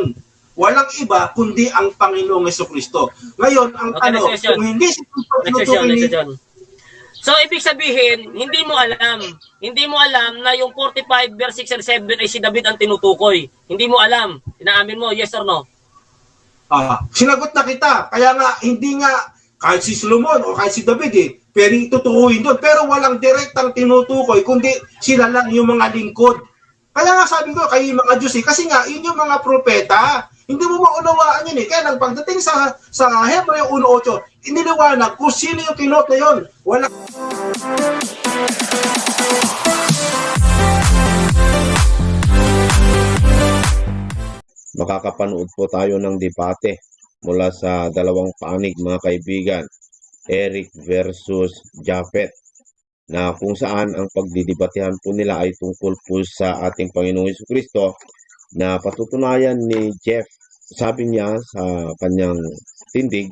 yon. Walang iba kundi ang Panginoong Jesucristo. Ngayon, ang tanong, kung hindi si Kristo tinutukoy ni... So, ibig sabihin, hindi mo alam na yung 45 verse 6 and 7 ay si David ang tinutukoy. Hindi mo alam. Inaamin mo, yes or no? Sinagot na kita. Kaya nga, hindi nga kahit si Solomon o kahit si David pero tutukuyin doon. Pero walang direktang tinutukoy, kundi sila lang yung mga lingkod. Kaya nga sabi ko, kayo yung mga Diyos kasi nga, yun yung mga propeta. Hindi mo maunawaan yun Kaya nang pagdating sa Hebreo 1:8, iniliwanag kung sino yung kinot na yun. Wala. Makakapanood po tayo ng debate mula sa dalawang panig mga kaibigan, Eric versus Japhet, na kung saan ang pagdidebatehan po nila ay tungkol po sa ating Panginoong Jesucristo na patutunayan ni Jeff. Sabi niya sa kanyang tindig,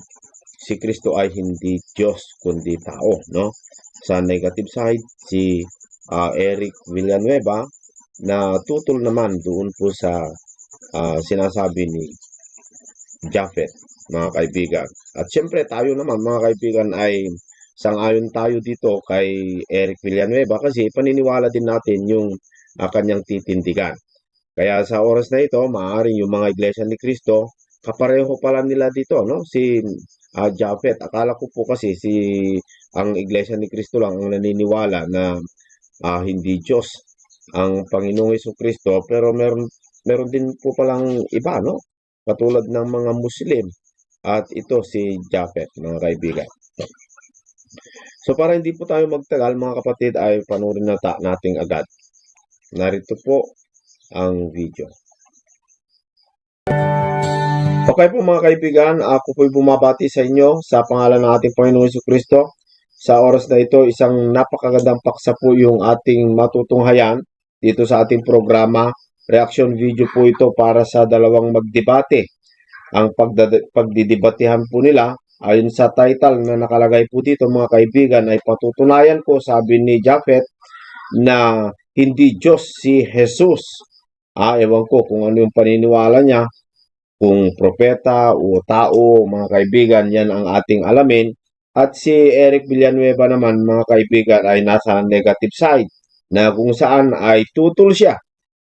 si Kristo ay hindi Diyos kundi tao, no? Sa negative side, si Eric Villanueva na tutol naman doon po sa sinasabi ni Japhet, mga kaibigan. At siyempre tayo naman mga kaibigan ay sang-ayon tayo dito kay Eric Villanueva kasi paniniwala din natin yung kanyang titindigan. Kaya sa oras na ito, maaaring yung mga iglesia ni Kristo, kapareho pala nila dito, no? Si Japhet, akala ko po kasi ang iglesia ni Kristo lang ang naniniwala na hindi Diyos ang Panginoong Jesucristo, pero meron din po palang iba, no? Katulad ng mga Muslim. At ito si Japhet, mga kaibigan. So para hindi po tayo magtagal, mga kapatid, ay panoorin natin agad. Narito po ang video. Okay po mga kaibigan, ako po'y bumabati sa inyo sa pangalan ng ating Panginoong Jesucristo. Sa oras na ito, isang napakagandang paksa po yung ating matutunghayan dito sa ating programa. Reaction video po ito para sa dalawang magdebate. Ang pagdidebatehan po nila, ayon sa title na nakalagay po dito mga kaibigan, ay patutunayan po, sabi ni Japhet, na hindi Diyos si Jesus. Ewan ko kung ano yung paniniwala niya, kung propeta o tao, mga kaibigan, yan ang ating alamin. At si Eric Villanueva naman, mga kaibigan, ay nasa negative side, na kung saan ay tutol siya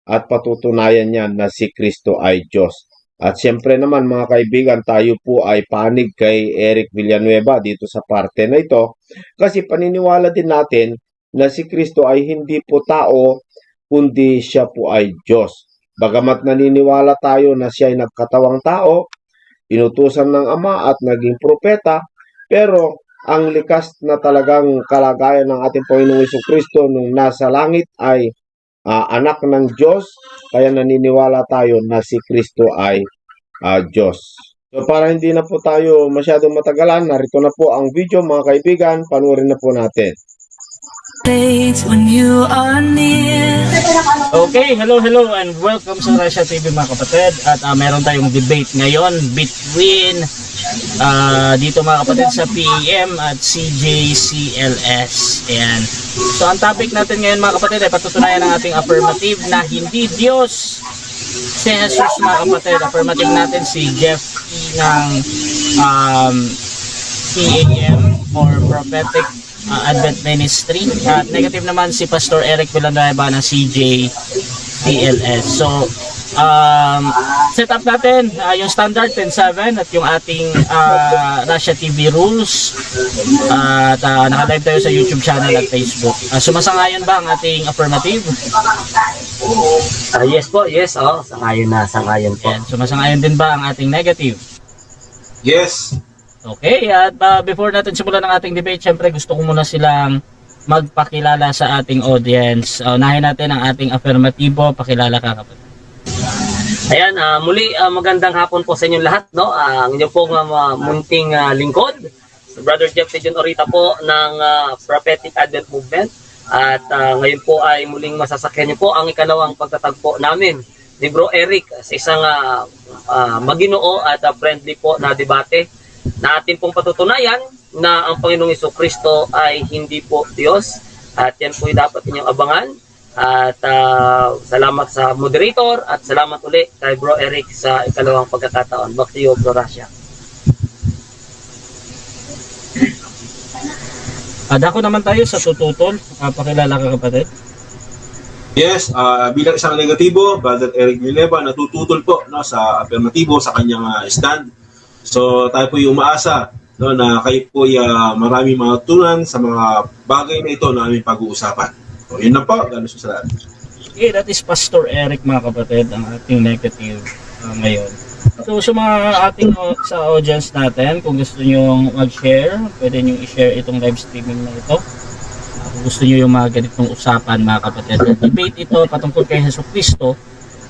at patutunayan niya na si Kristo ay Diyos. At siyempre naman mga kaibigan, tayo po ay panig kay Eric Villanueva dito sa parte na ito kasi paniniwala din natin na si Kristo ay hindi po tao kundi siya po ay Diyos. Bagamat naniniwala tayo na siya ay nagkatawang tao, inutusan ng Ama at naging propeta, pero ang likas na talagang kalagayan ng ating Panginoong Jesucristo nung nasa langit ay anak ng Diyos, kaya naniniwala tayo na si Kristo ay Diyos. So para hindi na po tayo masyadong matagalan, narito na po ang video mga kaibigan, panoorin na po natin. Okay, hello and welcome sa Russia TV mga kapatid. At meron tayong debate ngayon between dito mga kapatid sa PEM at CJCLS. Ayan. So ang topic natin ngayon mga kapatid ay patutunayan ng ating affirmative na hindi Diyos si Jesus mga kapatid. Affirmative natin si Jeff ng PAM or Prophetic Advent Ministry. At negative naman si Pastor Eric Villanueva ng CJCLS. So set up natin yung standard 10.7 at yung ating Russia TV rules at naka-live tayo sa YouTube channel at Facebook. Sumasangayon ba ang ating affirmative? Yes po, yes. Sangayon po. Yan. Sumasangayon din ba ang ating negative? Yes. Okay, at before natin simulan ang ating debate, syempre gusto ko muna silang magpakilala sa ating audience. Unahin natin ang ating affirmatibo. Pakilala ka kapatid. Ayan, muli magandang hapon po sa inyong lahat, no? Ang inyong pong munting lingkod, Brother Jeff John Orita po ng Prophetic Advent Movement. At ngayon po ay muling masasakyan niyo po ang ikalawang pagtatagpo namin ni Bro Eric sa isang maginoo at friendly po na debate na atin pong patutunayan na ang Panginoong Jesucristo ay hindi po Diyos. At yan po ay dapat inyong abangan. At salamat sa moderator at salamat uli kay Bro Eric sa ikalawang pagkakataon. Back to you, Bro Rasha. Dako naman tayo sa tututol. Pakilala ka, kapatid. Yes, bilang isang negatibo, Brother Eric Villanueva natututol po, no, sa afirmatibo sa kanyang stand. So tayo po yung umaasa, no, na kayo po marami matutunan sa mga bagay na ito na aming pag-uusapan. So yun lang po, ganun sa lahat. Okay, that is Pastor Eric, mga kapatid, ang ating negative ngayon. So sa mga ating sa audience natin, kung gusto nyo mag-share, pwede nyo i-share itong live streaming na ito. Kung gusto nyo yung mga ganitong usapan, mga kapatid, debate ito patungkol kay Jesucristo,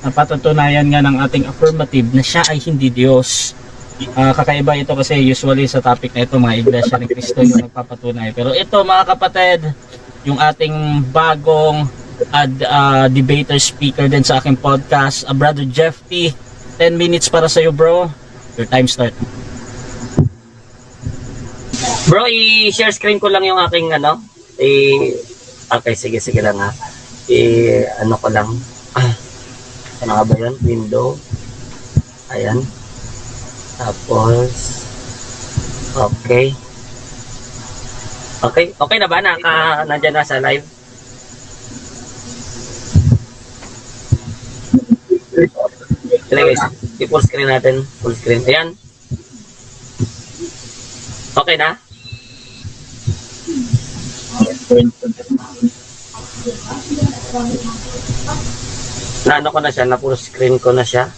na patutunayan nga ng ating affirmative na siya ay hindi Diyos. Kakaiba ito kasi usually sa topic na ito, mga iglesia ni Cristo yung nagpapatunay. Pero ito, mga kapatid, yung ating bagong debater speaker din sa aking podcast, Brother Jeff T. 10 minutes para sa iyo, bro. Your time start. Bro, i-share screen ko lang yung aking okay, sige lang ha. Ano ko lang. Ano nga ba yan? Window. Ayan. Tapos, okay. Okay na ba? Nandyan na sa live? Sige guys, i-full screen natin. Full screen. Ayan. Okay na? Na-ano ko na siya, na-full screen ko na siya.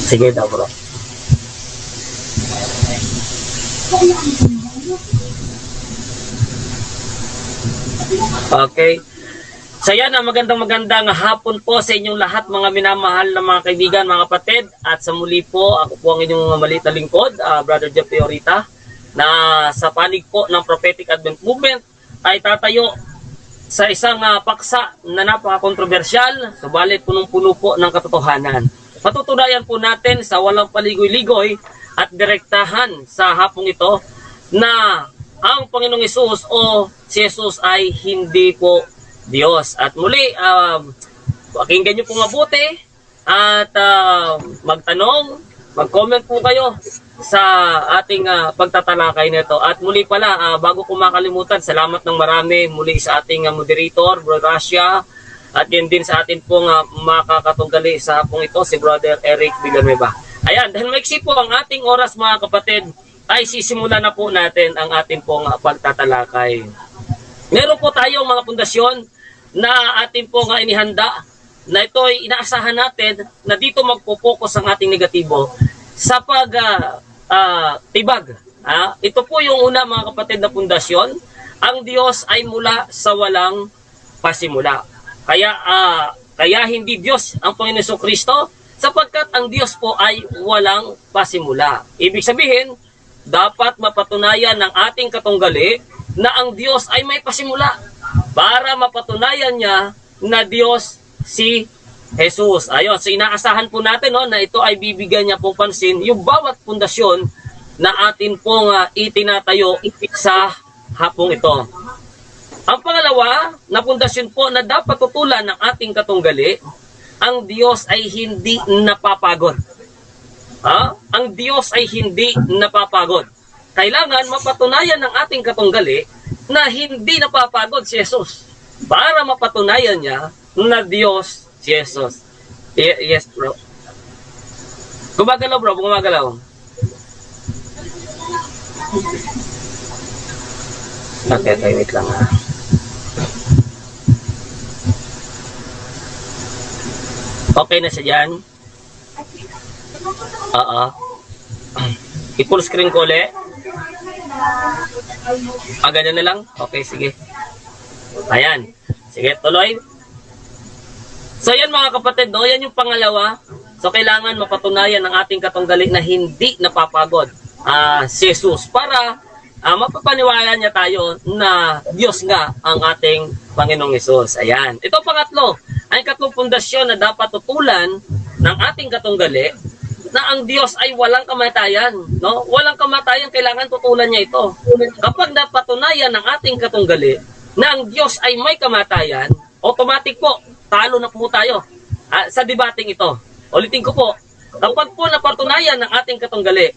Sige daw bro. Okay. So yan, magandang hapon po sa inyong lahat, mga minamahal na mga kaibigan, mga kapatid. At sa muli po, ako po ang inyong maliit na lingkod, Brother Jeff Orita, na sa panig po ng Prophetic Advent Movement ay tatayo sa isang paksa na napaka-kontrobersyal, subalit punong-puno po ng katotohanan. Patutunayan po natin sa walang paligoy-ligoy at direktahan sa hapong ito na ang Panginoong Hesus o si Jesus ay hindi po Diyos. At muli, pakinggan nyo po mabuti at magtanong, mag-comment po kayo sa ating pagtatalakay nito. At muli pala, bago ko makalimutan, salamat ng marami muli sa ating moderator, Bro Rasha, at yun din sa atin pong makakatunggali sa hapong ito, si Brother Eric Villanueva. Ayan, dahil maiksi po ang ating oras, mga kapatid, ay sisimulan na po natin ang ating pong pagtatalakay. Meron po tayong mga pundasyon na ating pong inihanda na ito ay inaasahan natin na dito magpo-focus ang ating negatibo sa pag-tibag. Ito po yung una, mga kapatid, na pundasyon. Ang Diyos ay mula sa walang pasimula. Kaya hindi Diyos ang Panginoon Jesucristo sapagkat ang Diyos po ay walang pasimula. Ibig sabihin, dapat mapatunayan ng ating katunggali na ang Diyos ay may pasimula para mapatunayan niya na Diyos si Jesus. Ayun, so inaasahan po natin na ito ay bibigyan niya pong pansin yung bawat pundasyon na atin pong itinatayo sa hapong ito. Ang pangalawa na pundasyon po na dapat tutulan ng ating katunggali, ang Diyos ay hindi napapagod. Ang Diyos ay hindi napapagod. Kailangan mapatunayan ng ating katunggali na hindi napapagod si Jesus para mapatunayan niya na Diyos si Jesus. Yes, bro. Gumagalaw, bro. Gumagalaw. Okay, wait lang ha. Okay na siya dyan. I-full screen ko ulit. Ganyan na lang? Okay, sige. Ayan. Sige, tuloy. So, yan mga kapatid, yan yung pangalawa. So, kailangan mapatunayan ng ating katunggali na hindi napapagod si Jesus para mapapaniwala niya tayo na Diyos nga ang ating Panginoong Hesus. Ayan. Ito pangatlo. Ang ikatlong pundasyon na dapat tutulan ng ating katunggali na ang Diyos ay walang kamatayan, no? Walang kamatayan, kailangan tutulan niya ito. Kapag napatunayan ng ating katunggali na ang Diyos ay may kamatayan, automatic po, talo na po tayo sa debating ito. Ulitin ko po, kapag po napatunayan ng ating katunggali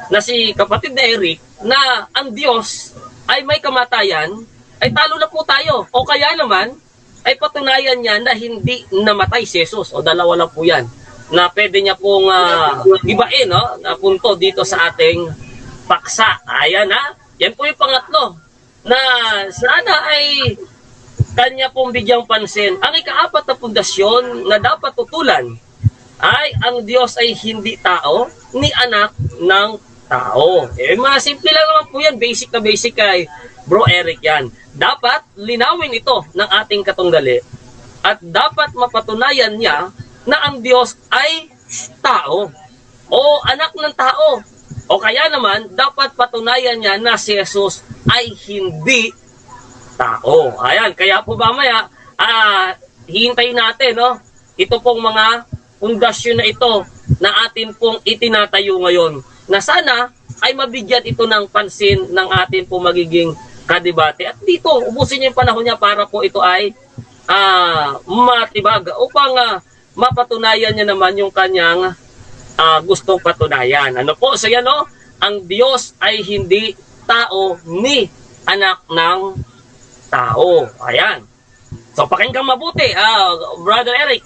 na si kapatid na Eric na ang Diyos ay may kamatayan, ay talo na po tayo. O kaya naman, ay patunayan niya na hindi namatay si Jesus. O dalawa lang po yan na pwede niya pong ibain, no? Na punto dito sa ating paksa. Ayan ha. Yan po yung pangatlo na sana ay kanya pong bigyang pansin. Ang ikaapat na pundasyon na dapat tutulan ay ang Diyos ay hindi tao ni anak ng tao. Mga simple lang naman po yan. Basic na basic kay Bro Eric yan. Dapat linawin ito ng ating katunggali at dapat mapatunayan niya na ang Diyos ay tao o anak ng tao. O kaya naman, dapat patunayan niya na si Jesus ay hindi tao. Ayan, kaya po mamaya, hihintayin natin, no? Ito pong mga pundasyon na ito na atin pong itinatayo ngayon. Na sana ay mabigyan ito ng pansin ng atin pong magiging kadebate. At dito, ubusin niyo yung panahon niya para po ito ay matibag upang mapatunayan niya naman yung kanyang gustong patunayan. Ano po? So yan, no? Ang Diyos ay hindi tao ni anak ng tao. Ayan. So pakinggan mabuti, Brother Eric.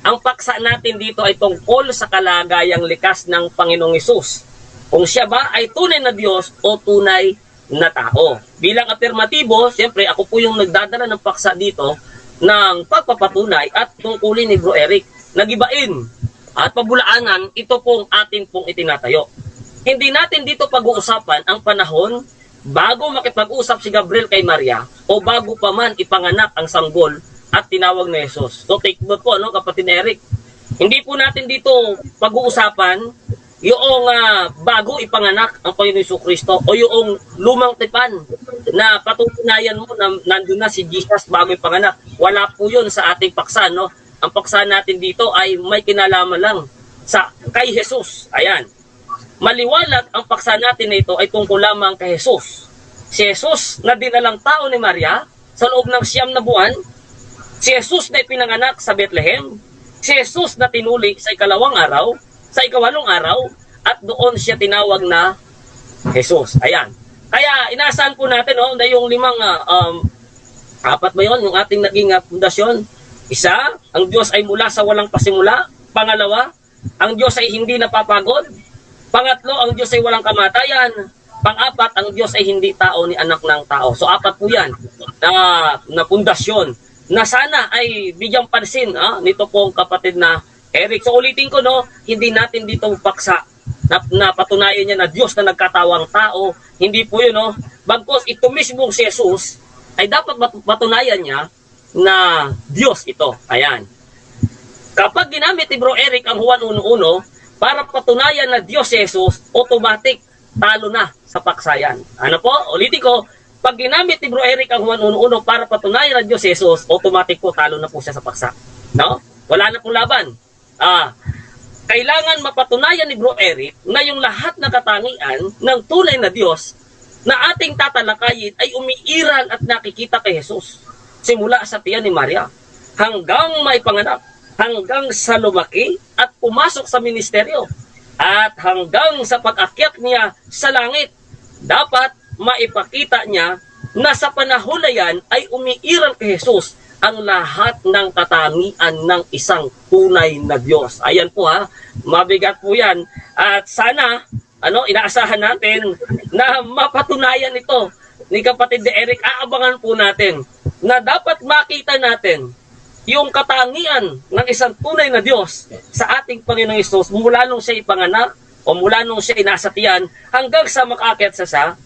Ang paksa natin dito ay tungkol sa kalagayang likas ng Panginoong Hesus. Kung siya ba ay tunay na Diyos o tunay na tao. Bilang afirmatibo, siyempre ako po yung nagdadala ng paksa dito ng pagpapatunay at tungkulin ni Bro Eric. Nagibain at pabulaanan, ito pong atin pong itinatayo. Hindi natin dito pag-uusapan ang panahon bago makipag-usap si Gabriel kay Maria o bago pa man ipanganak ang sanggol at tinawag na Jesus. So take note po, no, kapatid Eric. Hindi po natin dito pag-uusapan yung bago ipanganak ang Panginoon Jesucristo o yung lumang tipan na patutunayan mo na nandun na si Jesus bago ipanganak. Wala po yun sa ating paksa, no? Ang paksa natin dito ay may kinalaman lang sa kay Jesus. Ayan. Maliwanag ang paksa natin na ito ay tungkol lamang kay Jesus. Si Jesus na dinalang tao ni Maria sa loob ng 9 na buwan, si Jesus na ipinanganak sa Bethlehem, si Jesus na tinuli sa ikalawang araw, sa ikawalong araw, at doon siya tinawag na Jesus. Ayan. Kaya inaasahan po natin, no, na yung apat ba yun, yung ating naging pundasyon. Isa, ang Diyos ay mula sa walang pasimula. Pangalawa, ang Diyos ay hindi napapagod. Pangatlo, ang Diyos ay walang kamatayan. Pang-apat, ang Diyos ay hindi tao ni anak ng tao. So apat po yan na pundasyon na sana ay bigyang pansin nito pong kapatid na Eric. So ulitin ko, no, hindi natin dito paksa na patunayan niya na Diyos na nagkatawang tao. Hindi po yun, no. Bagkos ito mismong si Jesus ay dapat patunayan niya na Diyos ito. Ayan. Kapag ginamit ni Bro Eric ang Juan 1:1 para patunayan na Diyos si Jesus, automatic talo na sa paksayan. Ano po? Ulitin ko, pag ginamit ni Bro Eric ang Juan 1:1 para patunayan na Diyos si Jesus, automatic po talo na po siya sa paksa. No? Wala na pong laban. Kailangan mapatunayan ni Bro Eric na yung lahat na katangian ng tunay na Diyos na ating tatalakayin ay umiiral at nakikita kay Jesus. Simula sa tiyan ni Maria hanggang may panganak, hanggang sa lumaki at pumasok sa ministeryo, at hanggang sa pag-akyat niya sa langit. Dapat maipakita niya na sa panahon na yan ay umiiral kay Jesus ang lahat ng katangian ng isang tunay na Diyos. Ayan po mabigat po yan. At sana, inaasahan natin na mapatunayan ito ni kapatid de Eric. Aabangan po natin na dapat makita natin yung katangian ng isang tunay na Diyos sa ating Panginoong Hesus mula nung siya ipanganak o mula nung siya inasa tiyan hanggang sa makaakyat sa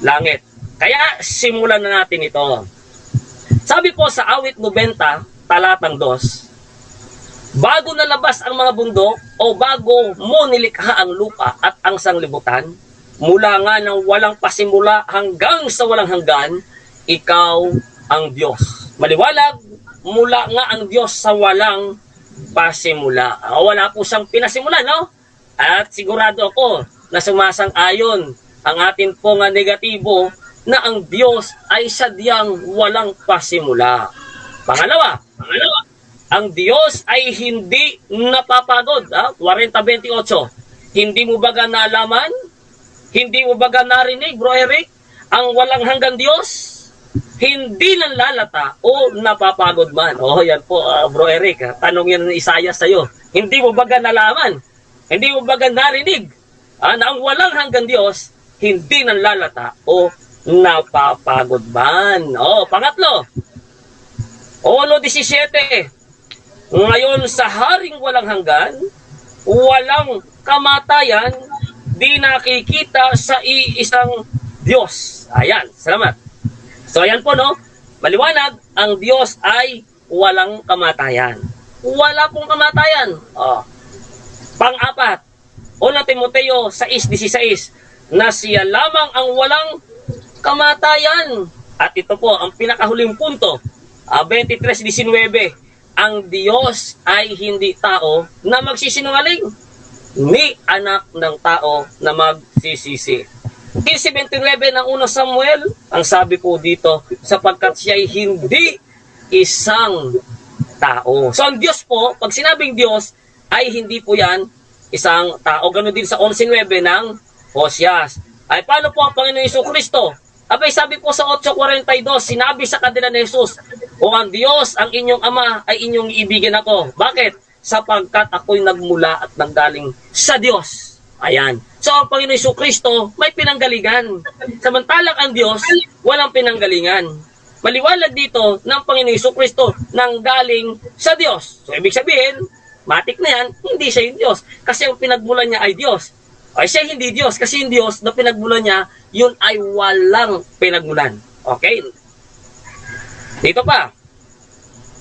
langit. Kaya simulan na natin ito. Sabi po sa awit 90, talatang 2, bago nalabas ang mga bundok o bago mo nilikha ang lupa at ang sanglibutan, mula nga ng walang pasimula hanggang sa walang hanggan, ikaw ang Diyos. Maliwalag, mula nga ang Diyos sa walang pasimula. Wala po siyang pinasimula, no? At sigurado ako na sumasang-ayon ang atin pong negatibo na ang Diyos ay sadyang walang pasimula. Pangalawa, ang Diyos ay hindi napapagod. 40:28. Hindi mo baga nalaman? Hindi mo baga narinig, Bro Eric? Ang walang hanggang Diyos, hindi nanlalata o napapagod man. Yan po, Bro Eric. Tanong yan ng Isaiah sa'yo. Hindi mo baga nalaman? Hindi mo baga narinig? Na ang walang hanggang Diyos, hindi nanlalata o napapagod man. Pangatlo, 1:17. Ngayon sa haring walang hanggan, walang kamatayan, di nakikita sa iisang Diyos. Ayan, salamat. So ayan po, no? Maliwanag, ang Diyos ay walang kamatayan. Wala pong kamatayan. Pang-apat, 1 Timoteo 6:16, na siya lamang ang walang kamatayan. At ito po, ang pinakahuling punto, 23:19, ang Diyos ay hindi tao na magsisinungaling, ni anak ng tao na magsisisi. 15:29 ng 1 Samuel, ang sabi po dito, sapagkat siya ay hindi isang tao. So ang Diyos po, pag sinabing Diyos, ay hindi po yan isang tao. Ganun din sa 11:9 ng Hosias. Ay paano po ang Panginoon Jesucristo? Abay, sabi po sa 8:42, sinabi sa kanila ni Jesus, kung ang Diyos, ang inyong Ama, ay inyong iibigin ako. Bakit? Sapagkat ako'y nagmula at nanggaling sa Diyos. Ayan. So, ang Panginoon Jesucristo, may pinanggalingan. Samantalang ang Diyos, walang pinanggalingan. Maliwanag dito ng Panginoon Jesucristo, nanggaling sa Diyos. So, ibig sabihin, matik na yan, hindi siya yung Diyos. Kasi ang pinagmulan niya ay Diyos. Ay siya hindi Diyos, kasi yung Diyos na pinagmulan niya, yun ay walang pinagmulan. Okay? Dito pa.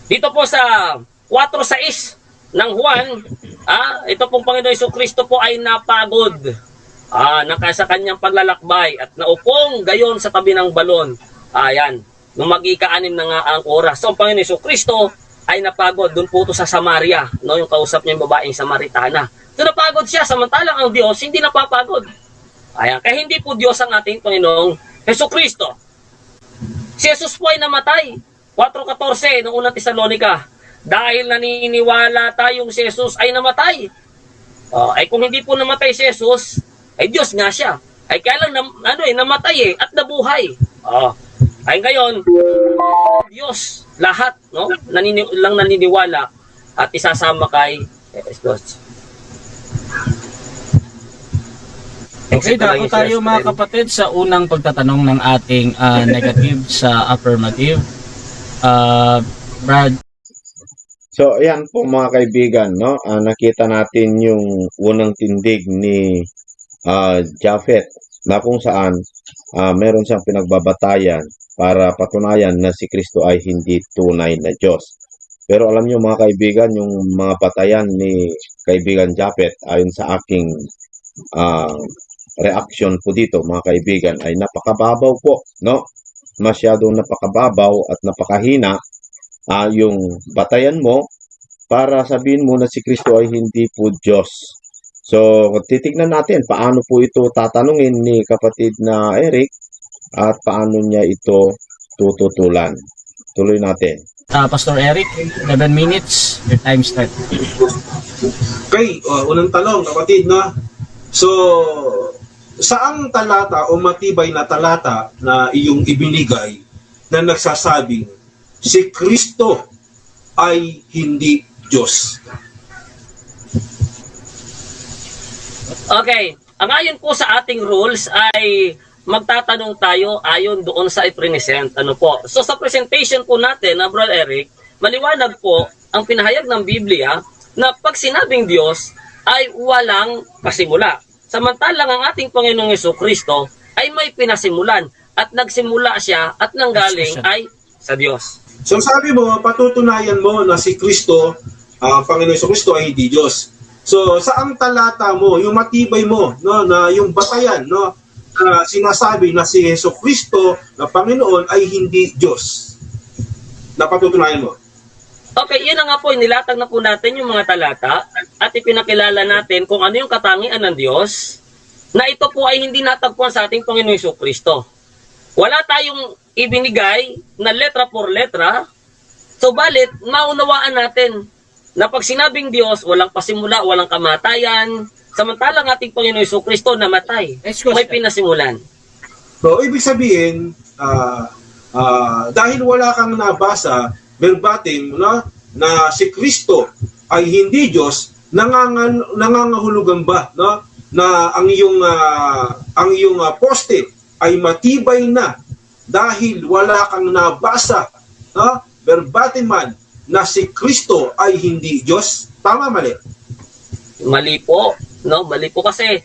Dito po sa 4:6 ng Juan, ito pong Panginoon Jesucristo po ay napagod sa kanyang paglalakbay at naupong gayon sa tabi ng balon. Ayan. Nung mag-ika-6 na nga ang oras. So, ang Panginoon Jesucristo ay napagod. Doon po ito sa Samaria. No? Yung kausap niya yung babaeng Samaritana. So napagod siya, samantalang ang Diyos hindi napapagod. Ayan, kaya hindi po Diyos ang ating Panginoong Jesucristo. Si Jesus po ay namatay. 4:14 ng unang Tesalonica. Dahil naniniwala tayong si Jesus ay namatay. Ay kung hindi po namatay si Jesus, ay Diyos nga siya. Ay kaya lang namatay at nabuhay. Ay ngayon, Diyos lahat, no? Lang naniniwala at isasama kay Jesus. Okay, dako tayo mga kapatid sa unang pagtatanong ng ating negative sa affirmative. Brad. So, ayan po mga kaibigan, no? Nakita natin yung unang tindig ni Japhet na kung saan meron siyang pinagbabatayan para patunayan na si Kristo ay hindi tunay na Diyos. Pero alam niyo mga kaibigan, yung mga batayan ni kaibigan Japhet ayon sa aking reaction po dito mga kaibigan ay napakababaw po, no? Masyadong napakababaw at napakahina yung batayan mo para sabihin mo na si Kristo ay hindi po Diyos. So, titignan natin paano po ito tatanungin ni kapatid na Eric at paano niya ito tututulan. Tuloy natin. Pastor Eric, 11 minutes, your time start. Okay, unang tanong kapatid, no? So, saang talata o matibay na talata na iyong ibinigay na nagsasabing si Kristo ay hindi Diyos? Okay, ang ayon po sa ating rules ay magtatanong tayo ayon doon sa i-present. Ano po? So sa presentation po natin, Brother Eric, maliwanag po ang pinahayag ng Biblia na pag sinabing Diyos ay walang pasimula. Samantalang ang ating Panginoong Jesucristo ay may pinasimulan at nagsimula siya at nanggaling ay sa Diyos. So sabi mo, patutunayan mo na si Kristo, ang Panginoon Jesucristo ay hindi Diyos. So saang talata mo, yung matibay mo, no, na yung batayan, no, na sinasabi na si Jesucristo na Panginoon ay hindi Diyos? Napatutunayan mo. Okay, yun na nga po, nilatag na po natin yung mga talata at ipinakilala natin kung ano yung katangian ng Diyos na ito po ay hindi natagpuan sa ating Panginoong Jesucristo. Wala tayong ibinigay na letra por letra, subalit maunawaan natin na pag sinabing Diyos, walang pasimula, walang kamatayan, samantalang ating Panginoong Jesucristo namatay. Next question. May pinasimulan. So, ibig sabihin, dahil wala kang nabasa verbatim na si Kristo ay hindi Diyos, nangangahulugan ba na ang iyong poste ay matibay na dahil wala kang nabasa verbatim man na si Kristo ay hindi Diyos? Tama, mali? Mali po, no? Mali po kasi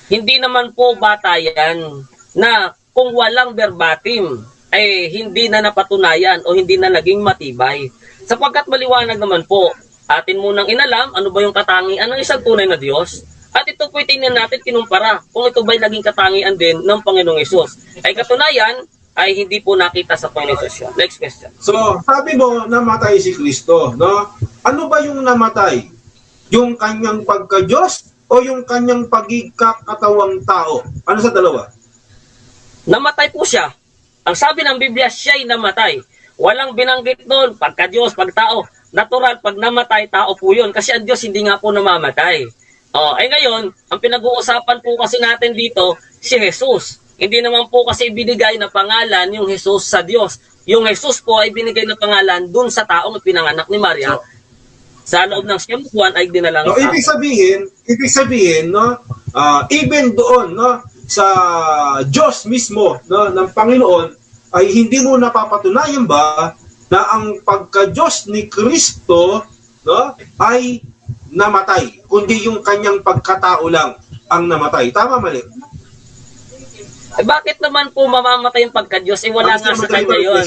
hindi naman po batayan na kung walang verbatim ay hindi na napatunayan o hindi na naging matibay. Sapagkat maliwanag naman po, atin munang inalam ano ba yung katangian ng isang tunay na Diyos at ito po tingnan natin kinumpara kung ito ba'y naging katangian din ng Panginoong Hesus. Ay katunayan ay hindi po nakita sa Panginoong Hesus. Next question. So, sabi mo, namatay si Kristo, no? Ano ba yung namatay? Yung kanyang pagka-Diyos o yung kanyang pagkakatawang tao? Ano sa dalawa? Namatay po siya. Ang sabi ng Biblia, siya'y namatay. Walang binanggit doon, pagka-Diyos, pagtao. Natural, pag namatay, tao po yun. Kasi ang Diyos hindi nga po namamatay. Ay ngayon, ang pinag-uusapan po kasi natin dito, si Jesus. Hindi naman po kasi ibinigay na pangalan yung Jesus sa Diyos. Yung Jesus po ay binigay na pangalan dun sa taong pinanganak ni Maria. Sa loob ng siyam buwan ay dinalang So, ibig sabihin, no, even doon, no, sa Diyos mismo, no, ng Panginoon, ay hindi mo napapatunayan ba na ang pagka-Diyos ni Kristo, no, ay namatay, kundi yung kanyang pagkatao lang ang namatay. Tama, mali? bakit naman po mamamatay yung pagka-Diyos? Wala nga sa kanya yun.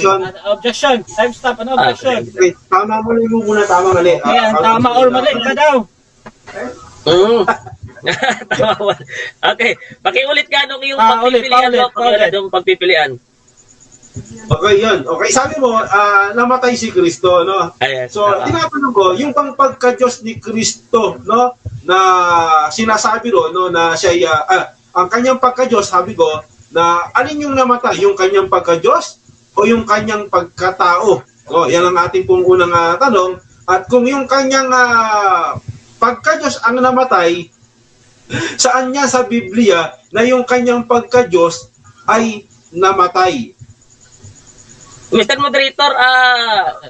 Objection. Time stop. Ano objection? Okay, tama, mali mo muna, tama, mali. Ayan, tama or mali ka daw. Tama. Okay, pakiulit ka nung yung Ulit, pagpipilian. paulit. Yung pagpipilian. Okay, yun. Okay, sabi mo, namatay si Kristo, no? Ayan. So, tinatanong ko, yung pagka-Diyos ni Kristo, no, na sinasabi ro, no, na siya, ang kanyang pagka-Diyos, sabi ko, na alin yung namatay, yung kanyang pagka-Diyos o yung kanyang pagkatao? O, yan ang ating pong unang tanong. At kung yung kanyang pagka-Diyos ang namatay, saan niya sa Biblia na yung kanyang pagka-Diyos ay namatay? Mr. Moderator,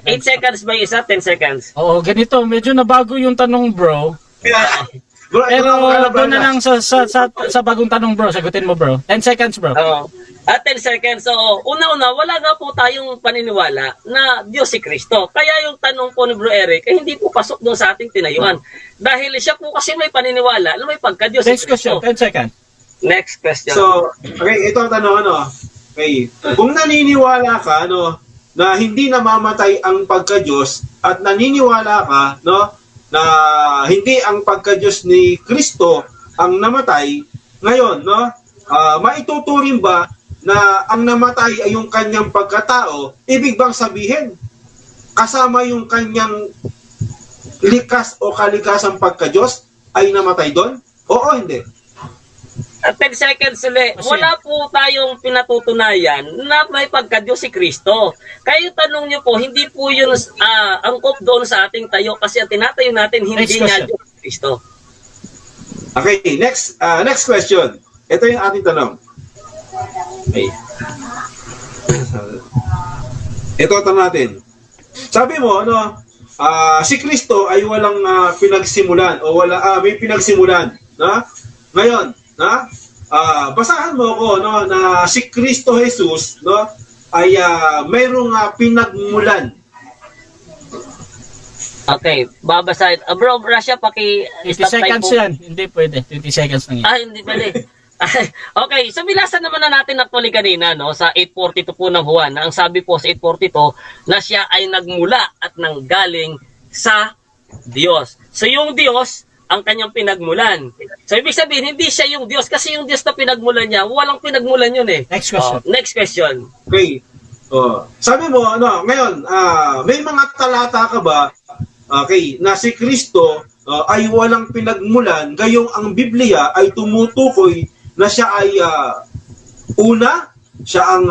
8 seconds ba yung isa? 10 seconds? Oo, ganito. Medyo nabago yung tanong, bro. Bro, Pero doon na lang sa bagong tanong, bro. Sagutin mo, bro. 10 seconds, bro. Oo. At 10 seconds. So, una-una, wala nga po tayong paniniwala na Diyos si Kristo. Kaya yung tanong po ni Bro Eric, ay hindi po pasok doon sa ating tinayuan. Dahil siya po kasi may paniniwala na may pagka-Diyos si Next question. Kristo. 10 seconds. Next question. So, okay, ito ang tanong, ano? Okay. Kung naniniwala ka, no, na hindi namamatay ang pagka-Diyos at naniniwala ka, no, na hindi ang pagka-Diyos ni Kristo ang namatay, ngayon, no, maituturing ba na ang namatay ay yung kanyang pagkatao? Ibig bang sabihin, kasama yung kanyang likas o kalikasang pagka-Diyos ay namatay doon? Oo, hindi. At 10 seconds ulit. Kasi- Wala po tayong pinatutunayan na may pagka-Diyos si Kristo. Kaya yung tanong niyo po, hindi po yun angkop doon sa ating tayo kasi ang tinatayo natin hindi Next nga question. Diyos si Kristo. Okay, next question. Ito yung ating tanong. Okay. Ito tanong natin. Sabi mo, ano, si Kristo ay walang pinagsimulan o may pinagsimulan, na? Ngayon, na? Basahan mo ko, no, na si Kristo Jesus, no, ay mayroong pinagmulan. Okay, babasahin. Bro, Russia, 20 paki-stop time seconds po. yan. Hindi pwede. 20 seconds lang yan. Hindi pwede. Okay, so bilasan naman na natin actually kanina, no, sa 8:42 po ng Juan, na ang sabi po sa 8:42 na siya ay nagmula at nanggaling sa Diyos. So yung Diyos ang kanyang pinagmulan. So ibig sabihin, hindi siya yung Diyos kasi yung Diyos na pinagmulan niya, walang pinagmulan yun eh. Next question. Next question. Okay. Sabi mo, ngayon, may mga talata ka ba, okay, na si Kristo ay walang pinagmulan, gayong ang Biblia ay tumutukoy na siya ay una, siya ang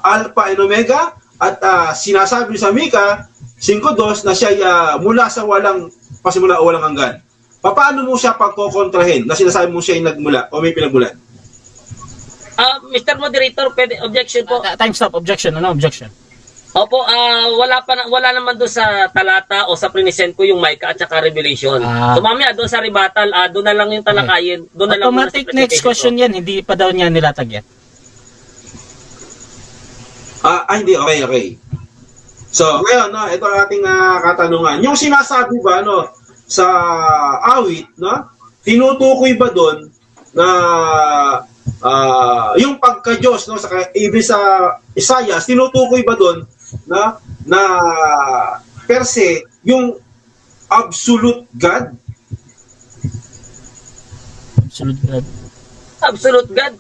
Alpha and Omega, at sinasabi sa Mika 5:2 na siya ay mula sa walang pasimula o walang hanggan. Paano mo siya pagkokontrahin na sinasabi mo siya ay nagmula o may pinagmulan? Mr. Moderator, pwede objection po. Time stop. Objection. Ano objection? Opo, wala naman doon sa talata o sa present ko yung Micah at saka Revelation. So mamaya doon sa rebuttal, doon na lang yung talakayin. Doon na lang muna sa Automatic next question yan. Hindi pa daw niya nilatag yan. Hindi. Okay. So, ngayon, ito ang ating katanungan. Yung sinasabi ba, sa awit, tinutukoy ba doon na yung pagka-Diyos, even sa Isaiah, tinutukoy ba doon na per se, yung absolute God? Absolute God. Absolute God.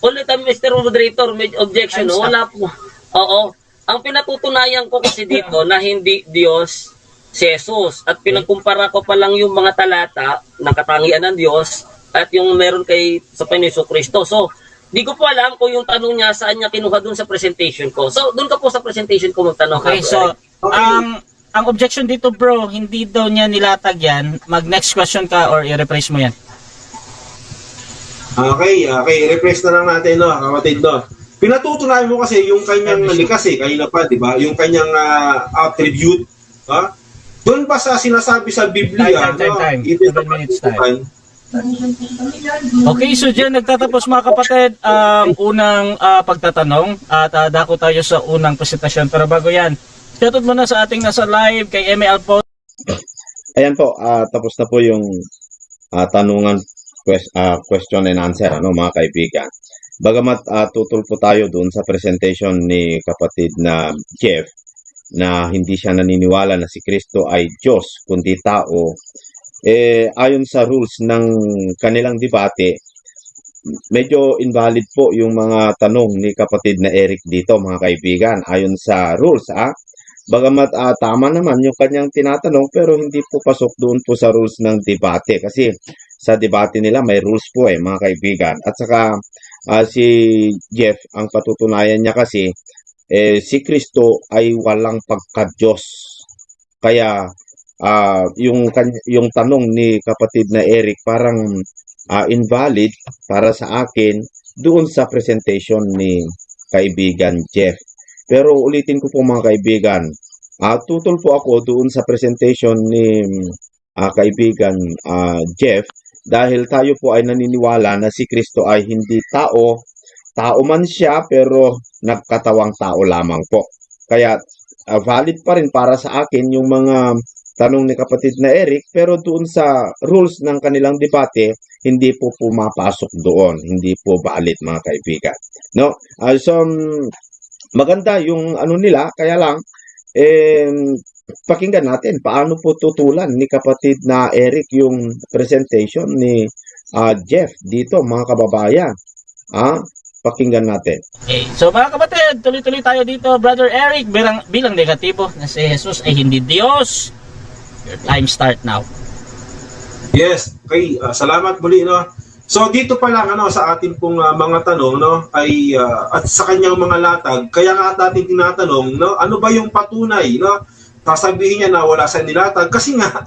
Ulit Mr. Moderator, may objection. Wala po. Oo. Ang pinatutunayan ko kasi dito na hindi Diyos si Jesus. At pinagkumpara ko pa lang yung mga talata ng katangian ng Diyos at yung meron kay sa Panginoon Kristo. So, di ko po alam kung yung tanong niya saan niya kinuha dun sa presentation ko. So, dun ka po sa presentation ko magtanong. Okay, so, ang objection dito bro, hindi daw niya nilatag yan. Mag-next question ka or i-rephrase mo yan. Okay. Rephrase na lang natin, kapatid, Pinatutunayan mo kasi yung kanyang likas, kanina pa, di ba? Yung kanyang attribute, Doon ba sa sinasabi sa Biblia, time. 7 minutes time. Okay, so dyan nagtatapos mga kapatid ang unang pagtatanong at dako tayo sa unang presentasyon. Pero bago yan, shoutout muna sa ating nasa live kay Eme Alpo. Ayan po, tapos na po yung tanungan, question and answer, mga kaibigan. Bagamat tutol po tayo doon sa presentation ni kapatid na Jeff na hindi siya naniniwala na si Kristo ay Diyos kundi tao, ayon sa rules ng kanilang debate, medyo invalid po yung mga tanong ni kapatid na Eric dito, mga kaibigan, ayon sa rules. Bagamat tama naman yung kanyang tinatanong, pero hindi po pasok doon po sa rules ng debate kasi sa debate nila may rules po mga kaibigan. At saka si Jeff, ang patutunayan niya kasi si Kristo ay walang pagka-Diyos. Kaya yung tanong ni kapatid na Eric parang invalid para sa akin doon sa presentation ni kaibigan Jeff. Pero ulitin ko po mga kaibigan, tutol po ako doon sa presentation ni kaibigan Jeff dahil tayo po ay naniniwala na si Kristo ay hindi tao. Tao man siya pero nagkatawang tao lamang po. Kaya valid pa rin para sa akin yung mga tanong ni kapatid na Eric, pero doon sa rules ng kanilang debate, hindi po pumapasok doon. Hindi po valid mga kaibigan. So, maganda yung nila, kaya lang, pakinggan natin paano po tutulan ni kapatid na Eric yung presentation ni Jeff dito, mga kababayan. Pakinggan natin. Okay, so mga kapatid, tuloy-tuloy tayo dito. Brother Eric, bilang negatibo na si Jesus ay hindi Diyos. Your time start now. Yes, okay. Salamat muli, So dito pa lang sa ating pong mga tanong ay at sa kanyang mga latag, kaya nga natin tinatanong ano ba yung patunay sasabihin niya na wala sa nilatag kasi nga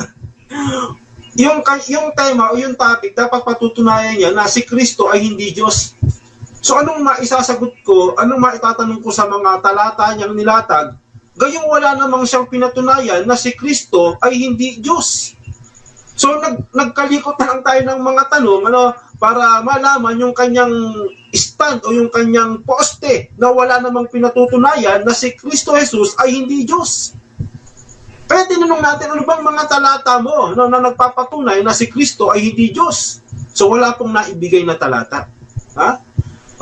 yung tema o yung topic dapat patutunayan niya na si Kristo ay hindi Diyos. So anong maisasagot ko, anong maitatanong ko sa mga talata niyang nilatag, gayong wala namang siyang pinatunayan na si Kristo ay hindi Diyos. So nagkalikot na lang tayo ng mga tanong para malaman yung kanyang stand o yung kanyang poste na wala namang pinatutunayan na si Kristo Jesus ay hindi Diyos. Kaya tinanong natin, ano bang mga talata mo na nagpapatunay na si Kristo ay hindi Diyos? So wala pong naibigay na talata.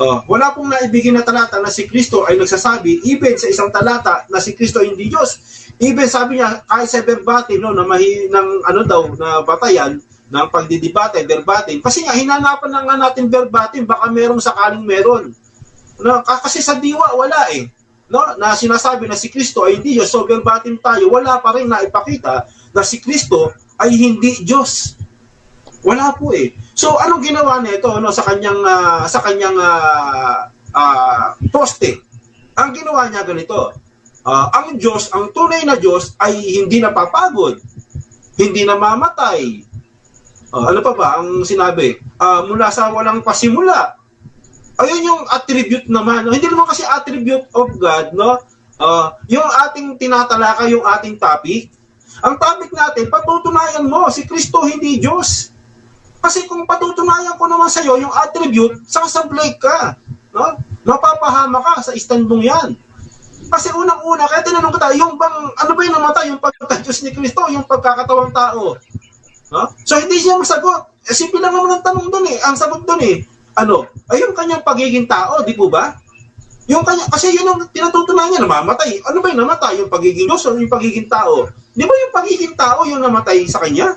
Wala pong naibigay na talata na si Kristo ay nagsasabi, even sa isang talata na si Kristo ay hindi Diyos. Even sabi niya, kahit sa verbatim, na na batayan, ng pagdidebate, verbatim. Kasi nga, hinanapan na nga natin verbatim, baka merong sakaling meron. No? Kasi sa diwa, wala eh. No? Na sinasabi na si Kristo ay hindi Diyos, so verbatim tayo, wala pa rin na ipakita na si Kristo ay hindi Diyos. Wala po eh. So anong ginawa nito no sa kanyang poste? Ang ginawa niya ganito. Ang Diyos, ang tunay na Diyos ay hindi napapagod, hindi namamatay. Ano pa ba ang sinabi? Mula sa walang pasimula. Ayun yung attribute naman. No? Hindi naman kasi attribute of God, no? Yung ating tinatalakay, yung ating topic. Ang topic natin, patutunayan mo si Kristo hindi Diyos. Kasi kung patutunayan ko naman sa iyo yung attribute, sasablay ka, no? Mapapahama ka sa istandong 'yan. Kasi unang-una, kaya tinanong kita, yung bang ano ba yung namatay, yung pagka-Diyos ni Kristo, yung pagkakatawang tao? No? So hindi siya masagot. Simple lang naman ang tanong doon eh. Ang sagot doon eh, ano? Ay yung kanyang pagiging tao, di po ba? Yung kanya, kasi yun ang tinatutunan niya, namamatay. Ano ba yung namatay? Yung pagiging Diyos o yung pagiging tao? Di ba yung pagiging tao yung namatay sa kanya?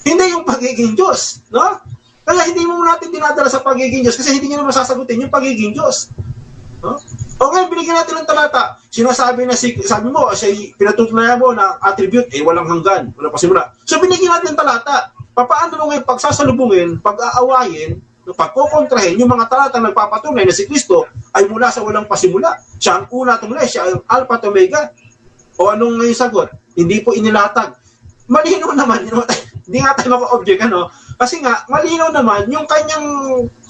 Hindi yung pagiging Diyos, no? Kaya hindi mo natin dinadala sa pagiging Diyos kasi hindi niya naman sasagutin yung pagiging Diyos. No? Okay, binigyan natin ng talata. Sinasabi na sabi mo, siya pinatutunayan mo na attribute, walang hanggan, walang pasimula. So binigyan natin ng talata. Paano mo ngayon pagsasalubungin, pag-aawayin, pagkokontrahin, yung mga talata nagpapatunay na si Kristo ay mula sa walang pasimula. Siya ang una tumulay, siya ang Alpha at Omega. O anong ngayon sagot? Hindi po inilatag. Malinaw naman, hindi nga tayo maka-object, ano? Kasi nga, malinaw naman yung kanyang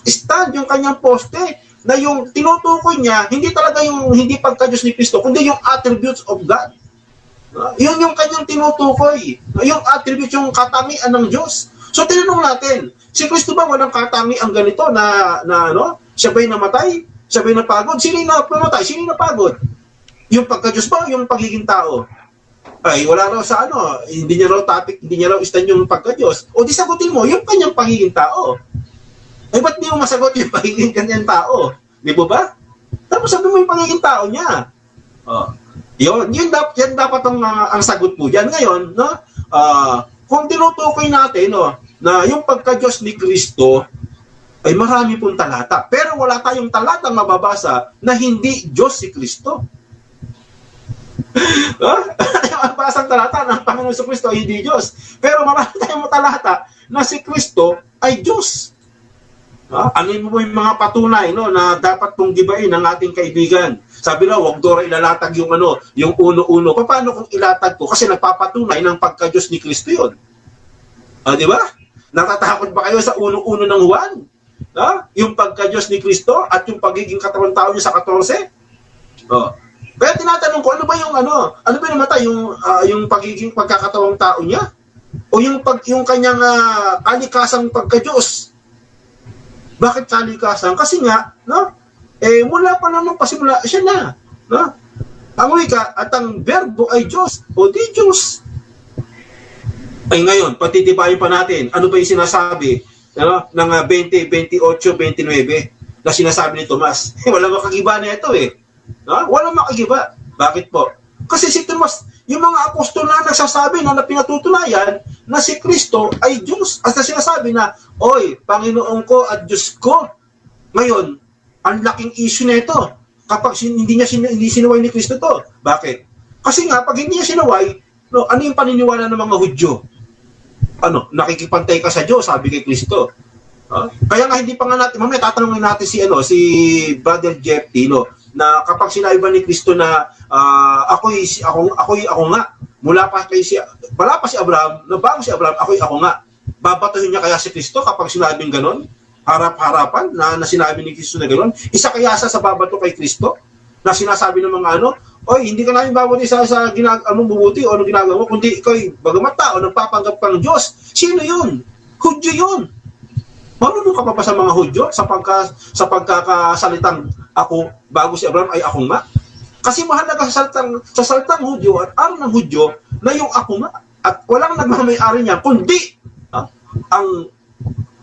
stand, yung kanyang poste, na yung tinutukoy niya, hindi talaga yung hindi pagka-Diyos ni Kristo, kundi yung attributes of God. Yun yung kanyang tinutukoy. Yung attributes, yung katamian ng Diyos. So, tinanong natin, si Kristo ba walang katamian ganito na ano? Siya ba'y namatay? Siya ba'y napagod? Sino yung namatay? Sino yung napagod? Yung pagka-Diyos ba o yung pagiging tao? Ay, wala raw sa ano, hindi niya raw topic, hindi niya raw stand yung pagka-Diyos. O di sagutin mo, yung kanyang pagiging tao. Ay, ba't di mo masagot yung pagiging kanyang tao? Di ba ba? Tapos sabi mo yung pagiging tao niya. Yan dapat ang sagot po dyan. Ngayon, no? Kung tinutukoy natin, no, na yung pagka-Diyos ni Kristo, ay marami pong talata. Pero wala tayong talatang mababasa na hindi Diyos si Kristo. Yung basang talata ng Panginoon sa Kristo ay hindi Diyos. Pero marami tayong talata na si Kristo ay Diyos. Ano mo yung mga patunay no, na dapat pong gibain ng ating kaibigan? Sabi na, huwag doon ilalatag yung ano, yung uno-uno. Paano kung ilatag ko? Kasi nagpapatunay ng pagka-Diyos ni Kristo yun. Di ba? Natatakot ba kayo sa uno-uno ng Juan? Yung pagka-Diyos ni Kristo at yung pagiging katawan tao niya sa 14? Kaya tinatanong ko, ano ba yung namatay? Yung pagiging pagkakatawang tao niya? O yung kanyang kalikasang pagka-Diyos? Bakit kalikasan? Kasi nga, no? Mula pa naman pasimula, siya na. No? Ang wika at ang verbo ay Diyos o di Diyos. Ay ngayon, patitibayin pa natin, ano ba yung sinasabi ng 20, 28, 29 na sinasabi ni Tomas? Wala makagiba na ito eh. Wala makagiba. Bakit po? Kasi si Tomas, yung mga apostol na nagsasabi na pinatutunayan na si Kristo ay Diyos. At sinasabi na, oy, Panginoon ko at Diyos ko. Ngayon, ang laking issue na ito. Kapag hindi sinuway ni Kristo to. Bakit? Kasi nga, pag hindi niya sinuway, no, ano yung paniniwala ng mga Hudyo? Nakikipantay ka sa Diyos, sabi kay Kristo. Kaya nga hindi pa nga natin, mamaya tatanungin natin si Brother Jeff Tino, na kapag sinabi ba ni Kristo na ako nga, wala pa si Abraham, na bago si Abraham, ako nga. Babatuhin niya kaya si Kristo kapag sinabing ganon? Harap-harapan na sinabi ni Kristo na ganon? Isa kaya sa babato kay Kristo? Na sinasabi ng mga oy, hindi ka namin babuti sa bubuti o anong ginagawa mo, kundi ikaw bagamat tao, nagpapanggap kang Diyos. Sino yun? Hudyo yun. Marunong ka pa ba sa mga Hudyo sa pagkakasalitang ako bago si Abraham ay ako nga? Kasi mahalaga sa salitang Hudyo at araw ng Hudyo na yung ako nga. At walang nagmamayari niya kundi ang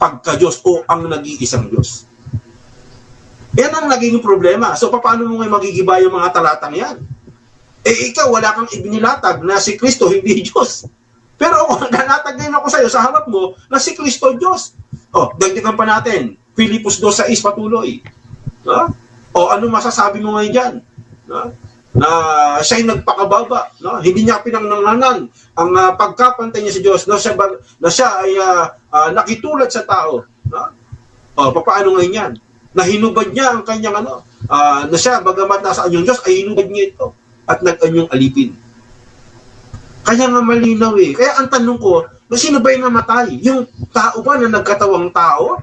pagka-Diyos o ang nag-iisang Diyos. Yan ang naging problema. So paano mo ngayon magigiba yung mga talatang yan? Ikaw wala kang ibinilatag na si Kristo hindi Diyos. Pero ako, nanatag din ako sa iyo sa harap mo na si Kristo Diyos. Dagdagan pa natin. Filipos 2:6 patuloy. No? O ano masasabi mo ngayon dyan? No? Na siya'y nagpakababa, no? Hindi niya pinangnanganan ang pagkapantay niya sa Diyos, no? Na siya ay nakitulad sa tao, no? O paano ngayon yan? Nahinubad niya ang kanyang na siya bagamat nasa anyong Diyos ay hinubad niya ito at nag-anyong alipin. Kaya nga malinaw eh. Kaya ang tanong ko, sino ba yung namatay? Yung tao ba na nagkatawang tao?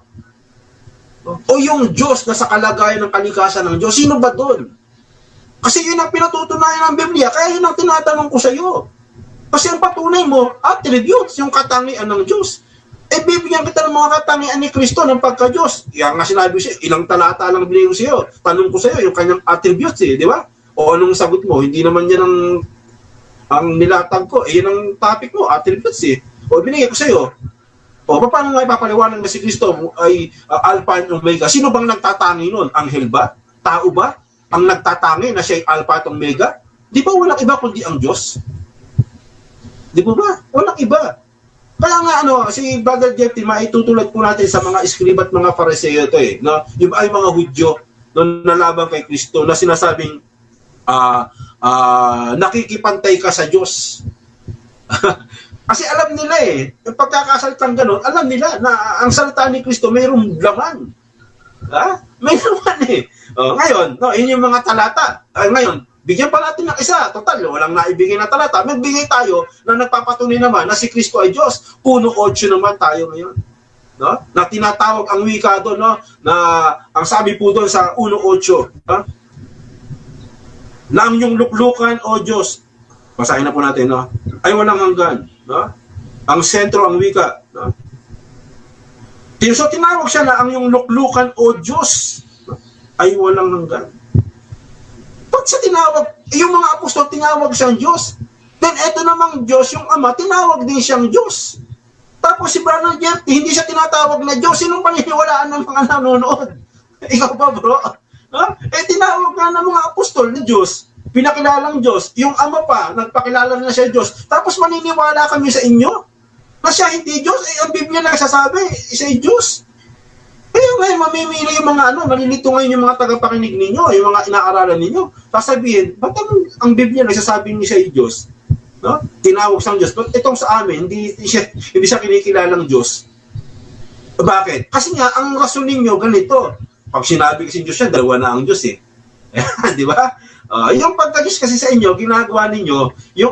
O yung Diyos na sa kalagayan ng kalikasan ng Diyos? Sino ba doon? Kasi yun ang pinatutunayan ng Biblia. Kaya yun ang tinatanong ko sa iyo. Kasi ang patunay mo, attributes, yung katangian ng Diyos. Bibigyan kita ng mga katangian ni Kristo ng pagka-Diyos. Yan nga sinabi ko siya, ilang talata lang binigay ko sa iyo. Tanong ko sa iyo, yung kanyang attributes di ba? O anong sagot mo? Hindi naman yan ang nilatag ko. Yan ang topic mo, attributes O binigay ko sa iyo. O paano nga ipapaliwanag na si Kristo ay Alpha and Omega? Sino bang nagtatangi nun? Anghel ba? Tao ba? Ang nagtatangi na siya ay Alpha at Omega? Di ba walang iba kundi ang Diyos? Di ba ba? Walang iba. Kaya nga si Brother Jeffrey, maitutulad po natin sa mga iskriba at mga Fariseo ito no? Yung ay mga Hudyo no, nalaban kay Kristo na sinasabing nakikipantay ka sa Diyos. Kasi alam nila yung pagkakasalitang ganun, alam nila na ang salita ni Kristo mayroong laman. May laman ngayon, yun yung mga talata. Ngayon, bigyan pa natin ng isa. Total, walang naibigay na talata. Magbigay tayo na nagpapatunay naman na si Kristo ay Diyos. 1:8 naman tayo ngayon. No? Na tinatawag ang wika doon, no? Na ang sabi po doon sa 1:8, na ang iyong luklukan, O Diyos, basahin na po natin, no? Ay walang hanggan. No? Ang sentro, ang wika. No? So tinawag siya na ang iyong luklukan, O Diyos, ay walang hanggan. Ba't siya tinawag? Yung mga apostol, tinawag siyang Diyos. Then eto namang Diyos, yung Ama, tinawag din siyang Diyos. Tapos si Brother Jeff, hindi siya tinatawag na Diyos. Sinong paniniwalaan ng mga nanonood? Ikaw ba, bro? Tinawag nga ng mga apostol na Diyos. Pinakilalang Diyos. Yung Ama pa, nagpakilala na siya Diyos. Tapos maniniwala kami sa inyo na siya hindi Diyos. Ang Biblia nagsasabi, siya'y Diyos. Kaya ngayon, mamimili yung mga malilito ngayon yung mga tagapakinig ninyo, yung mga inaaralan ninyo. Sasabihin, ba't ang Biblia nagsasabi niya siya Diyos? No? Tinawag siyang Diyos. But itong sa amin, hindi siya kinikilalang Diyos. Bakit? Kasi nga, ang rason ninyo ganito. Pag sinabi kasi Diyos siya, dalawa na ang Diyos Di ba? Yung pagka-Diyos kasi sa inyo, ginagawa ninyo, yung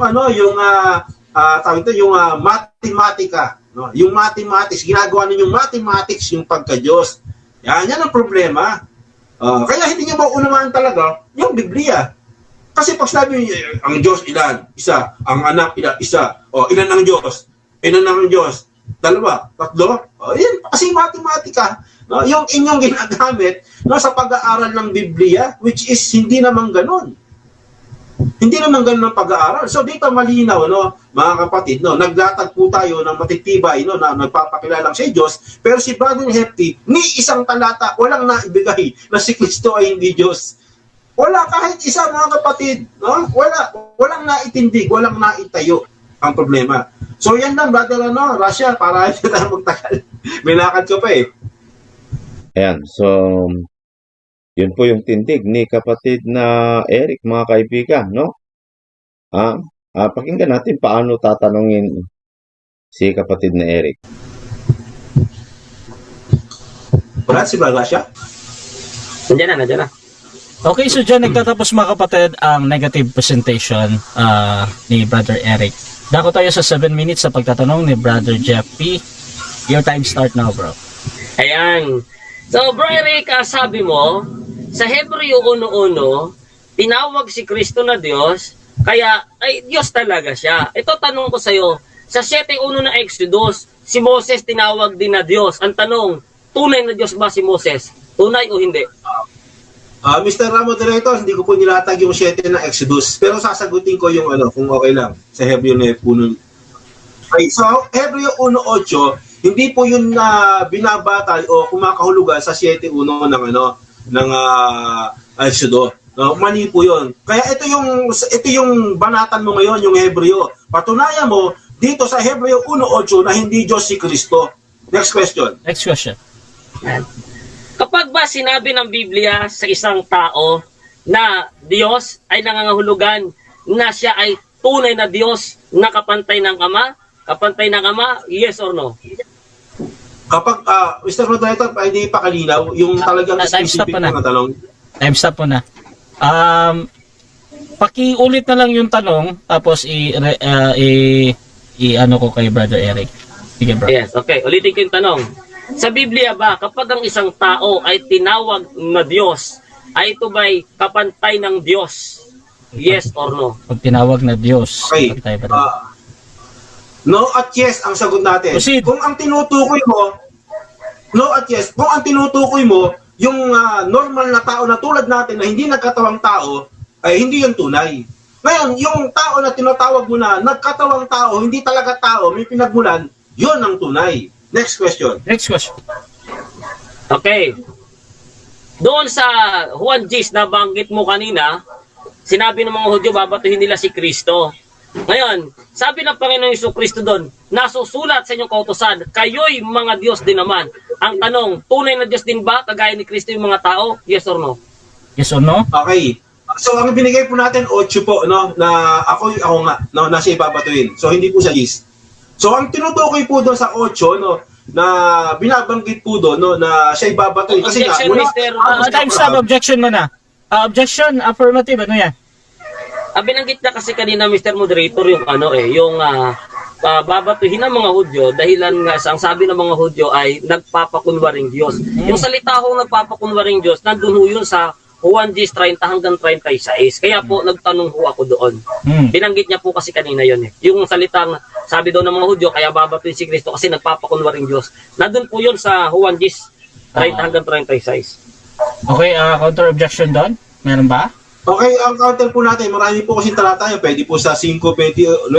tawag ito, yung matematika. No? Yung mathematics, ginagawa ninyong mathematics yung pagka-Diyos. Yan ang problema. Kaya hindi nyo mauunawaan talaga yung Biblia. Kasi pag sabi niyo, ang Diyos ilan? Isa. Ang anak ilan? Isa. Ilan ang Diyos? Ilan ang Diyos? Dalawa? Tatlo? Yan. Kasi matematika. No? Yung inyong ginagamit sa pag-aaral ng Biblia, which is hindi naman ganun. Hindi naman ganun ang pag-aaral. So dito malinaw, mga kapatid, naglatag po tayo ng matitibay, na nagpapakilalang si Diyos, pero si Brother Hefty, ni isang talata, walang naibigay na si Kristo ay hindi Diyos. Wala kahit isa, mga kapatid. Walang naitindig, walang naitayo ang problema. So yan lang, Brother Russia, para hindi tayo magtagal. May lakad ka pa Ayan, so yun po yung tindig ni kapatid na Eric, mga kaibigan, no? Pakinggan natin paano tatanungin si kapatid na Eric. Wala si Brother Russia? Nandiyan na. Okay, so dyan nagtatapos mga kapatid ang negative presentation ni Brother Eric. Dako tayo sa 7 minutes sa pagtatanong ni Brother Jeff P. Your time start now, bro. Ayan. So, Bro Eric, sabi mo, sa Hebreo 1:1, tinawag si Kristo na Diyos, kaya ay Diyos talaga siya. Ito tanong ko sa iyo, sa 7:1 na Exodus, si Moses tinawag din na Diyos. Ang tanong, tunay na Diyos ba si Moses? Tunay o hindi? Mr. Ramo Director, hindi ko po nilatag yung 7 na Exodus, pero sasagutin ko yung kung okay lang, sa Hebreo 1. Okay, so Hebreo 1:8, hindi po yun na binabatay o kumakahulugan sa 7:1 ng Exodus. Mali po yun. Kaya ito yung banatan mo ngayon, yung Hebreo. Patunayan mo dito sa Hebreo 1:8 na hindi Diyos si Kristo. Next question. Next question. Kapag ba sinabi ng Biblia sa isang tao na Diyos ay nangangahulugan na siya ay tunay na Diyos na kapantay ng Ama, yes or no? Kapag, Mr. Moderator, hindi pa kalinaw, yung talagang Time stop specific pa na. na tanong. Time stop po na. Pakiulit na lang yung tanong, tapos ano ko kay Brother Eric. Sige, bro. Yes, okay. Ulitin ko yung tanong. Sa Biblia ba, kapag ang isang tao ay tinawag na Diyos, ay ito ba'y kapantay ng Diyos? Yes or no? Pag tinawag na Diyos. Okay. Pag tayo ba- No at yes ang sagot natin. Proceed. Kung ang tinutukoy mo, no at yes, kung ang tinutukoy mo, yung normal na tao na tulad natin na hindi nagkatawang tao, ay hindi yun tunay. Ngayon, yung tao na tinatawag mo na nagkatawang tao, hindi talaga tao, may pinagmulan, yun ang tunay. Next question. Next question. Okay. Doon sa Juan Gis na banggit mo kanina, sinabi ng mga Hudyo, babatuhin nila si Kristo. Ngayon, sabi ng Panginoong Jesucristo doon, nasusulat sa inyong kautusan, kayo'y mga Diyos din naman. Ang tanong, tunay na Diyos din ba, kagaya ni Kristo yung mga tao? Yes or no? Yes or no? Okay. So, ang binigay po natin, 8 po, no, na ako nga, no, na siya ibabatuin. So, hindi po sa list. So, ang tinutukoy po doon sa 8, no, na binabanggit po doon, no, na siya ibabatuin. Kasi nga, Objection, Mr. Time stop, objection mo na. Objection, affirmative, ano yan? Binanggit na kasi kanina Mr. Moderator yung babatuhin ng mga Hudyo dahilan nga ang sabi ng mga Hudyo ay nagpapakunwaring Diyos. Yung salita ho nagpapakunwaring Diyos, nandun ho yun sa Juan 30 hanggang 36. Kaya po nagtanong ho ako doon. Binanggit niya po kasi kanina yun eh. Yung salitang sabi daw ng mga Hudyo, kaya babatuhin si Kristo kasi nagpapakunwaring Diyos. Nandun po yun sa Juan 30 hanggang 36. Okay, counter objection doon? Meron ba? Okay, ang counter po natin, marami po kasi talata yun. Pwede po sa 5:29,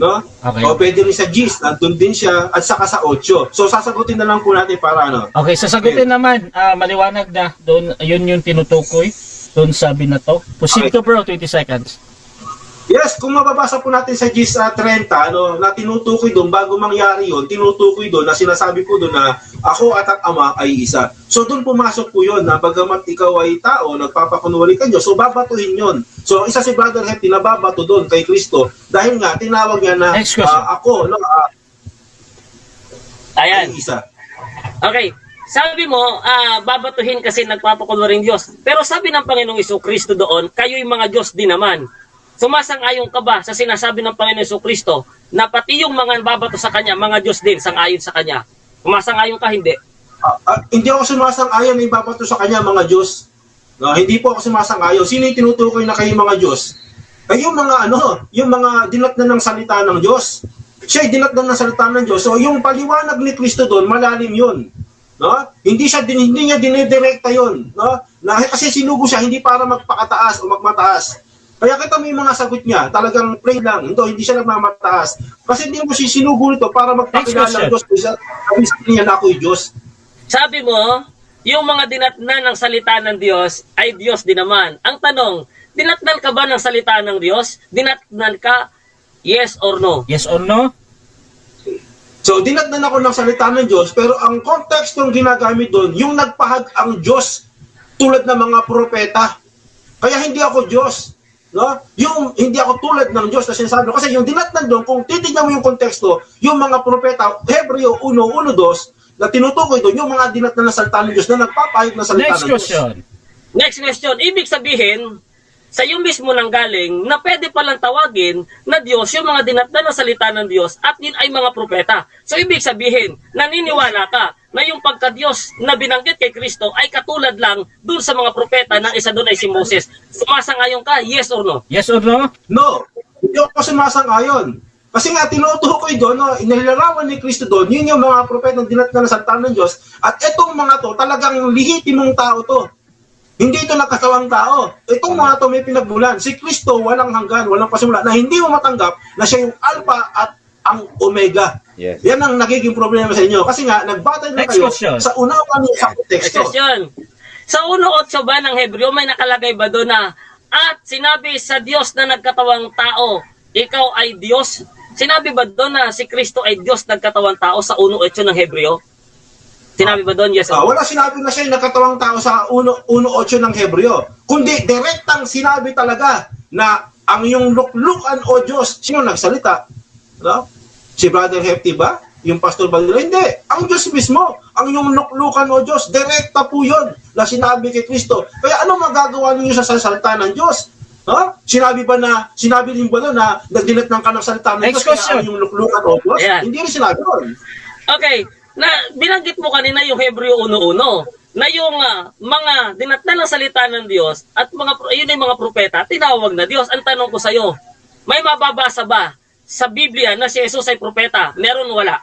no? Okay. O pwede rin sa Gis, nandun din siya, at saka sa 8. So, sasagutin na lang po natin para ano. Okay, sasagutin naman, maliwanag na, doon, yun yung tinutukoy, doon sa binato. Proceed Okay. ka bro, 20 seconds. Yes, kung mababasa po natin sa Gis 30, no, na tinutukoy doon, bago mangyari yun, tinutukoy doon, na sinasabi po doon na ako at ang Ama ay isa. So doon pumasok po yun, na bagamat ikaw ay tao, nagpapakunwari ka Diyos, so babatuhin yun. So isa si Brother Hefty na babato doon kay Kristo, dahil nga tinawag niya na Next question. ako, no, Ayan. ay isa. Okay. Sabi mo, babatuhin kasi nagpapakunwaring Diyos. Pero sabi ng Panginoong Jesucristo doon, kayo'y mga Diyos din naman. Sumasang-ayon ka ba sa sinasabi ng Panginoong Jesucristo na pati yung mga babato sa Kanya, mga Diyos din, sang-ayon sa Kanya? Sumasang-ayon ka, hindi? Hindi ako sumasang-ayon na ibabato sa kanya mga Diyos. No, hindi po ako sumasang-ayon. Sino yung tinutukoy na kayo mga Diyos? Ay yung mga yung mga dinatnan ng salita ng Diyos. Siya ay dinatnan ng salita ng Diyos. So yung paliwanag ni Kristo doon, malalim yun. No? Hindi niya dinidirekta yun, no? Na kasi sinugo siya hindi para magpakataas o magmataas. Kaya kita may mga sagot niya, talagang plain lang. Hindi siya nagmamataas. Kasi hindi mo sinugo nito para magpakilala ng Diyos. Sabi niya na ako'y Diyos. Sabi mo, yung mga dinatnan ng salita ng Diyos ay Diyos din naman. Ang tanong, dinatnan ka ba ng salita ng Diyos? Dinatnan ka, yes or no? Yes or no? So, dinatnan ako ng salita ng Diyos, pero ang kontekstong ginagamit doon, yung nagpahag ang Diyos tulad ng mga propeta. Kaya hindi ako Diyos. No? Yung hindi ako tulad ng Diyos na sinasabi. Kasi yung dinatnan doon, kung titignan mo yung konteksto, yung mga propeta, Hebreo 1:1-2, na tinutukoy doon, yung mga dinatnan ng salita ng Diyos na nagpapahayag ng salita Next ng Diyos. question. Next question, ibig sabihin, sa iyo mismo nang galing na pwede palang tawagin na Diyos yung mga dinatnan ng salita ng Diyos at yun ay mga propeta. So ibig sabihin, naniniwala ka na yung pagka-Diyos na binanggit kay Kristo ay katulad lang dun sa mga propeta na isa doon ay si Moses. Sumasang-ayon ka, yes or no? Yes or no? No, hindi ako sumasang-ayon. Kasi nga, tinutukoy doon, no, inilarawan ni Kristo doon, yun yung mga propeta na dinatnan ng salita ng Diyos. At itong mga to, talagang lihitimong tao to. Hindi ito nakasawang tao. Itong mga to may pinagmulan. Si Kristo walang hanggan, walang pasimula, na hindi mo matanggap na siya yung Alpha at ang Omega. Yes. Yan ang nagiging problema sa inyo. Kasi nga, nagbatay na Next kayo question. sa unawa niyo sa Next teksto. question. Sa 1:8 ba ng Hebreo may nakalagay ba doon na at sinabi sa Diyos na nagkatawang tao, ikaw ay Diyos? Sinabi ba doon na si Kristo ay Diyos nagkatawang tao sa 1:8 ng Hebreo? Sinabi ba doon? Yes. Wala sinabi na siya yung nakatawang tao sa 1:8 ng Hebreo. Kundi direktang sinabi talaga na ang iyong luklukan o Diyos, sino nagsalita? No? Si Brother Hefty ba? Yung Pastor Badilo? Hindi. Ang Diyos mismo. Ang iyong luklukan o Diyos, direkta po yun na sinabi kay Kristo. Kaya ano magagawa ninyo sa salita ng Diyos? Ha? Sinabi din ba doon na nagdinatnan ka ng salita ng Diyos kaya ang iyong luklukan o Diyos? Ayan. Hindi rin sinabi doon. Okay, na binanggit mo kanina yung Hebreo 1:1 na yung mga dinatnan ng salita ng Diyos at yun yung mga propeta, tinawag na Diyos. Ang tanong ko sa iyo, may mababasa ba sa Biblia na si Jesus ay propeta? Meron o wala?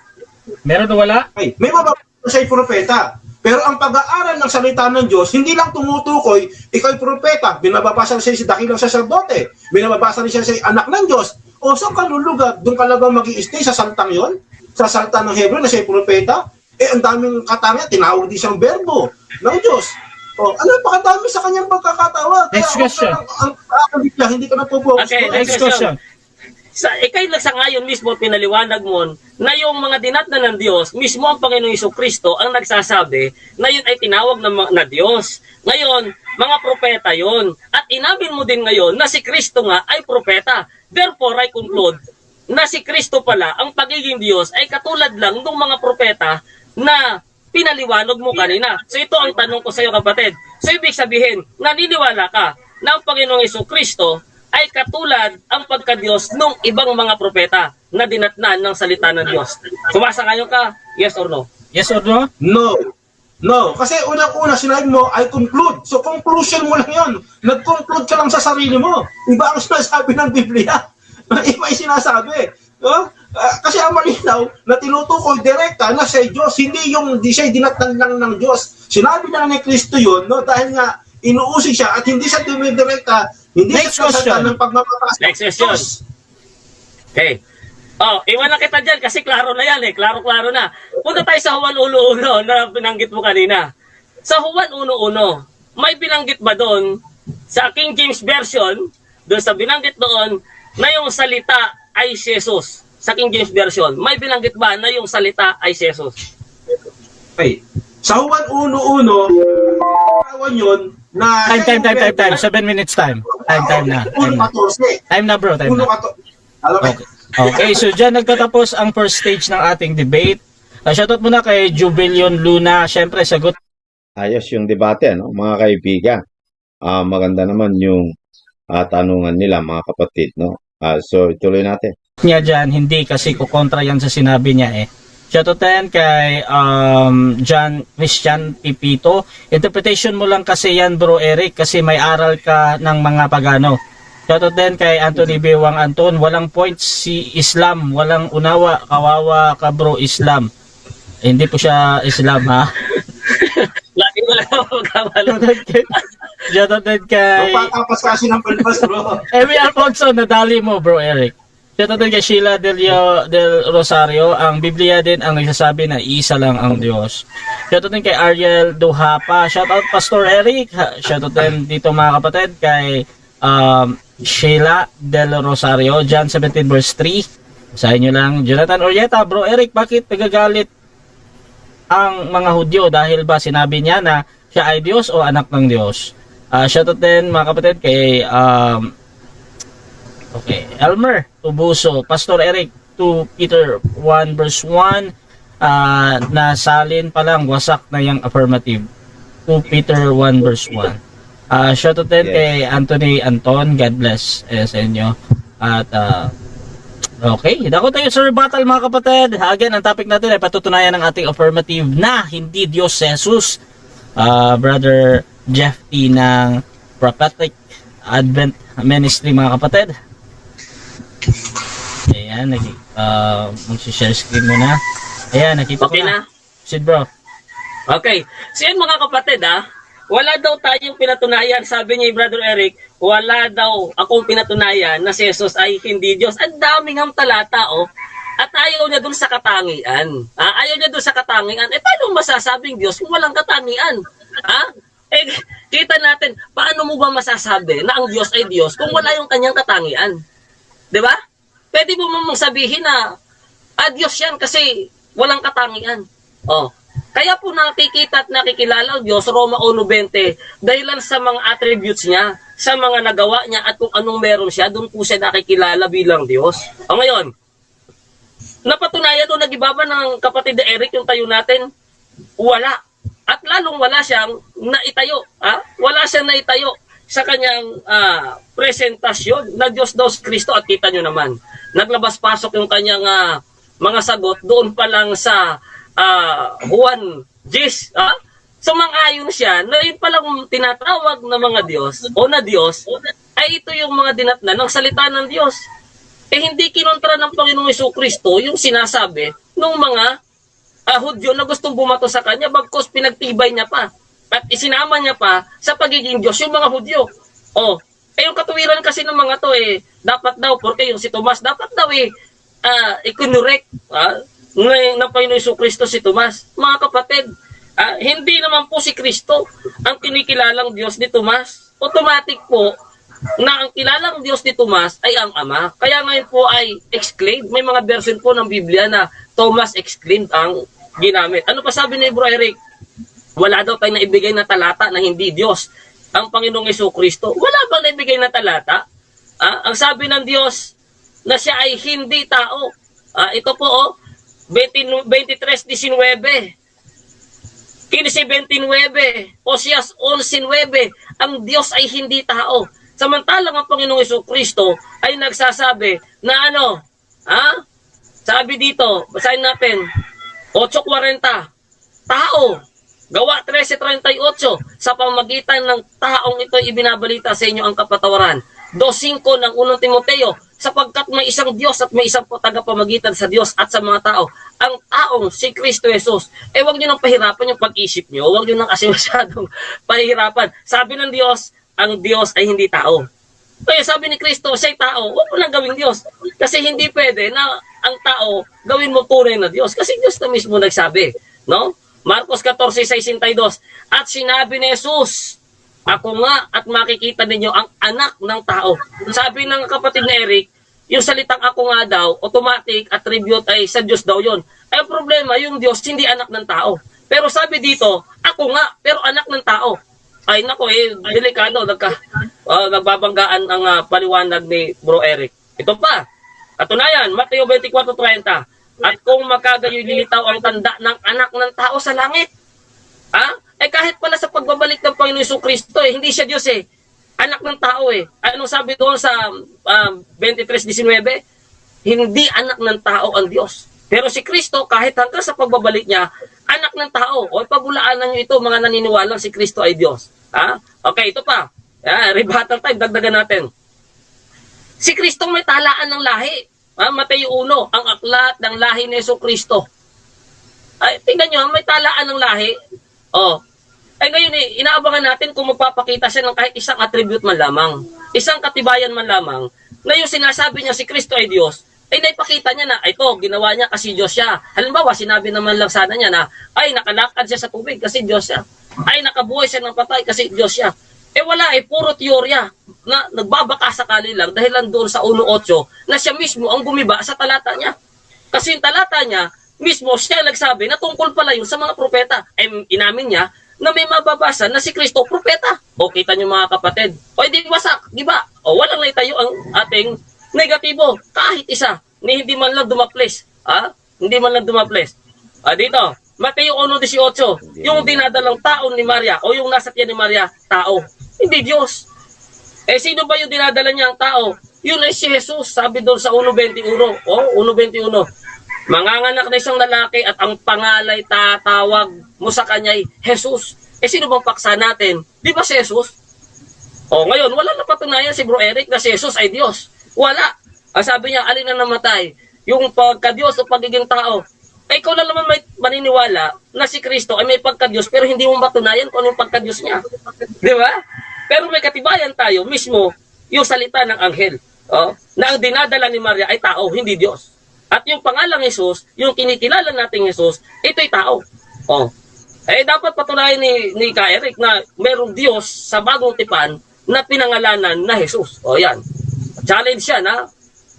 Meron o wala? Ay, may mababasa siya propeta. Pero ang pag-aaral ng salita ng Diyos, hindi lang tumutukoy, ikaw'y propeta, binababasa siya sa dakilang saserdote, binababasa siya sa anak ng Diyos, o saan ka lulugad, doon ka lang ba mag-i-stay sa salitang yon? Sa salita ng Hebreo na siya propeta? Ang daming katanga, tinawag din siyang verbo ng Diyos. Ano pa kadami sa kanyang pagkakatawa? Next question. Hindi ka napopokus. Okay, Next question. Ikay sa ngayon mismo pinaliwanag mo na yung mga dinatnan ng Diyos, mismo ang Panginoong Jesucristo ang nagsasabi na yun ay tinawag na Diyos. Ngayon, mga propeta yon. At inamin mo din ngayon na si Kristo nga ay propeta. Therefore, I conclude na si Kristo pala, ang pagiging Diyos ay katulad lang ng mga propeta na pinaliwanag mo kanina. So ito ang tanong ko sa iyo, kapatid. So ibig sabihin, naniniwala ka na ang Panginoong Jesucristo ay katulad ang pagka-Diyos ng ibang mga propeta na dinatnan ng salita ng Diyos. Sumasang-ayon ka? Yes or no? Yes or no? No. No. Kasi unang-una sinabi mo, I conclude. So conclusion mo lang yun. Nag-conclude ka lang sa sarili mo. Iba ang sinasabi ng Biblia. Iba yung sinasabi. No? Kasi ang malinaw na tinutukoy direkta na siya Diyos, hindi siya dinatnan lang ng Diyos. Sinabi lang ni Kristo yun, no? Dahil nga inuusig siya at hindi siya dumidirekta, hindi Next siya kasalta ng pagmamataas. Next question. Okay. Iwan na kita dyan kasi klaro na yan eh. Klaro-klaro na. Punta tayo sa Juan 1:1 na binanggit mo kanina. Sa Juan 1:1, may binanggit ba doon sa King James Version, doon sa binanggit doon na yung salita ay si Jesus? Sa King James Version, may binanggit ba na yung salita ay si Jesus? Okay. Sa Juan 1:1, kawan yun na... Time. 7 minutes time. Time na. 1:14. Time na bro, time na. 1:14. Okay. Okay, so dyan nagtatapos ang first stage ng ating debate. Shoutout muna kay Jubilion Luna. Siyempre, sagot. Ayos yung debate, no? Mga kaibigan. Maganda naman yung tanungan nila, mga kapatid, no? So, ituloy natin. Niya dyan, hindi kasi kukontra yan sa sinabi niya eh. Shoutout din kay John Christian Pipito. Interpretation mo lang kasi yan bro Eric kasi may aral ka ng mga pagano. Shoutout din kay Anthony Bewang Anton. Walang point si Islam. Walang unawa. Kawawa ka bro Islam. Hindi po siya Islam ha. Lagi mo lang magkamali. Shoutout din kay Magpatapas kasi ng palpas, bro. Emi Alfonso. Nadali mo bro Eric. Shoutout din kay Sheila del Rosario. Ang Biblia din ang nagsasabi na isa lang ang Diyos. Shoutout din kay Ariel Duhapa. Shoutout Pastor Eric. Shoutout din dito mga kapatid kay Sheila del Rosario, John 17 verse 3. Sa inyo lang, Jonathan Orieta. Bro Eric, bakit nagagalit ang mga Hudyo? Dahil ba sinabi niya na siya ay Diyos o anak ng Diyos? Shoutout din mga kapatid kay Elmer Tubuso. Pastor Eric, 2 Peter 1 verse 1, na salin pa lang, wasak na yung affirmative. 2 Peter 1 verse 1. Shoutout din kay Anthony Anton. God bless sa inyo. At okay, dako tayo sa rebuttal mga kapatid. Again, ang topic natin ay patutunayan ng ating affirmative na hindi Diyos si Jesus. Brother Jeff T ng Prophetic Advent Ministry mga kapatid. Ayan, mag-share screen muna. Ayan, nakita ko Okay na. na? Sid bro. Okay. So yun mga kapatid wala daw tayong pinatunayan, sabi niya Brother Eric, wala daw akong pinatunayan na si Jesus ay hindi Diyos. Ang daming ang talata at ayaw niya dun sa katangian. Ayaw niya dun sa katangian. Paano masasabing Diyos kung walang katangian? Kita natin, paano mo ba masasabi na ang Diyos ay Diyos kung wala yung kanyang katangian? 'Di ba? Pwede mo mong sabihin na Diyos yan kasi walang katangian. Kaya po nakikita at nakikilala ang Diyos, Roma 1:20, dahilan sa mga attributes niya, sa mga nagawa niya at kung anong meron siya, doon po siya nakikilala bilang Diyos. O ngayon, napatunayan doon, nag-ibaba ng kapatid na Eric, yung tayo natin, wala. At lalong wala siyang naitayo. Wala siyang naitayo sa kanyang presentasyon na Diyos daw si Kristo. At kita nyo naman, naglabas-pasok yung kanyang mga sagot doon pa lang sa Juan 10. Sumang-ayon siya na yun palang tinatawag na mga Diyos o na Diyos ay ito yung mga dinatnan ng salita ng Diyos. Hindi kinontra ng Panginoong Jesucristo yung sinasabi ng mga Hudyo na gustong bumato sa kanya, bagkus pinagtibay niya pa at isinama niya pa sa pagiging Diyos yung mga Hudyo. Yung katuwiran kasi ng mga to dapat daw, porque yung si Tomas, dapat daw ikunurek ng Panginoong Jesucristo si Tomas. Mga kapatid, hindi naman po si Kristo ang kinikilalang Diyos ni Tomas. Automatic po na ang kilalang Diyos ni Tomas ay ang Ama. Kaya ngayon po ay exclaimed. May mga version po ng Biblia na Thomas exclaimed ang ginamit. Ano pa sabi ni Bro Eric? Wala daw tayong naibigay na talata na hindi Diyos ang Panginoong Jesucristo. Wala bang naibigay na talata? Ang sabi ng Diyos na siya ay hindi tao. Ito po 23:19. 15:29, Oseas 11:9, ang Diyos ay hindi tao. Samantalang ang Panginoong Jesucristo ay nagsasabi na sabi dito, basahin natin, 8:40, tao, Gawa 13:38, sa pamagitan ng taong ito ibinabalita sa inyo ang kapatawaran. 2:5 ng 1 Timoteo, sapagkat may isang Diyos at may isang tagapamagitan sa Diyos at sa mga tao, ang taong si Kristo Jesus. Huwag nyo nang pahirapan yung pag-isip nyo, huwag nyo nang kasi masyadong pahirapan. Sabi ng Diyos, ang Diyos ay hindi tao. Kaya sabi ni Kristo, siya'y tao, huwag mo nang gawing Diyos. Kasi hindi pwede na ang tao gawin mo tunay na Diyos. Kasi Diyos na mismo nagsabi. No? Marcos 14:62, at sinabi ni Jesus, ako nga at makikita ninyo ang anak ng tao. Sabi ng kapatid na Eric, yung salitang ako nga daw, automatic attribute ay sa Diyos daw yon. Ay ang problema, yung Diyos hindi anak ng tao. Pero sabi dito, ako nga, pero anak ng tao. Ay nako, delikado, nagbabanggaan ang paliwanag ni Bro Eric. Ito pa, katunayan, Mateo 24:30, at kung makagayoy lilitaw ang tanda ng anak ng tao sa langit. Kahit pala sa pagbabalik ng Panginoon Jesucristo, hindi siya Diyos anak ng tao Anong sabi doon sa 23:19? Hindi anak ng tao ang Diyos. Pero si Kristo, kahit hanggang sa pagbabalik niya, anak ng tao. O pabulaanan nyo ito, mga naniniwalang si Kristo ay Diyos. Okay, ito pa. Rebuttal time, dagdagan natin. Si Kristo may talaan ng lahi. Mateo 1, ang aklat ng lahi ni Jesucristo. Tingnan nyo, may talaan ng lahi. Ngayon inaabangan natin kung magpapakita siya ng kahit isang attribute man lamang, isang katibayan man lamang, na yung sinasabi niya si Kristo ay Diyos, naipakita niya na, ito, ginawa niya kasi Diyos siya. Halimbawa, sinabi naman lang sana niya na, nakalakad siya sa tubig kasi Diyos siya. Nakabuhay siya ng patay kasi Diyos siya. Wala, puro teorya na nagbabaka sakali lang dahil lang doon sa 1:8 na siya mismo ang gumiba sa talata niya. Kasi yung talata niya, mismo siya nagsabi na tungkol pala yun sa mga propeta. Inamin niya na may mababasa na si Kristo propeta. Kita niyo mga kapatid. Hindi wasak, di ba? Walang naitayo ang ating negatibo. Kahit isa, hindi man lang dumaples. Hindi man lang dumaples. Dito, Mateo 1:18, yung dinadalang taon ni Maria o yung nasa tiyan ni Maria, tao. Hindi Diyos. Sino ba yung dinadala niya ang tao? Yun ay si Jesus. Sabi doon sa 1:21. 1:21. Manganganak na isang lalaki at ang pangalay tatawag mo sa kanya ay Jesus. Sino bang paksa natin? Di ba si Jesus? Ngayon, wala na patunayan si Bro Eric na si Jesus ay Diyos. Wala. Sabi niya, alin na namatay? Yung pagka-Diyos o pagiging tao. Ikaw na naman may maniniwala na si Kristo ay may pagka-Diyos pero hindi mo matunayan kung ano yung pagka-Diyos niya. Di ba? Pero may katibayan tayo mismo yung salita ng anghel na ang dinadala ni Maria ay tao, hindi Diyos. At yung pangalang Jesus, yung kinikilala nating Jesus, ito'y tao. Dapat patunayan ni Ka Eric na merong Diyos sa bagong tipan na pinangalanan na Jesus. Yan. Challenge siya na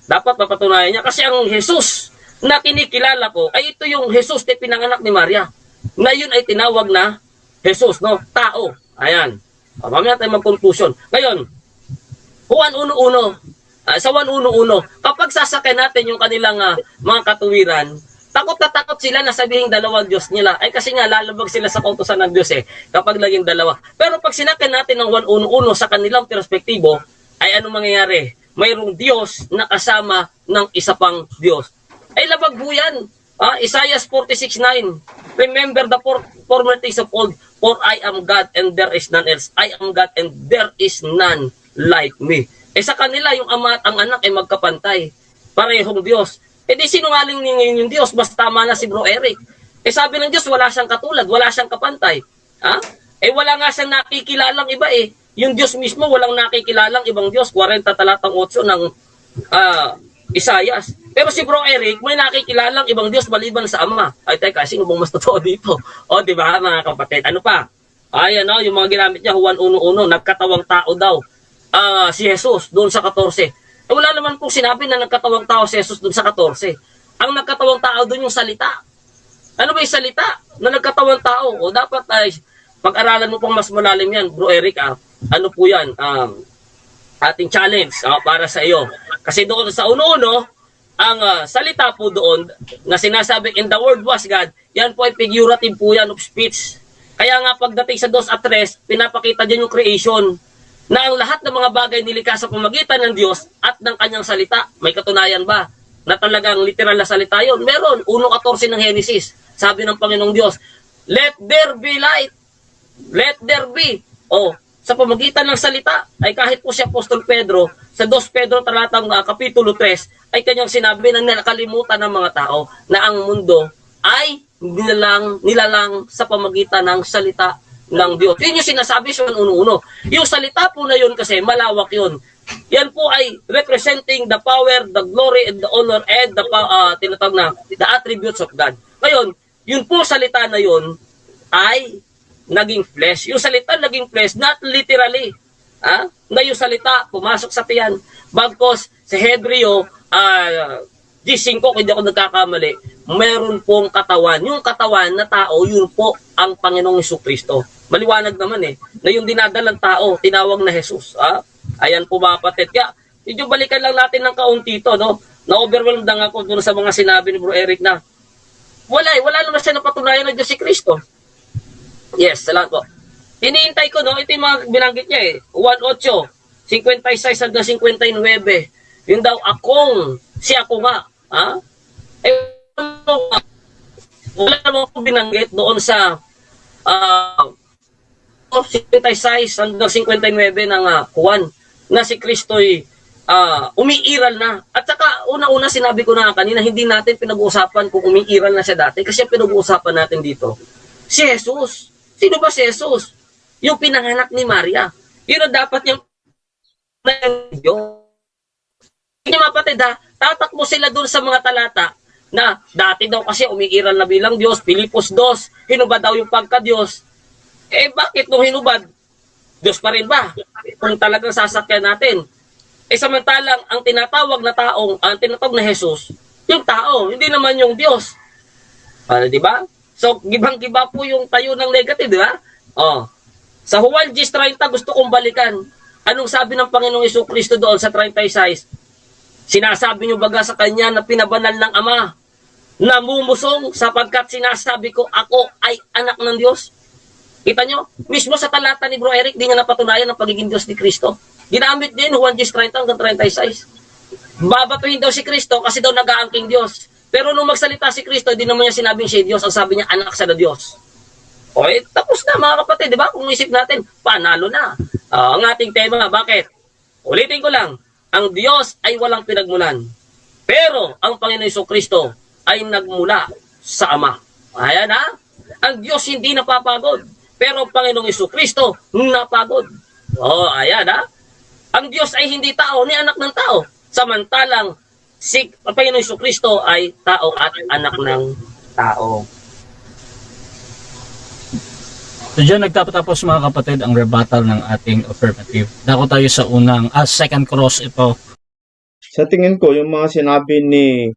dapat mapatunayan niya. Kasi ang Jesus na kinikilala ko, ay ito yung Jesus na pinanganak ni Maria. na yun ay tinawag na Jesus, no? Tao. Ayan. Mamaya tayo mag-conclusion. Ngayon, Juan 1:1, sa 1:1, kapag sasakyan natin yung kanilang mga katuwiran, takot na takot sila na sabihin dalawang Diyos nila. Ay kasi nga lalabag sila sa kautusan ng Diyos kapag naging dalawa. Pero pag sinakyan natin ng 1:1 sa kanilang perspektibo, ay anong mangyayari? Mayroong Diyos na kasama ng isa pang Diyos. Ay labag po yan. Isaiah 46:9. Remember the former things of old, for I am God and there is none else. I am God and there is none like me. Sa kanila, yung ama at ang anak ay magkapantay. Parehong Diyos. Di sinungaling niya ngayon yung Diyos, basta tama na si Bro Eric. Sabi ng Diyos, wala siyang katulad, wala siyang kapantay. Wala nga siyang nakikilalang iba Yung Diyos mismo, walang nakikilalang ibang Diyos. 40 talatang 8 ng Isaias. Pero si Bro Eric, may nakikilalang ibang Diyos maliban sa Ama. Ay, teka, sino bang mas totoo dito? Di ba, mga kapatid? Ano pa? Ayan, yung mga ginamit niya, Juan 1:1, nagkatawang tao daw. Si Jesus, doon sa 14. Wala naman pong sinabi na nagkatawang tao si Jesus doon sa 14. Ang nagkatawang tao doon yung salita. Ano ba yung salita na nagkatawang tao? O dapat ay pag-aralan mo pong mas malalim yan, Bro Eric. Ano po yan? Ating challenge para sa iyo. Kasi doon sa 1:1, ang salita po doon na sinasabi in the word was God, yan po ay figurative po yan of speech. Kaya nga pagdating sa 2:3, pinapakita din yung creation na ang lahat ng mga bagay nilikha sa pamagitan ng Diyos at ng kanyang salita. May katunayan ba na talagang literal na salita yun? Meron. 1:14 ng Genesis. Sabi ng Panginoong Diyos, let there be light. Let there be. Sa pamagitan ng salita, ay kahit po si Apostol Pedro, sa 2 Pedro talatang kapitulo 3, ay kanyang sinabi na nakalimutan ng mga tao na ang mundo ay nilalang sa pamagitan ng salita ng Diyos. Yun yung sinasabi sa 1:1. Yung salita po na yun kasi malawak yun. Yan po ay representing the power, the glory, and the honor, and the tinatawag na the attributes of God. Ngayon, yun po salita na yun ay naging flesh. Yung salita naging flesh, not literally. Na yung salita pumasok sa tiyan. Bagkos sa Hebreo 15, kung hindi ako nagkakamali, meron pong katawan. Yung katawan na tao, yun po ang Panginoong Jesucristo. Maliwanag naman na yung dinadalang tao, tinawag na Jesus. Ayan po mga kapatid. Kaya, medyo balikan lang natin ng kaunti ito, no? Na-overwhelmed lang ako doon sa mga sinabi ni Bro Eric na wala naman siya napatunayan na Diyos si Kristo. Yes, salamat po. Hinihintay ko, no? Ito yung mga binanggit niya 1:8, 56 hanggang 59. Yung daw si ako nga. Wala naman po binanggit doon sa 56 hanggang 59 ng Juan na si Kristo'y umiiral na. At saka una-una sinabi ko na kanina, hindi natin pinag-uusapan kung umiiral na siya dati kasi pinag-uusapan natin dito si Jesus. Sino ba si Jesus? Yung pinanganak ni Maria. Yun ang dapat niyang hindi mapatid tatakbo sila doon sa mga talata na dati daw kasi umiiral na bilang Diyos, Pilipos 2, hinubad daw yung pagka-Diyos. Bakit nung hinubad? Diyos pa rin ba? Kung talagang sasakyan natin. Samantalang ang tinatawag na Jesus, yung tao, hindi naman yung Diyos. Di ba? So, gibang-giba po yung tayo ng negative, di ba? Sa Juan 10:30, gusto kong balikan. Anong sabi ng Panginoong Jesucristo doon sa 36? Sinasabi niyo baga sa kanya na pinabanal ng Ama, namumusong sapagkat sinasabi ko, ako ay anak ng Diyos. Kita nyo? Mismo sa talata ni Bro Eric, di niya napatunayan ang pagiging Diyos ni Kristo. Ginamit din Juan 10:30 hanggang 36. Babatuhin daw si Kristo kasi daw nag-aangking Diyos. Pero nung magsalita si Kristo, di naman niya sinabing siya Diyos. Ang sabi niya, anak sa Diyos. Tapos na mga kapatid, di ba? Kung isip natin, panalo na. Ang ating tema, bakit? Ulitin ko lang, ang Diyos ay walang pinagmulan. Pero ang Panginoon Jesucristo ay nagmula sa Ama. Ayan Ang Diyos hindi napapagod. Pero ang Panginoong Jesucristo napagod. Ayan Ang Diyos ay hindi tao, ni anak ng tao. Samantalang si Panginoong Jesucristo ay tao at anak ng tao. So dyan nagtatapos mga kapatid ang rebuttal ng ating affirmative. Dako tayo sa second cross ito. Sa tingin ko, yung mga sinabi ni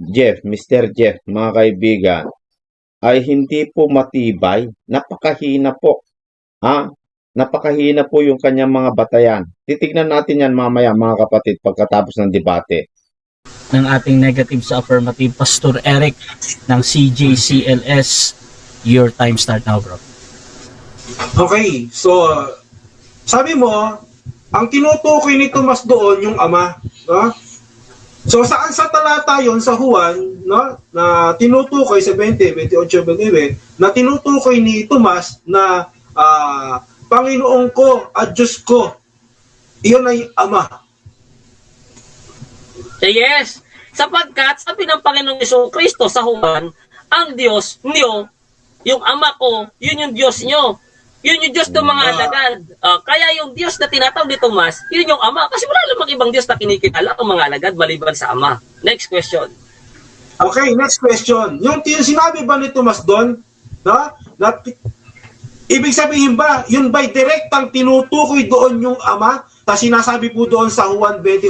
Jeff, Mr. Jeff, mga kaibigan, ay hindi po matibay. Napakahina po. Napakahina po yung kanyang mga batayan. Titignan natin yan mamaya mga kapatid pagkatapos ng debate. Ng ating negative sa affirmative, Pastor Eric ng CJCLS. Your time start now, bro. Okay, so sabi mo, ang tinutukoy ni Tomas doon yung ama, no? So saan sa talata yon sa Juan, no, na tinutukoy sa 20:28-29, na tinutukoy ni Tomas na Panginoon ko at Diyos ko, iyon ay ama. Yes, sapagkat sabi ng Panginoong Jesucristo sa Juan, ang Diyos niyo, yung ama ko, yun yung Diyos niyo. Yun yung Diyos ng mga alagad. Kaya yung Diyos na tinatawag ni Tomas, yun yung ama. Kasi wala namang ibang Diyos na kinikilala ang mga alagad maliban sa ama. Next question. Okay, next question. Yung sinabi ba ni Tomas doon, na ibig sabihin ba, yun ba'y direktang tinutukoy doon yung ama? Tapos sinasabi po doon sa Juan 28,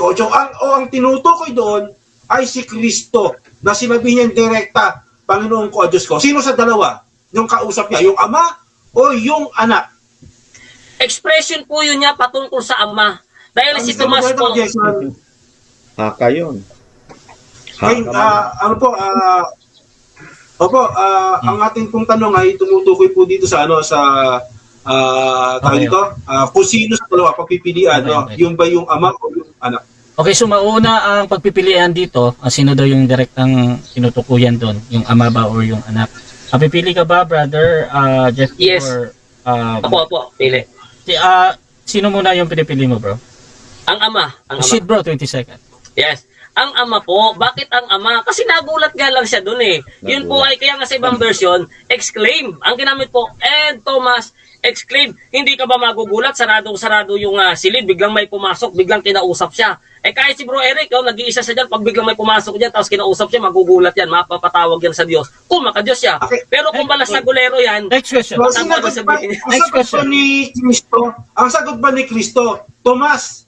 ang tinutukoy doon ay si Kristo, na sinabi niya direkta, Panginoon ko at Diyos ko. Sino sa dalawa? Yung kausap niya, yung ama o yung anak? Expression po yun niya patungkol sa ama. Dahil si Tomas po, Haka yun. ay, ang ating pong tanong ay tumutukoy po dito sa tawag dito, kung sino sa dalawa pagpipilian, no? Yung ba yung ama o yung anak? Okay, so mauna ang pagpipilian dito, sino daw yung direktang tinutukuyan doon, yung ama ba or yung anak? Pipili ka ba, brother Jeff? Yes. Or, Opo, pili. sino muna yung pinipili mo, bro? Ang ama. Shit, bro, 20 seconds. Yes. Ang ama po, bakit ang ama? Kasi nagulat nga lang siya doon eh. Yun po ay kaya nga sa ibang version, exclaim. Ang ginamit po, and Thomas exclaim. Hindi ka ba magugulat? Sarado yung silid, biglang may pumasok, biglang kinausap siya. Kahit si Bro Eric, nag-iisa siya dyan, pag biglang may pumasok dyan, tapos kinausap siya, magugulat yan, mapapatawag yan sa Diyos. Kung makadiyos siya. Okay. Pero kung balas na gulero yan, Next question. So, ang sagot ba ni Kristo, Tomas,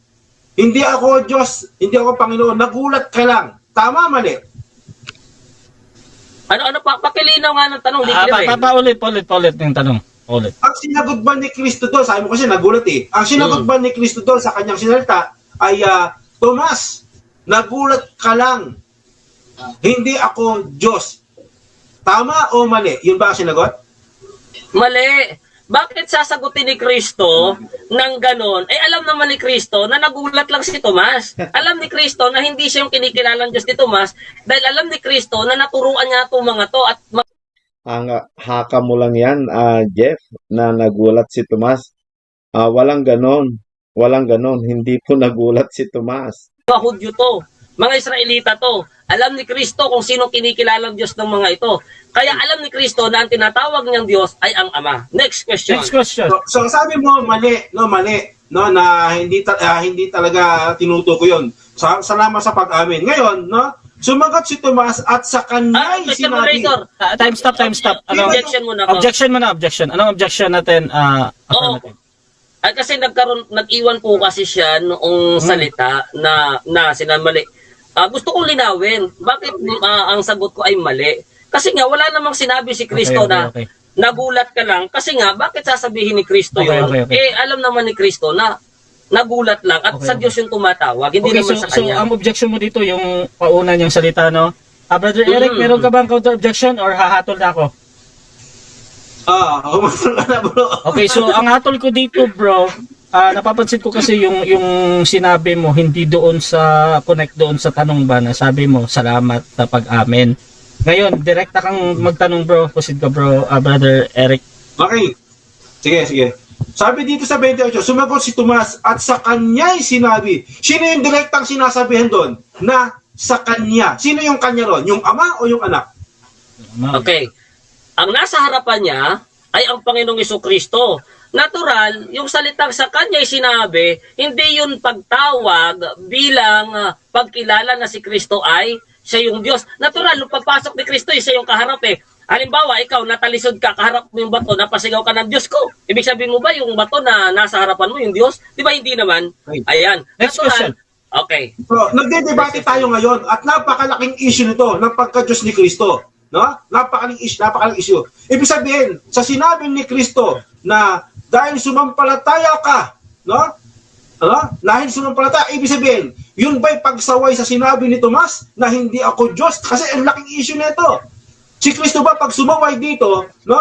hindi ako Diyos, hindi ako Panginoon, nagulat ka lang. Tama, mali? pakilinaw nga ng tanong, di clear eh. Paulit yung tanong. Ulit. Ang sinagot ba ni Kristo doon, sabi mo kasi nagulat eh, ang sinagot ba ni Kristo doon sa kanyang sinalita ay, Tomas, nagulat ka lang, hindi ako Diyos. Tama o mali? Yun ba ang sinagot? Mali. Bakit sasagutin ni Kristo ng ganon? Alam naman ni Kristo na nagulat lang si Tomas. Alam ni Kristo na hindi siya yung kinikilalang Diyos ni Tomas dahil alam ni Kristo na naturuan niya itong mga to at Ang haka mo lang yan, Jeff, na nagulat si Tomas. Walang ganon. Hindi po nagulat si Tomas. mga Hudyo to, mga Israelita to. Alam ni Kristo kung sino kinikilalang Diyos ng mga ito. Kaya alam ni Kristo na ang tinatawag niyang Diyos ay ang Ama. Next question. So sabi mo mali, na hindi talaga tinutukoy yun. Salamat sa pag-amin. Ngayon, sumagot si Tomas at sa kanya ay Mr. sinabi. Moderator. Time stop. Objection muna ako. Objection. Anong objection natin? Oo. Kasi nag-iwan po kasi siya noong salita na sinamali. Gusto kong linawin, bakit ang sagot ko ay mali? Kasi nga, wala namang sinabi si Kristo Okay. nagulat ka lang. Kasi nga, bakit sasabihin ni Kristo yun? Okay. Alam naman ni Kristo na nagulat lang at sa Diyos yung tumatawag, hindi naman sa So, Kanya. ang objection mo dito, yung pauna niyang salita, no? Brother Eric, meron ka bang counter-objection or hahatol na ako? Humatol ka na, bro. Okay, so ang hatol ko dito, bro, napapansin ko kasi yung sinabi mo, hindi doon sa, connect doon sa tanong ba na sabi mo, salamat sa pag-amen. Ngayon, direkta kang magtanong, bro. Proceed ka, bro, Brother Eric. Okay. Sige. Sabi dito sa 28, sumagot si Tomas at sa kanya'y sinabi. Sino yung direktang sinasabihan doon? Na sa kanya. Sino yung kanya ron? Yung ama o yung anak? Okay. Ang nasa harapan niya ay ang Panginoong Jesucristo. Natural, yung salitang sa kanya'y sinabi, hindi yun pagtawag bilang pagkilala na si Kristo ay siya yung Diyos. Natural, nung pagpasok ni Kristo, siya yung kaharap eh. Halimbawa, ikaw, natalisod ka, kaharap mo yung bato, napasigaw ka ng Diyos ko. Ibig sabihin mo ba yung bato na nasa harapan mo, yung Diyos? Di ba hindi naman? Ayan. Next Natural. question. Okay. So, nagdedebate tayo ngayon at napakalaking issue nito ng pagka-Diyos ni Kristo. no? Napakaling issue. Ibig sabihin, sa sinabi ni Kristo na dahil sumampalataya ka, no? Dahil sumampalataya, ibig sabihin, yun ba'y pagsaway sa sinabi ni Tomas na hindi ako Diyos? Kasi ang laking issue nito. Si Kristo ba pag sumaway dito, no?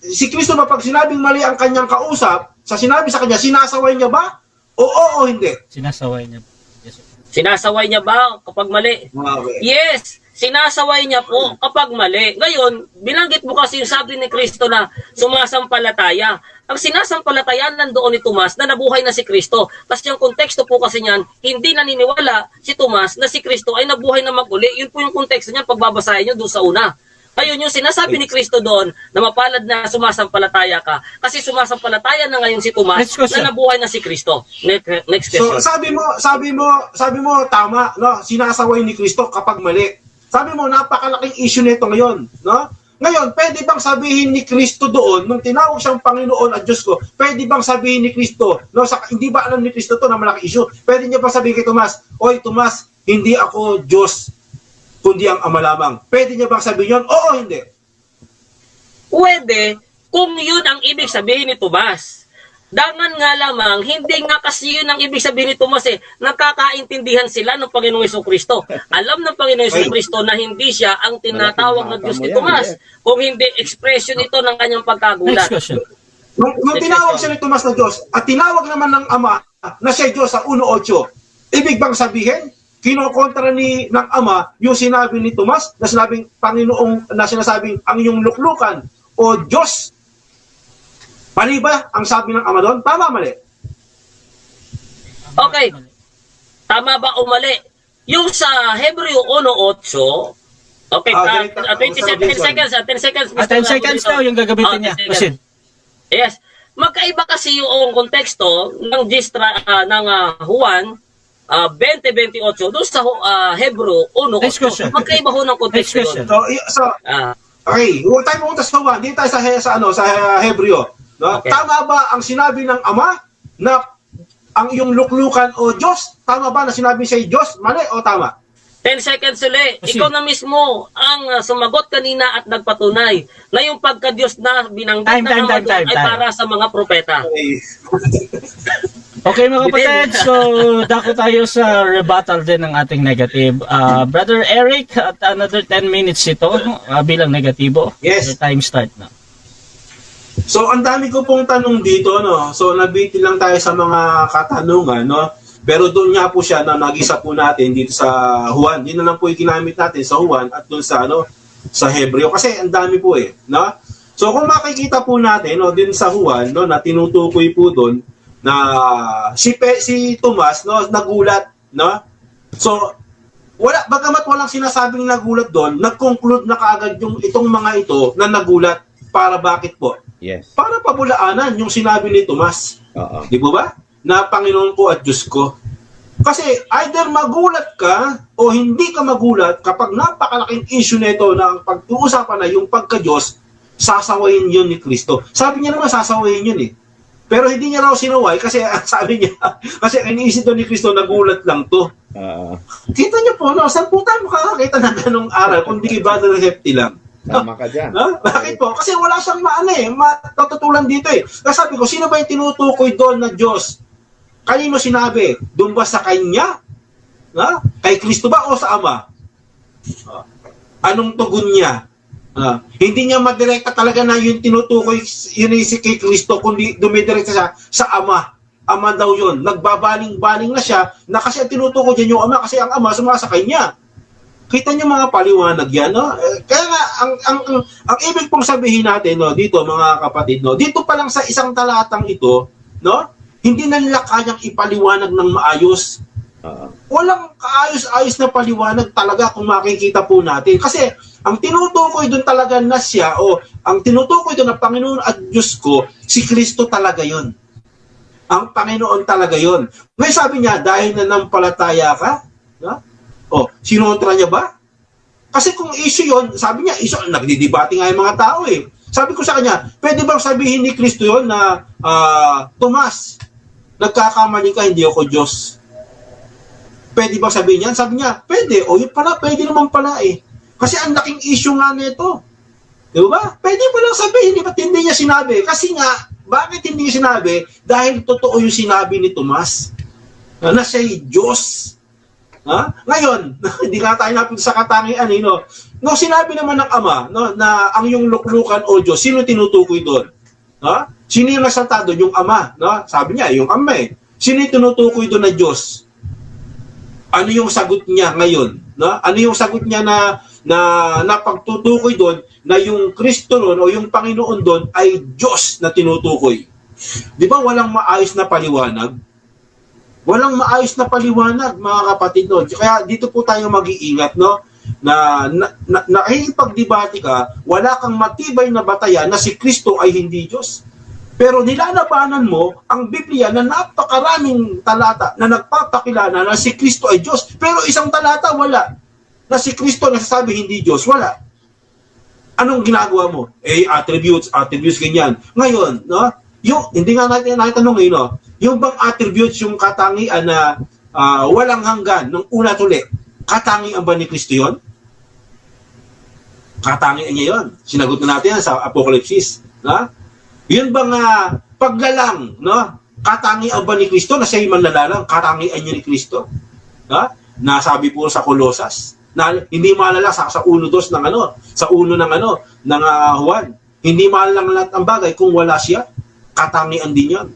Si Kristo ba pag sinabing mali ang kanyang kausap, sa sinabi sa kanya, sinasaway niya ba? Oo o hindi? Sinasaway niya. Yes, sir. Sinasaway niya ba kapag mali? Okay. Yes, sinasaway niya po kapag mali. Ngayon, binanggit mo kasi yung sabi ni Kristo na sumasampalataya. Ang sinasampalatayaan nandoon ni Tomas na nabuhay na si Kristo. Kasi yung konteksto po kasi niyan, hindi naniniwala si Tomas na si Kristo ay nabuhay na maguli. Yun po yung konteksto niyan pagbabasahin nyo doon sa una. Ngayon, yung sinasabi ni Kristo doon na mapalad na sumasampalataya ka kasi sumasampalataya na ngayon si Tomas na nabuhay na si Kristo. Next question. So sabi mo tama, no? Sinasaway ni Kristo kapag mali. Sabi mo napakalaking issue nito ngayon, no? Ngayon, pwede bang sabihin ni Kristo doon nung tinawag siyang Panginoon at Diyos ko? Pwede bang sabihin ni Kristo, no, hindi ba alam ni Kristo to na malaking issue? Pwede niya bang sabihin kay Tomas, "Oy Tomas, hindi ako Diyos, kundi ang Ama lamang." Pwede niya bang sabihin 'yon? Oo, hindi. Pwede kung yun ang ibig sabihin ni Tomas. Dangan nga lamang, hindi nga kasi yun ang ibig sabihin ni Tomas eh. Nagkakaintindihan sila ng Panginoong Hesus-Kristo. Alam ng Panginoong Hesus-Kristo na hindi siya ang tinatawag na Diyos ni Tomas. Kung hindi, expression ito ng kanyang pagkagulat. Next question. Nung tinawag siya ni Tomas na Diyos at tinawag naman ng Ama na siya Diyos sa 1:8, ibig bang sabihin, kinokontra ng Ama yung sinabi ni Tomas na sinabing Panginoong, na sinasabing ang iyong luklukan o Diyos? Mali ba ang sabi ng Ama doon? Tama, mali? Okay. Tama ba o mali? Yung sa Hebreo 1:8, okay, 10 seconds. 10 seconds daw yung gagamitin niya. Proceed. Yes. Magkaiba kasi yung konteksto ng Juan 20:28 doon sa Hebreo 1:8. Magkaiba ho ng konteksto yun. Okay, huwag tayo pumunta sa Juan, dito tayo sa Hebreo. No? Okay. Tama ba ang sinabi ng Ama na ang iyong luklukan o Diyos? Tama ba na sinabi siya Diyos? Mali o tama? 10 seconds ulit. Ikaw na mismo ang sumagot kanina at nagpatunay na yung pagka-Diyos na binanggit ng Ama doon ay para sa mga propeta. Okay mga kapatid, so dako tayo sa rebuttal din ng ating negative. Brother Eric, at another 10 minutes ito bilang negatibo. Yes. The time start na. So ang dami ko pong tanong dito, no. So nabiti lang tayo sa mga katanungan, no. Pero doon nga po siya na nag-isa po natin dito sa Juan. Yun na lang po yung ginamit natin sa Juan at doon sa sa Hebreo kasi ang dami po no. So kung makikita po natin din sa Juan na tinutukoy po doon na si Tomas nagulat, no. So bagamat walang sinasabing nagulat doon, nag-conclude na kaagad itong mga ito na nagulat. Para bakit po? Yes. Para pabulaanan yung sinabi ni Tomas. Di ba ba? Na Panginoon ko at Diyos ko. Kasi either magulat ka o hindi ka magulat kapag napakalaking issue nito na ang pag-uusapan na yung pagka-Diyos, sasawayin yun ni Kristo. Sabi niya naman sasawayin yun eh. Pero hindi niya raw sinaway kasi sabi niya, kasi iniisip doon ni Kristo, nagulat lang to. Kita niyo po, saan po tayo makakakita ng ganong aral kung di iba na hefty lang? Tama ka dyan. Bakit po? Kasi wala siyang matututulan dito eh. Kasi sabi ko, sino ba yung tinutukoy doon na Diyos? Kanino sinabi? Doon ba sa Kanya? Kay Kristo ba o sa Ama? Anong tugon niya? Hindi niya madirekta talaga na yung tinutukoy yun kay Kristo, kundi dumidirekta siya sa Ama. Ama daw yun. Nagbabaling-baling na siya na kasi ang tinutukoy dyan yung Ama kasi ang Ama sumasakay niya. Kita niyo mga paliwanag yan, no? Kaya nga, ang ibig pong sabihin natin, dito mga kapatid, dito pa lang sa isang talatang ito, hindi na nila kayang ipaliwanag ng maayos. Walang kaayos-ayos na paliwanag talaga kung makikita po natin. Kasi, ang tinutukoy doon talaga na siya, ang tinutukoy doon na Panginoon at Diyos ko, si Kristo talaga yon. Ang Panginoon talaga yon. May sabi niya, dahil nanampalataya ka, sinontra niya ba? Kasi kung issue yon, sabi niya, nagdidebate nga yung mga tao eh. Sabi ko sa kanya, pwede bang sabihin ni Kristo yon na, Tomas, nagkakamali ka, hindi ako Diyos. Pwede bang sabihin yan? Sabi niya, pwede. Yun pala, pwede naman pala eh. Kasi ang laking issue nga nito. Di ba? Pwede mo lang sabihin, ba't hindi niya sinabi? Kasi nga, bakit hindi niya sinabi? Dahil totoo yung sinabi ni Tomas na siya'y Diyos. Ha? Ngayon, hindi nga tayo napunta sa katangian, no? Nung sinabi naman ng Ama, no, na ang yung luklukan o Diyos, sino tinutukoy doon? Ha? Sino yung nasalta doon? Yung Ama. No? Sabi niya, yung Ama eh. Sino yung tinutukoy doon na Diyos? Ano yung sagot niya ngayon? No? Ano yung sagot niya na pagtutukoy doon na yung Kristo doon o yung Panginoon doon ay Diyos na tinutukoy? Di ba walang maayos na paliwanag? Walang maayos na paliwanag, mga kapatid, no? Kaya dito po tayo mag-iingat, no? Na nakikipagdebate ka, wala kang matibay na batayan na si Kristo ay hindi Diyos. Pero nilalabanan mo ang Biblia na napakaraming talata na nagpapakilala na si Kristo ay Diyos. Pero isang talata wala. Na si Kristo nasasabi hindi Diyos, wala. Anong ginagawa mo? Attributes, ganyan. Ngayon, no? Yung, hindi nga natin natanong no? Yung bang attributes, yung katangian na walang hanggan, nung una tuli, katangian ba ni Kristo yun? Katangian niya yun. Sinagot na natin yan sa Apocalypse. No? Yun bang paglalang, no? Katangian ba ni Kristo na siya'y manlalalang? Katangian niya ni Kristo? No? Nasabi po sa Colosas, na hindi maalala sa 1:2 ng sa 1 ng Juan. Hindi maalala lahat ang bagay kung wala siya. Katangian din 'yon.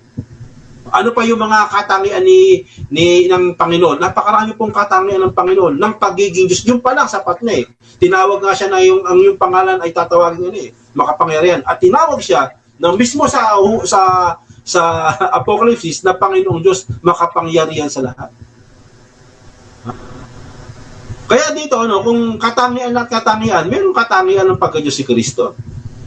Ano pa yung mga katangian ng Panginoon? Napakarami pong katangian ng Panginoon ng pagiging Diyos. Yung pa lang sapat na eh. Tinawag nga siya na ang yung pangalan ay tatawagin niya makapangyarihan. At tinawag siya ng mismo sa Apocalypse na Panginoong Diyos, makapangyarihan sa lahat. Kaya dito, kung katangian at katangian, mayroong katangian ng pagka-Diyos si Kristo.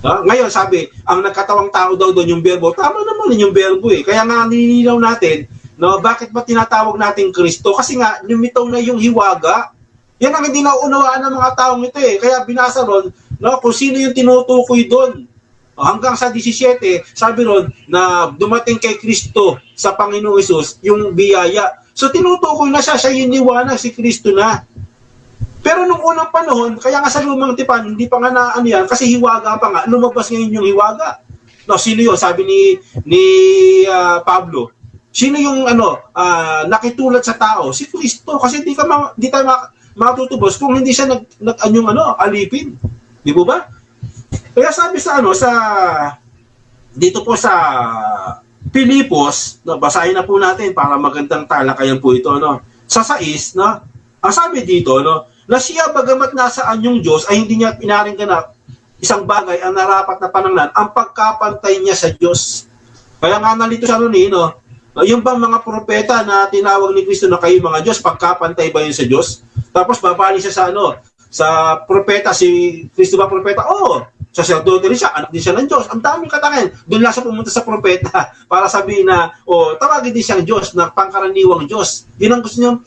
Ngayon, sabi, ang nagkatawang tao daw doon yung berbo, tama naman yung berbo eh. Kaya nga nilinaw natin, bakit ba tinatawag natin Kristo? Kasi nga, lumitaw na yung hiwaga. Yan ang hindi naunawaan ng mga taong ito eh. Kaya binasa ron, kung sino yung tinutukoy doon. Hanggang sa 17, sabi ron na dumating kay Kristo sa Panginoong Hesus yung biyaya. So tinutukoy na siya yung liwanag, si Kristo na. Pero nung unang panahon, kaya nga sa lumang tipan, hindi pa nga na yan, kasi hiwaga pa nga, lumabas ngayon yung hiwaga. Sino yun? Sabi ni Pablo, sino yung nakitulad sa tao? Si Kristo. Kasi di tayo matutubos kung hindi siya alipin. Di po ba? Kaya sabi dito po sa Pilipos, basahin na po natin para magandang talakayan po ito, sa 6, ang sabi dito, na siya bagamat nasaan yung Diyos ay hindi niya pinaringgan isang bagay ang narapat na pananglan ang pagkapantay niya sa Diyos. Kaya nga nalito siya yung bang mga propeta na tinawag ni Kristo na kayo mga Diyos, pagkapantay ba yun sa Diyos? Tapos babali siya sa propeta, si Kristo ba propeta? Oo, sacerdote rin siya, anak din siya ng Diyos. Ang daming katangian. Doon lang siya pumunta sa propeta para sabihin na, tawagin din siyang Diyos, na pangkaraniwang Diyos. Yun ang gusto niyang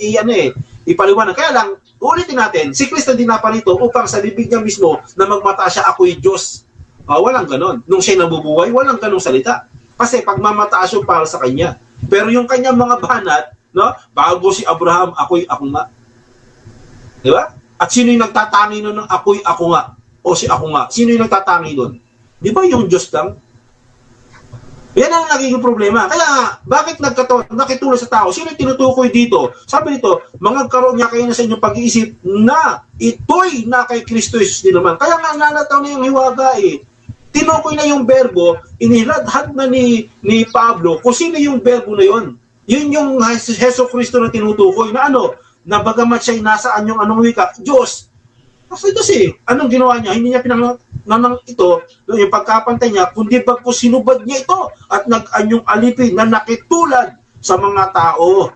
ipaliwanag. Kaya lang, ulitin natin, si Kristo din naparito upang sa bibig niya mismo na magmata siya, ako'y Diyos. Walang ganon. Nung siya'y nabubuhay, walang ganong salita. Kasi pagmamataas yung para sa kanya. Pero yung kanyang mga banat, bago si Abraham, ako nga. Di ba? At sino yung nagtatangi nun ng ako nga? O si ako nga? Sino yung nagtatangi nun? Di ba yung Diyos lang? Yan ang nagiging problema. Kaya bakit nakitulad sa tao? Sino yung tinutukoy dito? Sabi nito, magkaroon niya kayo na sa inyong pag-iisip na ito'y na kay Kristo Jesus din naman. Kaya nga nalataw na yung hiwaga eh. Tinukoy na yung berbo, iniladhad na ni Pablo kung sino yung berbo na yun. Yun yung Heso Kristo na tinutukoy na na bagamat siya'y nasaan yung wika, Diyos. Kasi anong ginawa niya? Hindi niya pinanang ito, yung pagkapantay niya, kundi bagpo sinubad niya ito at nag-anyong alipin na nakitulad sa mga tao.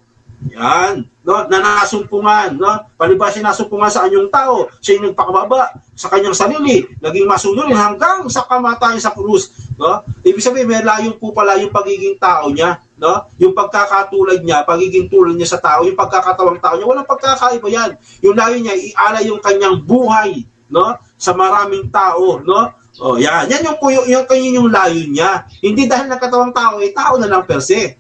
Yan, na nasumpungan, palibas siya nasumpungan sa anyong tao, siya yung nagpakababa sa kanyang sarili, naging masunurin hanggang sa kamatayan sa krus. Ibig sabihin, may layo po pala yung pagiging tao niya, yung pagkakatulad niya, pagiging tulad niya sa tao, yung pagkakatawang tao niya, walang pagkakaiba yan. Yung layo niya, ialay yung kanyang buhay, sa maraming tao, yan yung layo niya. Hindi dahil nagkatawang tao, tao na lang per se.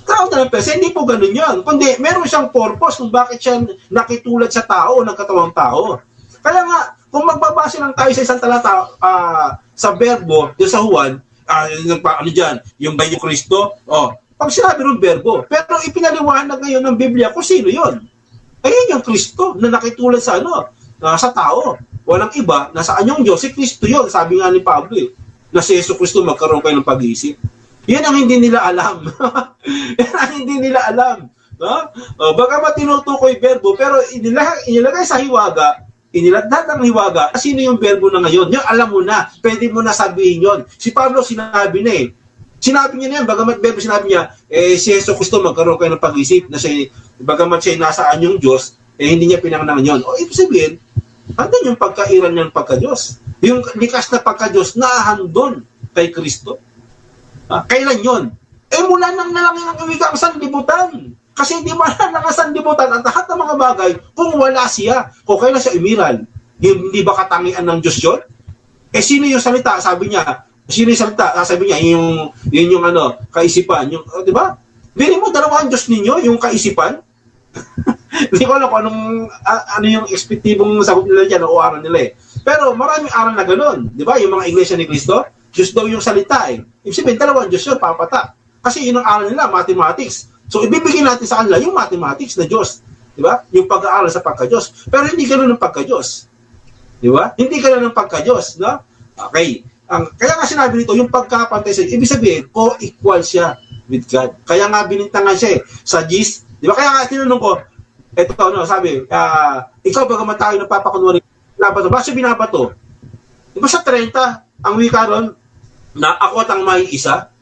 Tao na ng pesa, hindi po ganun yun. Kundi, meron siyang purpose kung bakit siya nakitulad sa tao, ng katawang tao. Kaya nga, kung magbabase lang tayo sa isang talata sa verbo, doon sa Juan, ano dyan, yung Bayo Kristo, pag sinabi ng verbo, pero ipinaliwanag ngayon ng Biblia kung sino yun. Ayun yung Kristo na nakitulad sa sa tao. Walang iba, nasa anyong Diyos, si Kristo yun. Sabi nga ni Pablo na si Yesu Kristo magkaroon kayo ng pag-iisip. Yan ang hindi nila alam. Yan ang hindi nila alam. Baka matinutukoy verbo, pero inilagay sa hiwaga, inilatad ang hiwaga, sino yung verbo na ngayon? Yung alam mo na, pwede mo na sabihin yon. Si Pablo sinabi na Sinabi niya na yan, bagamat verbo sinabi niya, si Yesu Kristo magkaroon kayo ng pag-isip na siya, bagamat siya nasaan yung Diyos, hindi niya pinanganan yun. Ibig sabihin, andun yung pagkairan niya ng pagka-Diyos. Yung likas na pagka-Diyos, naahandon kay Kristo. Kailan yun? Mula nang nalangin ang kawikang sanlibutan. Kasi hindi mo alam ang sanlibutan at lahat ng mga bagay kung wala siya. Kung kailan siya umiral, hindi ba katangian ng Diyos yun? Sino yung salita? Sabi niya, sino yung salita? Sabi niya, yun yung kaisipan. Di ba? Bili mo, dalawang Diyos ninyo, yung kaisipan. Hindi ko alam kung ano yung ekspektibong sagot nila dyan o aral nila Pero maraming aral na ganun. Di ba? Yung mga iglesia ni Cristo, Diyos daw yung salita Ibig sabihin, dalawang Diyos yun, papata. Kasi yun ang aral nila, mathematics. So, ibibigay natin sa kanila yung mathematics na Diyos. Di ba? Yung pag-aaral sa pagka-Diyos. Pero hindi ganun ang pagka-Diyos. Di ba? Hindi ganun ang pagka-Diyos. No? Okay. Kaya nga sinabi nito, yung pagkapantay sa ibig sabihin, co-equal siya with God. Kaya nga binintangan siya sa GIS. Di ba? Kaya nga tinanong ko, sabi, ikaw bagamat tayo nagpapakunwari, binabato. Bakit siya binabato? Di ba sa 30, ang wika ron, na ako at ang may isa?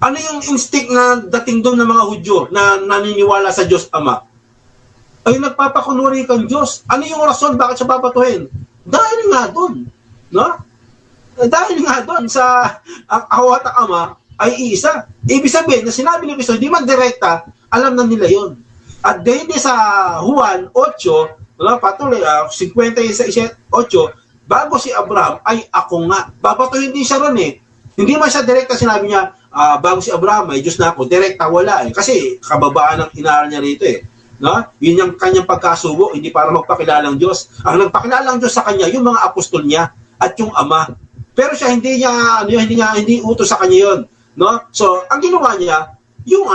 Ano yung instinct na dating doon ng mga Hudyo na naniniwala sa Diyos Ama? Ay nagpapakunwari kang Diyos. Ano yung rason bakit siya babatuhin? Dahil nga doon. No? Dahil nga doon sa ako at ang Ama ay iisa. Ibig sabihin na sinabi ni Kristo, hindi man direkta, alam na nila yon. At dahil sa Juan 8, patuloy, 50:8, bago si Abraham ay ako nga. Babatuhin din siya ron Hindi man siya direkta sinabi niya, bago si Abraham ay Diyos na ako. Direkta wala Kasi kababaan ang inaral niya rito No? Yun yung kanyang pagkasubo, hindi para magpakilala ng Diyos. Ang nagpakilala ng Diyos sa kanya, yung mga apostol niya at yung Ama. Pero siya hindi utos sa kanya yun. No? So, ang ginawa niya, yung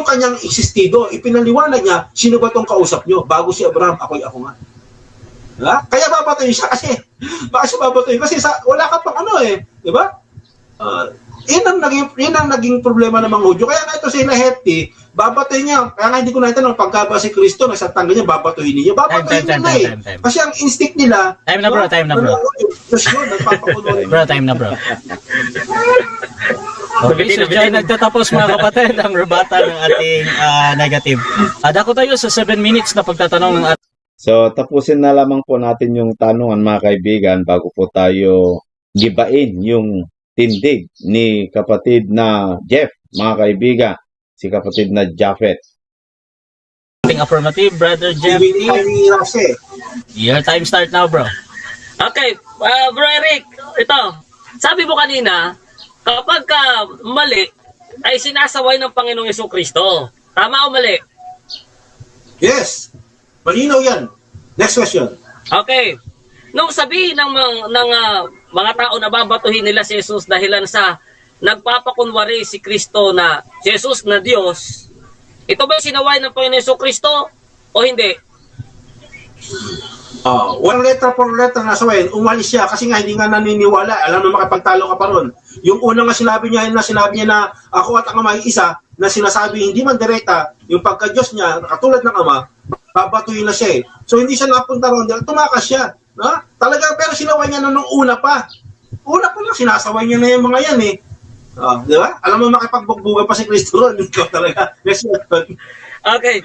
kanyang existido, ipinaliwanag niya, sino ba tong kausap niyo? Bago si Abraham, ako nga. Kaya babatuhin siya kasi. Bakit siya babatuhin? Kasi wala ka pang di ba? Yan ang naging problema ng mga Hudyo. Kaya nga ito sila hefty, babatuhin niya. Kaya nga hindi ko natanong, pagka ba si Kristo, nasa tangga niya, babatuhin niya. Babatuhin niya Kasi ang instinct nila, Time na bro. Bro, time na bro. Okay, so dyan nagtatapos mga kapatid ang rebuttal ng ating negative. Dako tayo sa 7 minutes na pagtatanong ng ating. So, tapusin na lamang po natin yung tanungan mga kaibigan bago po tayo gibain yung tindig ni kapatid na Jeff, mga kaibigan, si kapatid na Japheth. Affirmative, Brother Jeff. Your time start now, bro. Okay, Bro Eric, ito, sabi mo kanina, kapag mali, ay sinasaway ng Panginoong Jesucristo. Tama o mali? Yes. Malinaw yan. Next question. Okay. Nung sabihin ng mga tao na babatuhin nila si Jesus dahilan sa nagpapakunwari si Kristo na si Jesus na Diyos, ito ba sinaway ng Panginoong Jesucristo o hindi? One letter for letter na sawayin, umalis siya kasi nga hindi nga naniniwala. Alam na makapagtalo ka pa ron. Yung unang nga sinabi niya na ako at ang Ama ay isa, na sinasabi hindi man direkta, yung pagka-Diyos niya, katulad ng Ama, babatuhin na siya So hindi siya napunta ron, tumakas siya. Talaga, pero sinaway niya na nung una pa. Una pa lang, sinasaway niya na yung mga yan di ba? Alam mo makipagbugbugay pa si Kristo ron. Ikaw talaga. Okay.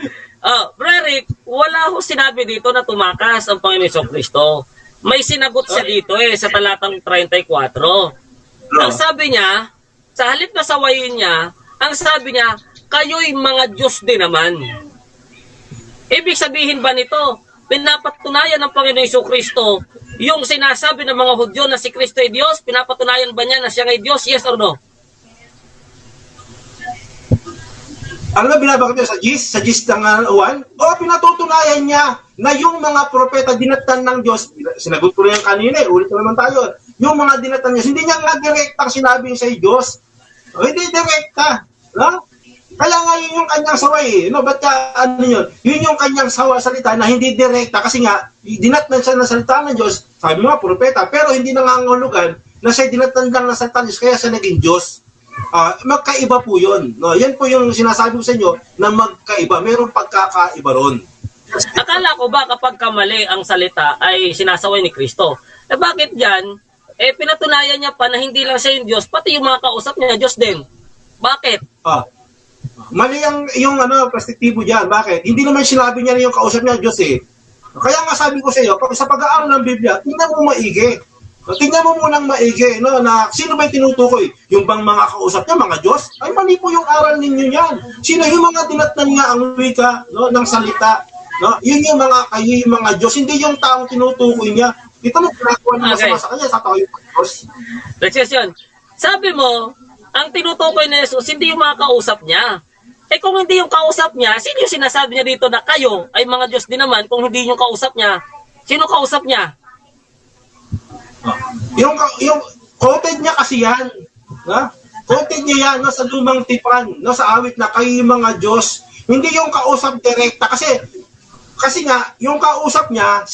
Bro Eric, wala ho sinabi dito na tumakas ang Panginoon Kristo. May sinagot siya dito sa talatang 34. Ang sabi niya, sa halip na sawayin niya, ang sabi niya, kayo'y mga Diyos din naman. Ibig sabihin ba nito, pinapatunayan ng Panginoon Kristo yung sinasabi ng mga Hudyo na si Kristo ay Diyos? Pinapatunayan ba niya na siya ay Diyos? Yes or no? Ano ba binabanggit niya sa gist ng 1? O pinatutunayan niya na yung mga propeta dinatan ng Diyos, sinagot ko na yan kanina, ulit na naman tayo, yung mga dinatan niya, hindi niya nga direktang sinabi sa Diyos. O, hindi direkta. No? Kaya nga yun yung kanyang saway. No? Ba't ano yun? Yun yung kanyang salita na hindi direkta kasi nga, dinatan siya ng salita ng Diyos, sabi mo nga, propeta, pero hindi nangangahulugan na siya dinatan lang ng salita ng Diyos, kaya siya naging Diyos. Magkaiba po yun. No? Yan po yung sinasabi ko sa inyo na magkaiba. Mayroong pagkakaiba ron. Akala ko ba kapag kamali ang salita ay sinasaway ni Kristo? Bakit yan? Pinatunayan niya pa na hindi lang siya yung Diyos, pati yung mga kausap niya, Diyos din. Bakit? Mali yung perspektibo dyan. Bakit? Hindi naman sinabi niya na yung kausap niya Diyos eh. Kaya nga sabi ko sa iyo, sa pag-aaral ng Biblia, tingnan mo maigi. Tingnan mo munang maigi, no, na sino ba yung tinutukoy? Yung bang mga kausap niya, mga Diyos? Ay, mali po yung aral ninyo yan. Sino yung mga dinatnan niya ang wika, no, ng salita? No? Yun yung mga Diyos, hindi yung taong tinutukoy niya. Ito mo, pinagawa ng masama sa kanya, sa tao yung Diyos. Next question. Sabi mo, ang tinutukoy ni Jesus, hindi yung mga kausap niya. Kung hindi yung kausap niya, sino yung sinasabi niya dito na kayo ay mga Diyos din naman kung hindi yung kausap niya? Sino kausap niya? Yung quoted niya kasi yan. Ha? Quoted niya yan no, sa lumang tipan, no, sa awit na kayo yung mga Diyos. Hindi yung kausap direkta kasi nga, yung kausap niya,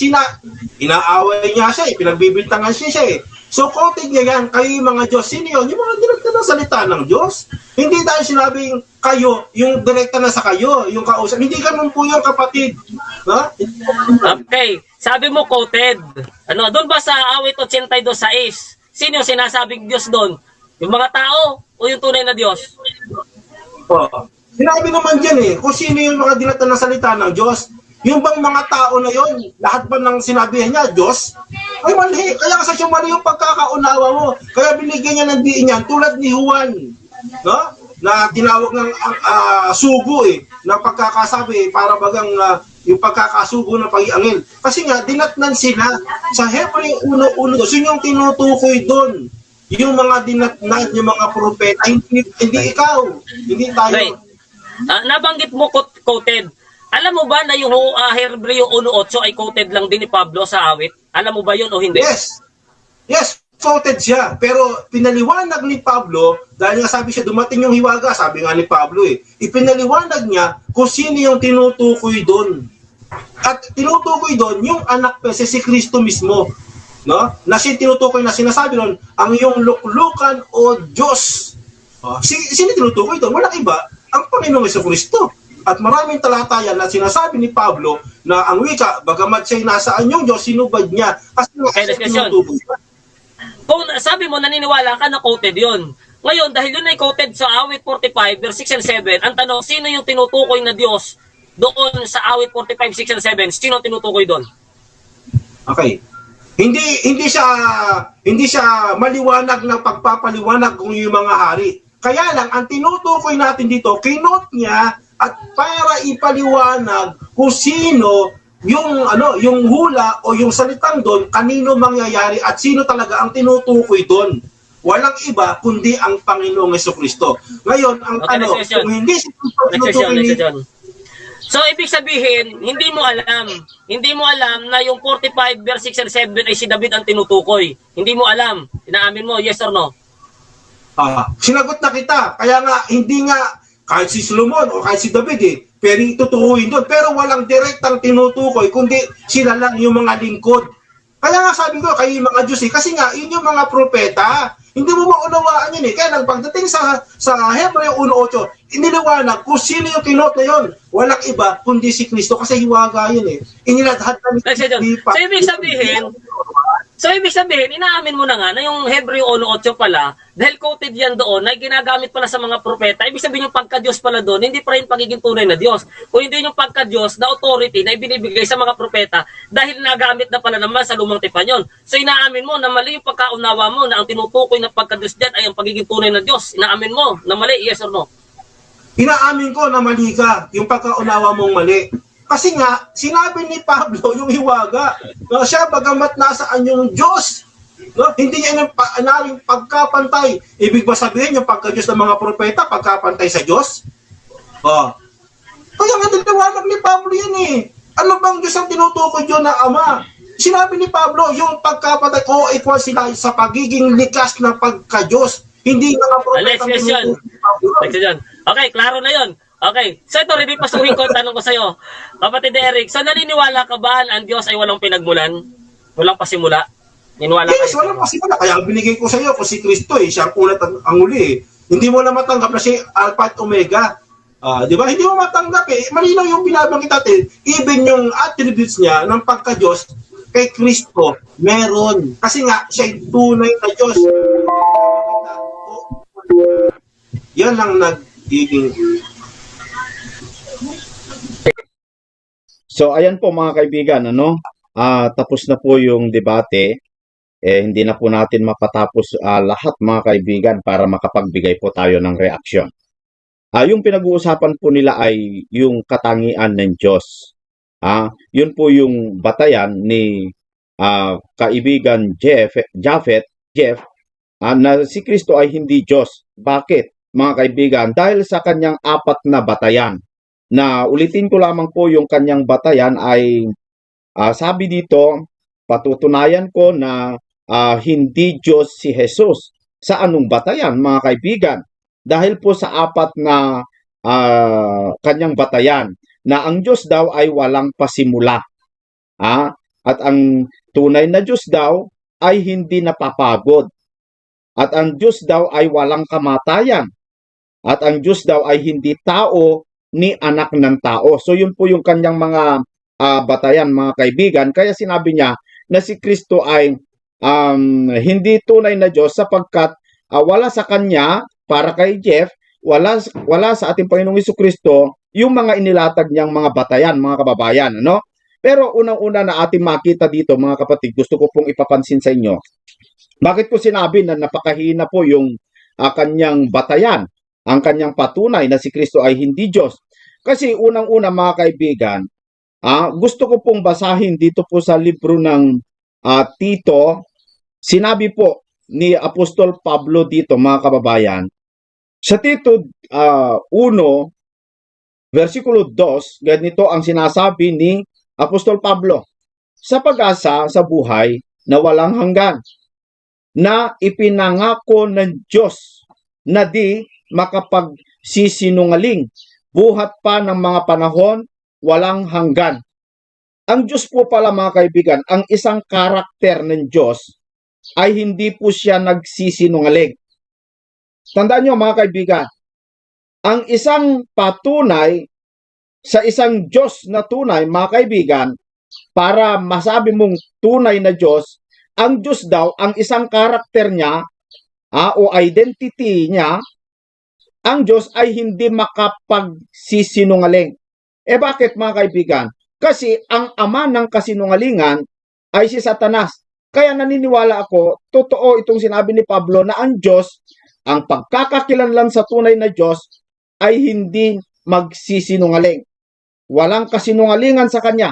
inaaway niya siya, pinagbibintangan siya eh. So, quoted niya yan, kayo yung mga Diyos. Sino yun? Yung mga direkta na salita ng Diyos. Hindi dahil sinabing kayo, yung direkta na sa kayo, yung kausap. Hindi ganun po yung kapatid. Ha? Okay. Sabi mo quoted. Doon ba sa awit 82:6? Sino yung sinasabing Diyos doon? Yung mga tao o yung tunay na Diyos? Sinabi naman dyan eh, kung sino yung mga dinatan ng salita ng Diyos. Yung bang mga tao na yon, lahat ba ng sinabihan niya, Diyos? Ay, mali. Kaya kasi siya mali yung pagkakaunawa mo. Kaya binigyan niya ng diin yan, tulad ni Juan, no? Na tinawag ng sugo eh, na pagkakasabi, para bagang yung pagkakasugo ng pag-iangil. Kasi nga, dinatnan sila sa Hebreo 1:1. Yun yung tinutukoy doon. Yung mga dinatnan, yung mga propeta, hindi ikaw, hindi tayo. Okay. Nabanggit mo quoted. Alam mo ba na yung Hebreo 1:8 ay quoted lang din ni Pablo sa awit? Alam mo ba yun o hindi? Yes, quoted siya. Pero pinaliwanag ni Pablo, dahil nga sabi siya, dumating yung hiwaga, sabi nga ni Pablo eh. Ipinaliwanag niya kung sino yung tinutukoy doon. At tinutukoy doon yung anak si Kristo mismo. No? Na siya tinutukoy na sinasabi doon, ang iyong luklukan o Diyos. Sino tinutukoy doon? Walang iba, ang Panginoong Kristo. At maraming talatayan na sinasabi ni Pablo na ang wika, bagamat siya'y nasaan yung Diyos, sinubad niya. Kasi tinutukoy. Kung sabi mo, naniniwala ka na quoted yun. Ngayon, dahil yun ay quoted sa awit 45, verse 6 and 7, ang tanong, sino yung tinutukoy na Diyos doon sa awit 45, 6 and 7? Sino tinutukoy doon? Okay. Hindi siya maliwanag ng pagpapaliwanag kung yung mga hari. Kaya lang, ang tinutukoy natin dito, kinote niya at para ipaliwanag kung sino yung hula o yung salitang doon, kanino mangyayari at sino talaga ang tinutukoy doon. Walang iba kundi ang Panginoong Jesucristo. Ngayon, ang kung hindi si Kristo tinutukoy So, ibig sabihin, hindi mo alam na yung 45 verse 6 and 7 ay si David ang tinutukoy. Hindi mo alam. Inaamin mo, yes or no? Sinagot na kita. Kaya nga, hindi nga kahit si Solomon o kahit si David pero itutukuyin doon. Pero walang direktang tinutukoy, kundi sila lang yung mga lingkod. Kaya nga sabi ko, kayo yung mga Diyos kasi nga, yun yung mga propeta. Hindi mo maunawaan yun Kaya lang, pagdating sa Hebreo 1:8, iniliwanag kung sino yung kinot na yun. Walang iba, kundi si Kristo kasi hiwaga yun Iniladhat na So, ibig sabihin, inaamin mo na nga na yung Hebreo 1:8 pala, dahil quoted yan doon, ay ginagamit pala sa mga propeta. Ibig sabihin yung pagka-Diyos pala doon, hindi pa rin pagiging tunay na Diyos. Kung hindi yung pagka-Diyos na authority na ibinibigay sa mga propeta, dahil nagamit na pala naman sa lumang tipan yun. So, inaamin mo na mali yung pagkaunawa mo na ang tinutukoy na pagka-Diyos dyan ay ang pagiging tunay na Diyos. Inaamin mo na mali, yes or no? Inaamin ko na mali ka, yung pagkaunawa mong mali. Kasi nga, sinabi ni Pablo yung hiwaga, na siya bagamat nasaan yung Diyos, hindi niya yung pagkapantay. Ibig ba sabihin yung pagka-Diyos ng mga propeta, pagkapantay sa Diyos? Oh. Kaya nga niliwanag ni Pablo yan eh. Ano bang Diyos ang tinutukoy yun na Ama? Sinabi ni Pablo, yung pagkapatay ko equal sila sa pagiging likas ng pagka-Diyos. Hindi nga nga Next question. Next question. Okay, klaro na yon. Okay, so ito, ready pasuhin ko, tanong ko sa'yo. Kapatid Eric, so naniniwala ka ba ang Diyos ay walang pinagmulan? Walang pasimula? Niniwala ka? Yes, walang pasimula. Kaya ang binigay ko sa iyo kung si Kristo siya ang unat ang uli eh. Hindi mo na matanggap na si Alpha at Omega. Di ba? Hindi mo matanggap eh. Malinaw yung binabanggit natin. Even yung attributes niya ng pagka-Diyos kay Kristo, meron. Kasi nga, siya yung tunay na Diyos. Yan ang nagiging. So ayan po mga kaibigan, tapos na po yung debate. Hindi na po natin mapatapos lahat mga kaibigan para makapagbigay po tayo ng reaksyon. Yung pinag-uusapan po nila ay yung katangian ng Diyos. Yun po yung batayan ni kaibigan Jeff, na si Kristo ay hindi Diyos. Bakit mga kaibigan? Dahil sa kanyang 4 na batayan. Na ulitin ko lamang po yung kanyang batayan ay sabi dito, patutunayan ko na hindi Diyos si Jesus. Sa anong batayan mga kaibigan? Dahil po sa 4 na kanyang batayan na ang Diyos daw ay walang pasimula. At ang tunay na Diyos daw ay hindi napapagod. At ang Diyos daw ay walang kamatayan. At ang Diyos daw ay hindi tao ni anak ng tao. So yun po yung kanyang mga batayan mga kaibigan. Kaya sinabi niya na si Kristo ay hindi tunay na Diyos sapagkat wala sa kanya, para kay Jeff, wala sa ating Panginoong Jesucristo yung mga inilatag niyang mga batayan, mga kababayan. Pero unang-una na ating makita dito mga kapatid, gusto ko pong ipapansin sa inyo. Bakit ko sinabi na napakahina po yung kanyang batayan, ang kanyang patunay na si Kristo ay hindi Diyos? Kasi unang-una mga kaibigan, gusto ko pong basahin dito po sa libro ng Tito. Sinabi po ni Apostol Pablo dito mga kababayan, sa Tito 1, versikulo 2, ganito ang sinasabi ni Apostol Pablo, sa pag-asa sa buhay na walang hanggan, na ipinangako ng Diyos na di makapagsisinungaling, buhat pa ng mga panahon walang hanggan. Ang Diyos po pala mga kaibigan, ang isang karakter ng Diyos ay hindi po siya nagsisinungaling. Tandaan nyo mga kaibigan, ang isang patunay sa isang Diyos na tunay mga kaibigan, para masabi mong tunay na Diyos, ang Diyos daw, ang isang karakter niya o identity niya, ang Diyos ay hindi makapagsisinungaling. Bakit mga kaibigan? Kasi ang ama ng kasinungalingan ay si Satanas. Kaya naniniwala ako, totoo itong sinabi ni Pablo na ang Diyos, ang pagkakakilanlan sa tunay na Diyos ay hindi magsisinungaling. Walang kasinungalingan sa Kanya.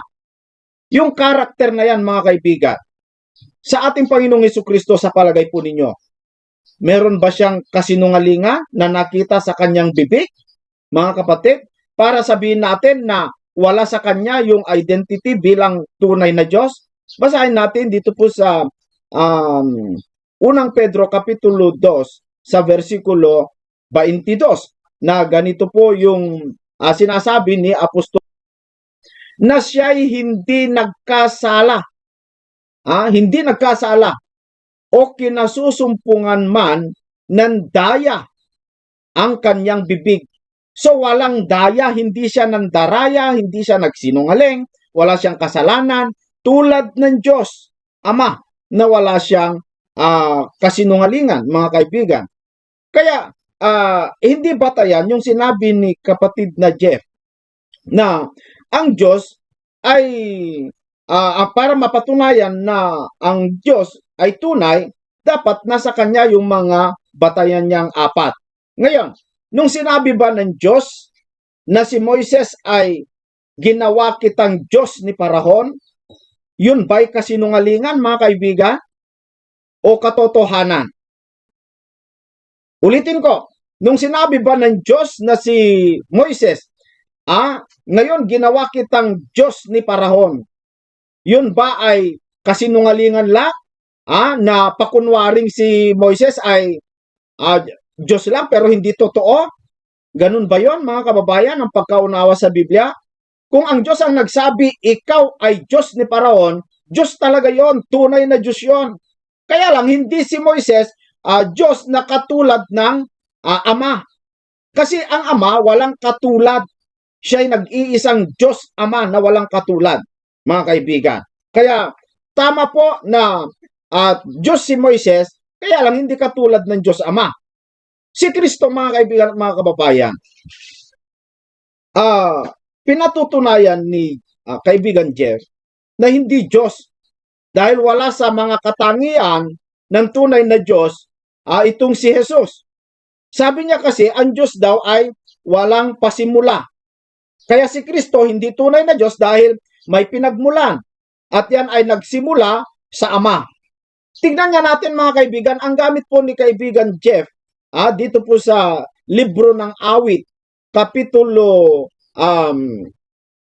Yung karakter na yan mga kaibigan, sa ating Panginoong Jesucristo sa palagay po ninyo, meron ba siyang kasinungalingan na nakita sa Kanyang bibig? Mga kapatid, para sabihin natin na wala sa Kanya yung identity bilang tunay na Diyos? Basahin natin dito po sa 1 Pedro Kapitulo 2 sa versikulo 22 na ganito po yung sinasabi ni Apostol na siya'y hindi nagkasala. Hindi nagkasala o kinasusumpungan man ng daya ang kanyang bibig. So walang daya, hindi siya nandaraya, hindi siya nagsinungaling, wala siyang kasalanan, tulad ng Diyos Ama na wala siyang kasinungalingan mga kaibigan. Kaya hindi batayan yung sinabi ni kapatid na Jeff na ang Diyos ay para mapatunayan na ang Diyos ay tunay, dapat nasa Kanya yung mga batayan niyang 4. Ngayon, nung sinabi ba ng Diyos na si Moises ay ginawa kitang Diyos ni Parahon, yun ba'y kasinungalingan mga kaibigan o katotohanan? Ulitin ko, nung sinabi ba ng Diyos na si Moises, ngayon ginawa kitang Diyos ni Parahon, yun ba ay kasinungalingan lang? Na pakunwaring si Moises ay Diyos lang pero hindi totoo? Ganun ba yon mga kababayan ang pagkaunawa sa Biblia? Kung ang Diyos ang nagsabi, ikaw ay Diyos ni Paraon, Diyos talaga yon, tunay na Diyos yon. Kaya lang, hindi si Moises Diyos na katulad ng Ama. Kasi ang Ama walang katulad. Siya ay nag-iisang Diyos Ama na walang katulad, mga kaibigan. Kaya tama po na Diyos si Moises, kaya lang hindi katulad ng Diyos Ama. Si Kristo, mga kaibigan at mga kababayan, pinatutunayan ni kaibigan Jeff na hindi Diyos dahil wala sa mga katangian ng tunay na Diyos itong si Jesus. Sabi niya kasi ang Diyos daw ay walang pasimula. Kaya si Kristo hindi tunay na Diyos dahil may pinagmulan at yan ay nagsimula sa Ama. Tignan nga natin mga kaibigan, ang gamit po ni kaibigan Jeff dito po sa libro ng Awit, kapitulo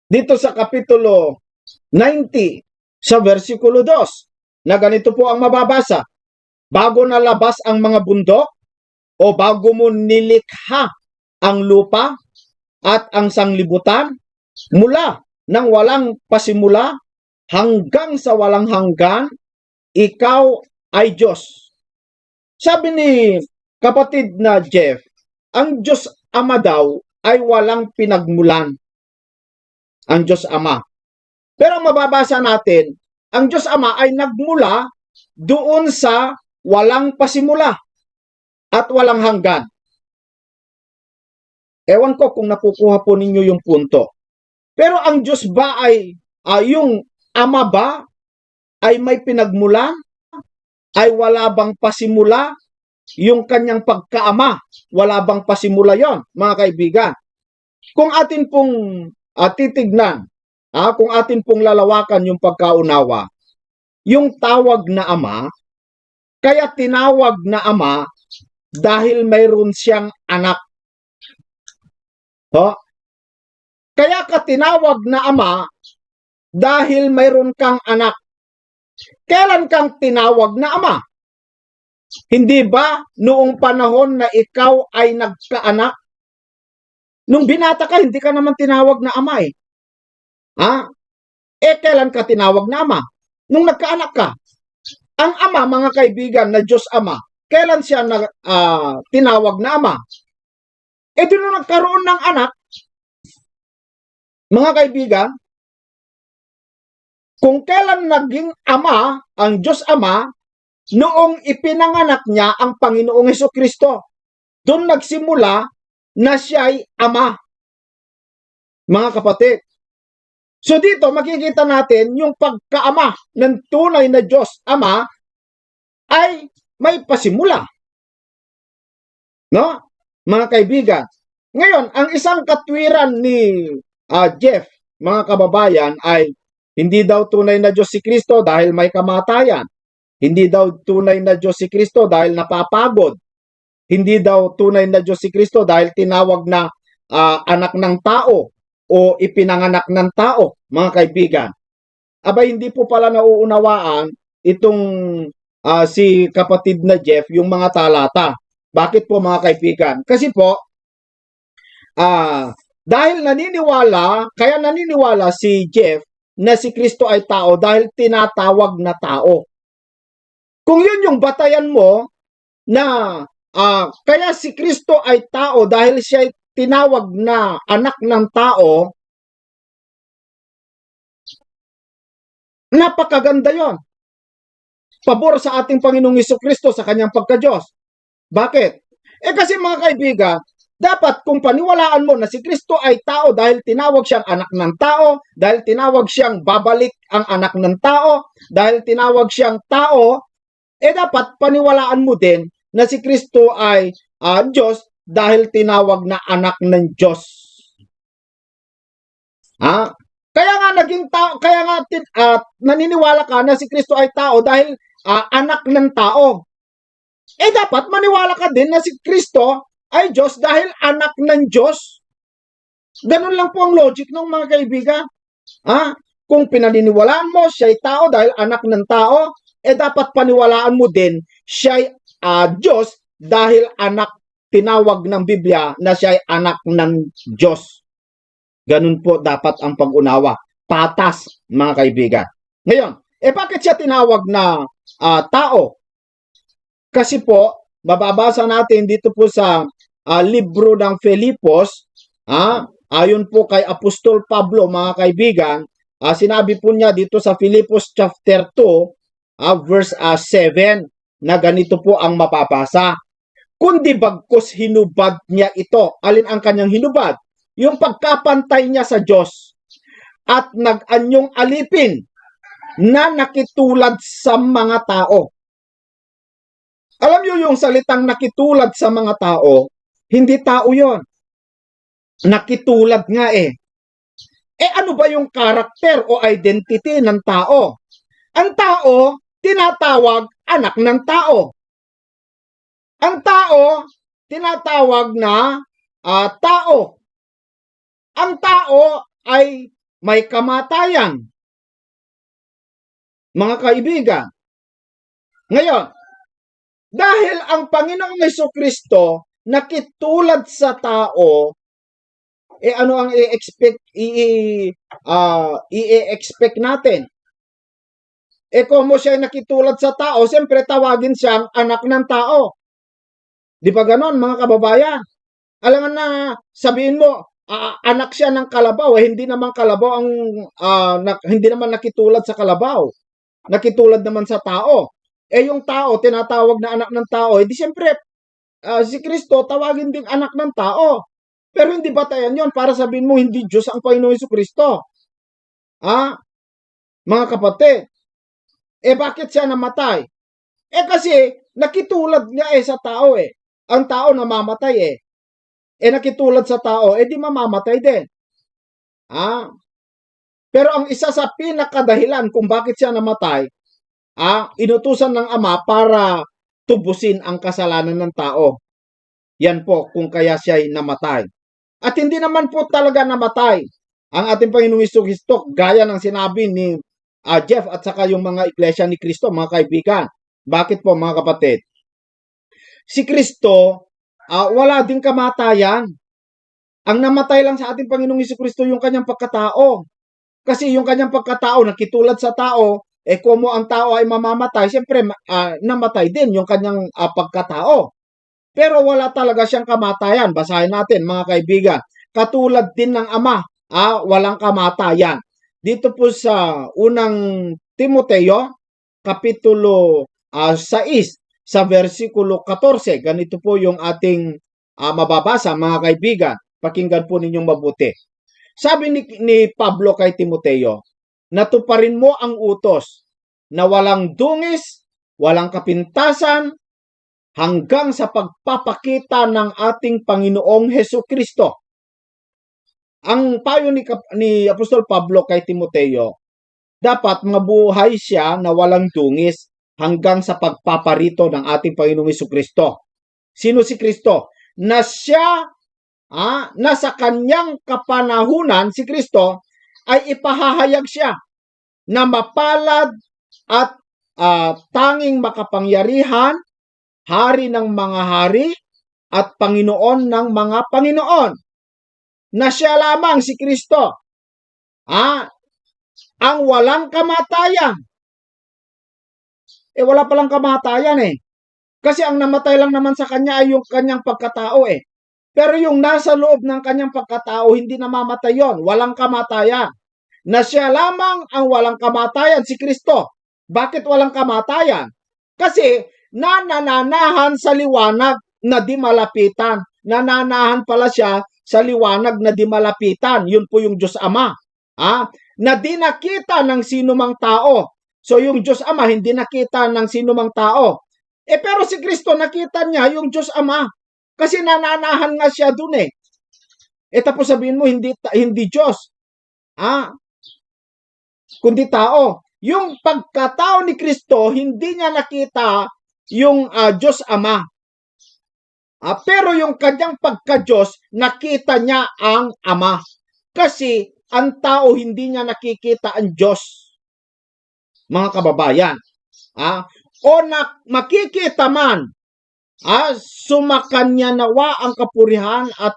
dito sa kapitulo 90 sa versikulo 2 na ganito po ang mababasa. Bago nalabas ang mga bundok o bago mo nilikha ang lupa at ang sanglibutan, mula nang walang pasimula hanggang sa walang hanggan, ikaw ay Diyos. Sabi ni kapatid na Jeff, ang Diyos Ama daw ay walang pinagmulan. Ang Diyos Ama. Pero mababasa natin, ang Diyos Ama ay nagmula doon sa walang pasimula at walang hanggan. Ewan ko kung nakukuha po ninyo yung punto. Pero ang Diyos ba ay, yung Ama ba ay may pinagmulan? Ay wala bang pasimula? Yung kanyang pagkaama, wala bang pasimula yon, mga kaibigan? Kung atin pong titignan, kung atin pong lalawakan yung pagkaunawa, yung tawag na Ama, kaya tinawag na Ama dahil mayroon siyang anak. Kaya ka tinawag na Ama dahil mayroon kang anak. Kailan kang tinawag na Ama? Hindi ba noong panahon na ikaw ay nagkaanak? Nung binata ka, hindi ka naman tinawag na Ama eh. Kailan ka tinawag na Ama? Nung nagkaanak ka. Ang Ama, mga kaibigan, na Diyos Ama, kailan siya tinawag na Ama? Doon nung nagkaroon ng anak, mga kaibigan, kung kailan naging Ama, ang Diyos Ama, noong ipinanganak niya ang Panginoong Hesukristo. Doon nagsimula na siya'y Ama. Mga kapatid. So dito makikita natin yung pagkaama ng tunay na Diyos Ama ay may pasimula. No? Mga kaibigan. Ngayon, ang isang katwiran ni Jeff, mga kababayan, ay hindi daw tunay na Diyos si Kristo dahil may kamatayan. Hindi daw tunay na Diyos si Kristo dahil napapagod. Hindi daw tunay na Diyos si Kristo dahil tinawag na anak ng tao o ipinanganak ng tao, mga kaibigan. Abay, hindi po pala nauunawaan itong si kapatid na Jeff, yung mga talata. Bakit po, mga kaibigan? Kasi po, dahil kaya naniniwala si Jeff na si Kristo ay tao dahil tinatawag na tao. Kung yun yung batayan mo na kaya si Kristo ay tao dahil siya ay tinawag na anak ng tao, napakaganda yon. Pabor sa ating Panginoong Hesukristo sa kanyang pagka-Diyos. Bakit? Kasi mga kaibigan, dapat kung paniwalaan mo na si Kristo ay tao dahil tinawag siyang anak ng tao, dahil tinawag siyang babalik ang anak ng tao, dahil tinawag siyang tao, dapat paniwalaan mo din na si Kristo ay Diyos dahil tinawag na anak ng Diyos. Kaya nga naging tao, kaya nga naniniwala ka na si Kristo ay tao dahil anak ng tao. Dapat maniwala ka din na si Kristo ay Diyos dahil anak ng Diyos. Ganun lang po ang logic ng mga kaibigan. Kung pinaniniwalaan mo siya'y tao dahil anak ng tao, dapat paniwalaan mo din siya'y Diyos dahil anak, tinawag ng Biblia na siya'y anak ng Diyos. Ganun po dapat ang pag-unawa. Patas, mga kaibigan. Ngayon, bakit siya tinawag na tao? Kasi po, mababasa natin dito po sa libro ng Filipos, ayon po kay Apostol Pablo, mga kaibigan, sinabi po niya dito sa Filipos chapter 2, verse 7, na ganito po ang mapapasa. Kundi bagkus hinubad niya ito. Alin ang kanyang hinubad? Yung pagkapantay niya sa Diyos at nag-anyong alipin na nakitulad sa mga tao. Alam niyo yung salitang nakitulad sa mga tao, hindi tao yon. Nakitulad nga ano ba yung karakter o identity ng tao? Ang tao, tinatawag anak ng tao. Ang tao, tinatawag na tao. Ang tao ay may kamatayan. Mga kaibigan, ngayon, dahil ang Panginoong Jesucristo nakitulad sa tao, ano ang i-expect natin? Kung mo siya nakitulad sa tao, siyempre tawagin siyang anak ng tao. Di ba ganon, mga kababayan? Alam na sabihin mo, anak siya ng kalabaw, hindi naman kalabaw ang hindi naman nakitulad sa kalabaw. Nakitulad naman sa tao. Yung tao tinatawag na anak ng tao, di siyempre si Kristo tawagin ding anak ng tao. Pero hindi batayan 'yon para sabihin mo hindi Diyos ang Panginoong Jesucristo. Mga kapatid, bakit siya namatay? Kasi nakitulad niya sa tao Ang tao namamatay nakitulad sa tao, di mamamatay din. Pero ang isa sa pinakadahilan kung bakit siya namatay, inutusan ng Ama para tubusin ang kasalanan ng tao. Yan po kung kaya siya'y namatay. At hindi naman po talaga namatay ang ating Panginoong Jesucristo, gaya ng sinabi ni Jeff at saka yung mga iglesia ni Kristo, mga kaibigan. Bakit po, mga kapatid? Si Kristo, wala ding kamatayan. Ang namatay lang sa ating Panginoong Jesucristo yung kanyang pagkatao. Kasi yung kanyang pagkatao, nakitulad sa tao, kung ang tao ay mamamatay, siyempre namatay din yung kanyang pagkatao. Pero wala talaga siyang kamatayan. Basahin natin, mga kaibigan. Katulad din ng Ama, walang kamatayan. Dito po sa unang Timoteo, kapitulo 6, sa versikulo 14. Ganito po yung ating mababasa, mga kaibigan. Pakinggan po ninyong mabuti. Sabi ni Pablo kay Timoteo, natuparin mo ang utos na walang dungis, walang kapintasan, hanggang sa pagpapakita ng ating Panginoong Hesukristo. Ang payo ni Apostol Pablo kay Timoteo, dapat mabuhay siya na walang dungis hanggang sa pagpaparito ng ating Panginoong Hesukristo. Sino si Kristo? Na siya, na sa kanyang kapanahunan, si Kristo, ay ipahahayag siya na mapalad at tanging makapangyarihan, hari ng mga hari at Panginoon ng mga Panginoon. Na siya lamang si Kristo, ang walang kamatayan. Wala palang kamatayan Kasi ang namatay lang naman sa kanya ay yung kanyang pagkatao Pero yung nasa loob ng kanyang pagkatao, hindi namamatay yon, walang kamatayan. Na siya lamang ang walang kamatayan, si Kristo. Bakit walang kamatayan? Kasi nananahan sa liwanag na di malapitan. Nananahan pala siya sa liwanag na di malapitan. Yun po yung Diyos Ama. Na di nakita ng sinumang tao. So yung Diyos Ama hindi nakita ng sinumang tao. Pero si Kristo nakita niya yung Diyos Ama. Kasi nananahan nga siya dun tapos sabihin mo hindi Diyos. Kundi tao. Yung pagkatao ni Kristo, hindi niya nakita yung Diyos Ama. Pero yung kanyang pagka-Diyos, nakita niya ang Ama. Kasi ang tao hindi niya nakikita ang Diyos, mga kababayan. O makikita man, sumakan niya nawa ang kapurihan at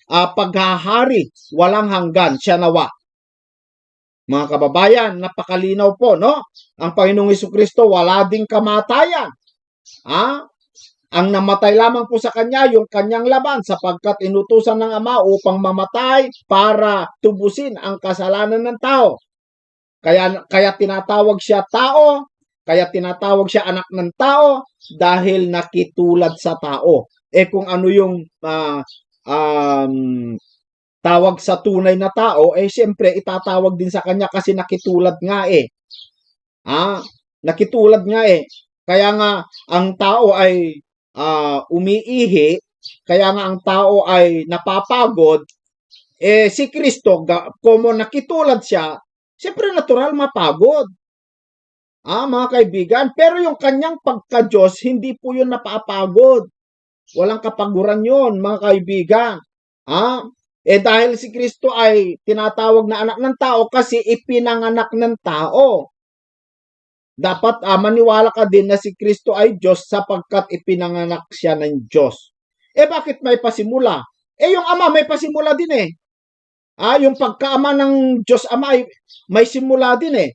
paghahari walang hanggan, siya nawa. Mga kababayan, napakalinaw po, no? Ang Panginoong Hesukristo wala ding kamatayan. Ang namatay lamang po sa kanya yung kanyang laban, sapagkat inutusan ng Ama upang mamatay para tubusin ang kasalanan ng tao. Kaya tinatawag siya tao, kaya tinatawag siya anak ng tao, dahil nakitulad sa tao. Kung ano yung tawag sa tunay na tao, siyempre itatawag din sa kanya kasi nakitulad nga nakitulad nga Kaya nga ang tao ay umiihi, kaya nga ang tao ay napapagod. Si Kristo, como nakitulad siya, siyempre natural mapagod. Mga kaibigan, pero yung kanyang pagka-Diyos, hindi po yun napapagod. Walang kapaguran yun, mga kaibigan. Dahil si Kristo ay tinatawag na anak ng tao kasi ipinanganak ng tao. Dapat maniwala ka din na si Kristo ay Diyos sapagkat ipinanganak siya ng Diyos. Bakit may pasimula? Yung Ama may pasimula din yung pagkaama ng Diyos Ama ay may simula din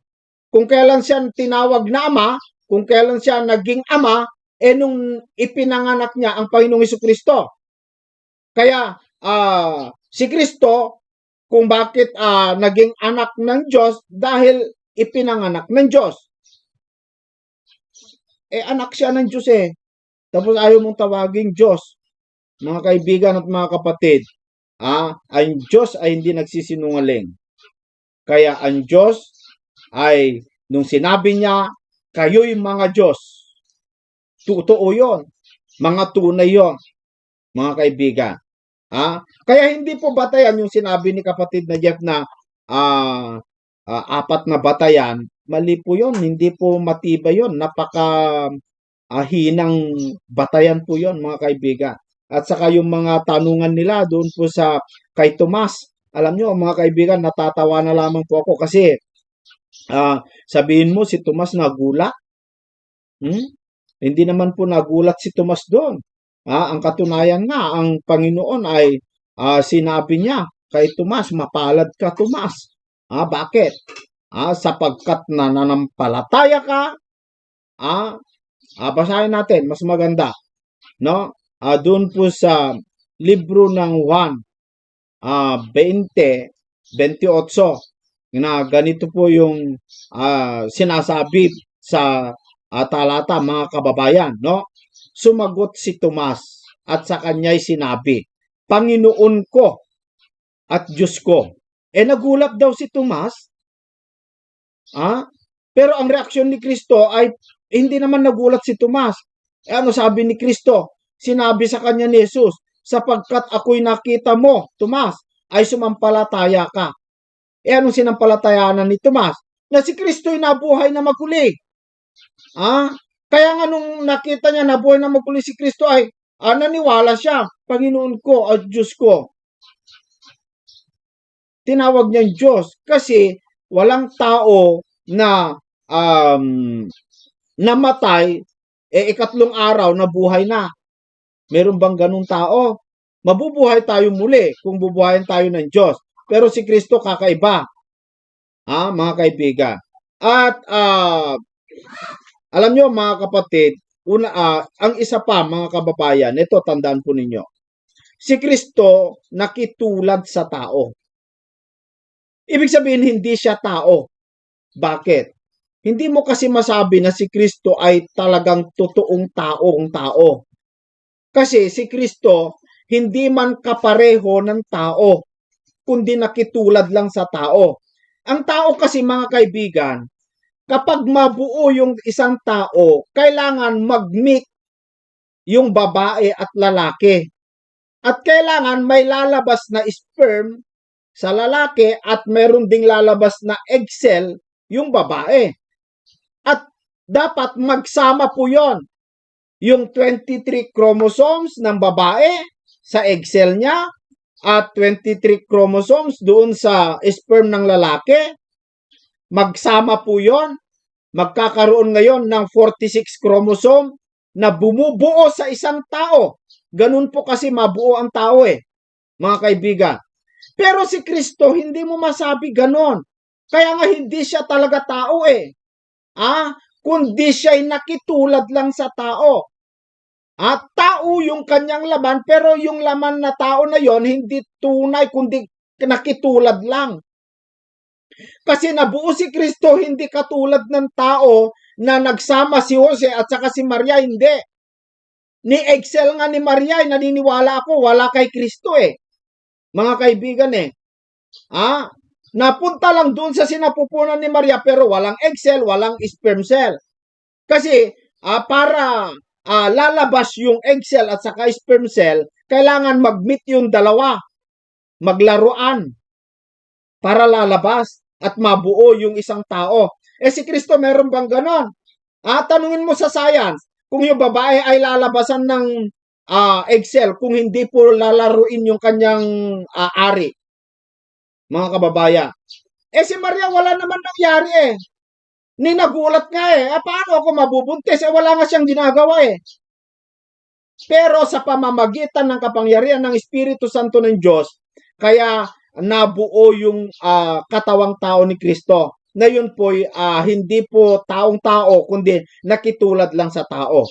Kung kailan siya tinawag na Ama, kung kailan siya naging Ama, nung ipinanganak niya ang Panginoong Hesukristo. Kaya si Kristo, kung bakit naging anak ng Diyos, dahil ipinanganak ng Diyos. Anak siya ng Diyos Tapos ayaw mong tawaging Diyos. Mga kaibigan at mga kapatid, ang Diyos ay hindi nagsisinungaling. Kaya ang Diyos ay, nung sinabi niya, kayo'y mga Diyos, totoo yun. Mga tunay yun, mga kaibigan. Kaya hindi po batayan yung sinabi ni kapatid na Jeff na apat na batayan. Mali po yun, hindi po matibay yun. Hinang batayan po yun, mga kaibigan. At saka yung mga tanungan nila doon po kay Tomas. Alam nyo, mga kaibigan, natatawa na lamang po ako kasi sabihin mo si Tomas nagulat. Hindi naman po nagulat si Tomas doon. Ang katunayan nga, ang Panginoon ay sinabi niya kay Tomas, mapalad ka Tomas. Bakit? Sapagkat nananampalataya ka. Basahin natin, mas maganda. No? Doon po sa libro ng Juan 20:28 na ganito po yung sinasabi sa talata, mga kababayan, no? Sumagot si Tomas at sa kanya'y sinabi, Panginoon ko at Diyos ko. Nagulat daw si Tomas. Pero ang reaksyon ni Kristo ay hindi naman nagulat si Tomas. Ano sabi ni Kristo? Sinabi sa kanya ni Jesus, sapagkat ako'y nakita mo, Tomas, ay sumampalataya ka. Anong sinampalatayanan ni Tomas? Na si Kristo'y nabuhay na maguli. Kaya nga nung nakita niya nabuhay na maguli si Kristo ay naniwala siya, Panginoon ko at Diyos ko. Tinawag niyang Diyos kasi walang tao na namatay, ikatlong araw na buhay na. Meron bang ganung tao? Mabubuhay tayo muli kung bubuhayin tayo ng Diyos. Pero si Kristo kakaiba. Mga kaibigan. At alam nyo, mga kapatid, ang isa pa, mga kababayan, ito tandaan po ninyo. Si Kristo nakitulad sa tao. Ibig sabihin, hindi siya tao. Bakit? Hindi mo kasi masabi na si Kristo ay talagang totoong tao. Kasi si Kristo, hindi man kapareho ng tao, kundi nakitulad lang sa tao. Ang tao kasi, mga kaibigan, kapag mabuo yung isang tao, kailangan mag-meet yung babae at lalaki. At kailangan may lalabas na sperm sa lalaki at meron ding lalabas na egg cell yung babae. At dapat magsama po yon. yung 23 chromosomes ng babae sa egg cell niya at 23 chromosomes doon sa sperm ng lalaki. Magsama po yon, magkakaroon ngayon ng 46 chromosome na bumubuo sa isang tao. Ganun po kasi mabuo ang tao mga kaibigan. Pero si Kristo, hindi mo masabi ganon. Kaya nga hindi siya talaga tao kundi siya'y nakitulad lang sa tao. At tao yung kanyang laman, pero yung laman na tao na yon hindi tunay, kundi nakitulad lang. Kasi nabuo si Kristo, hindi katulad ng tao na nagsama si Jose at saka si Maria, hindi. Ni Excel nga ni Maria, naniniwala ako, wala kay Kristo Mga kaibigan napunta lang doon sa sinapupunan ni Maria pero walang egg cell, walang sperm cell. Kasi para lalabas yung egg cell at saka sperm cell, kailangan mag-meet yung dalawa, maglaruan para lalabas at mabuo yung isang tao. Si Kristo meron bang ganon? Tanungin mo sa science, kung yung babae ay lalabasan ng egg cell, kung hindi po lalaruin yung kanyang ari. Mga kababayan. Si Maria wala naman nangyari Ni nagulat nga paano ako mabubuntis? Wala nga siyang ginagawa Pero sa pamamagitan ng kapangyarihan ng Espiritu Santo ng Diyos, kaya nabuo yung katawang tao ni Kristo. Na yun po hindi po taong-tao, kundi nakitulad lang sa tao.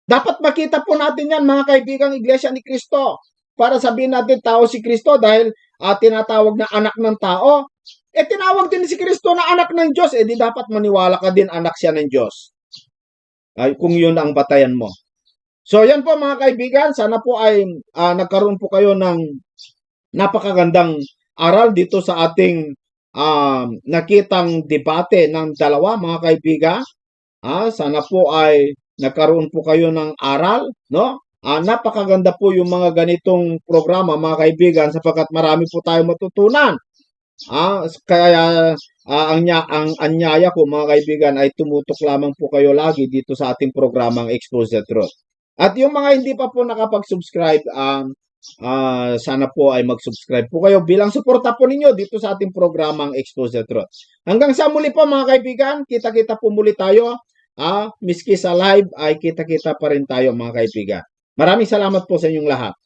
Dapat makita po natin yan, mga kaibigang Iglesia ni Kristo. Para sabihin natin tao si Kristo dahil tinatawag na anak ng tao. Tinawag din si Kristo na anak ng Diyos. Di dapat maniwala ka din anak siya ng Diyos. Kung yun ang batayan mo. So yan po mga kaibigan. Sana po ay nagkaroon po kayo ng napakagandang aral dito sa ating nakitang debate ng dalawa mga kaibigan. Sana po ay nagkaroon po kayo ng aral, no? Napakaganda po yung mga ganitong programa mga kaibigan sapagkat marami po tayo matutunan. Kaya ang anyaya ko mga kaibigan ay tumutok lamang po kayo lagi dito sa ating programang Expose the Truth. At yung mga hindi pa po nakapag-subscribe, sana po ay mag-subscribe po kayo bilang suporta po ninyo dito sa ating programang Expose the Truth. Hanggang sa muli po mga kaibigan, kita-kita po muli tayo. Miski sa live ay kita-kita pa rin tayo mga kaibigan. Maraming salamat po sa inyong lahat.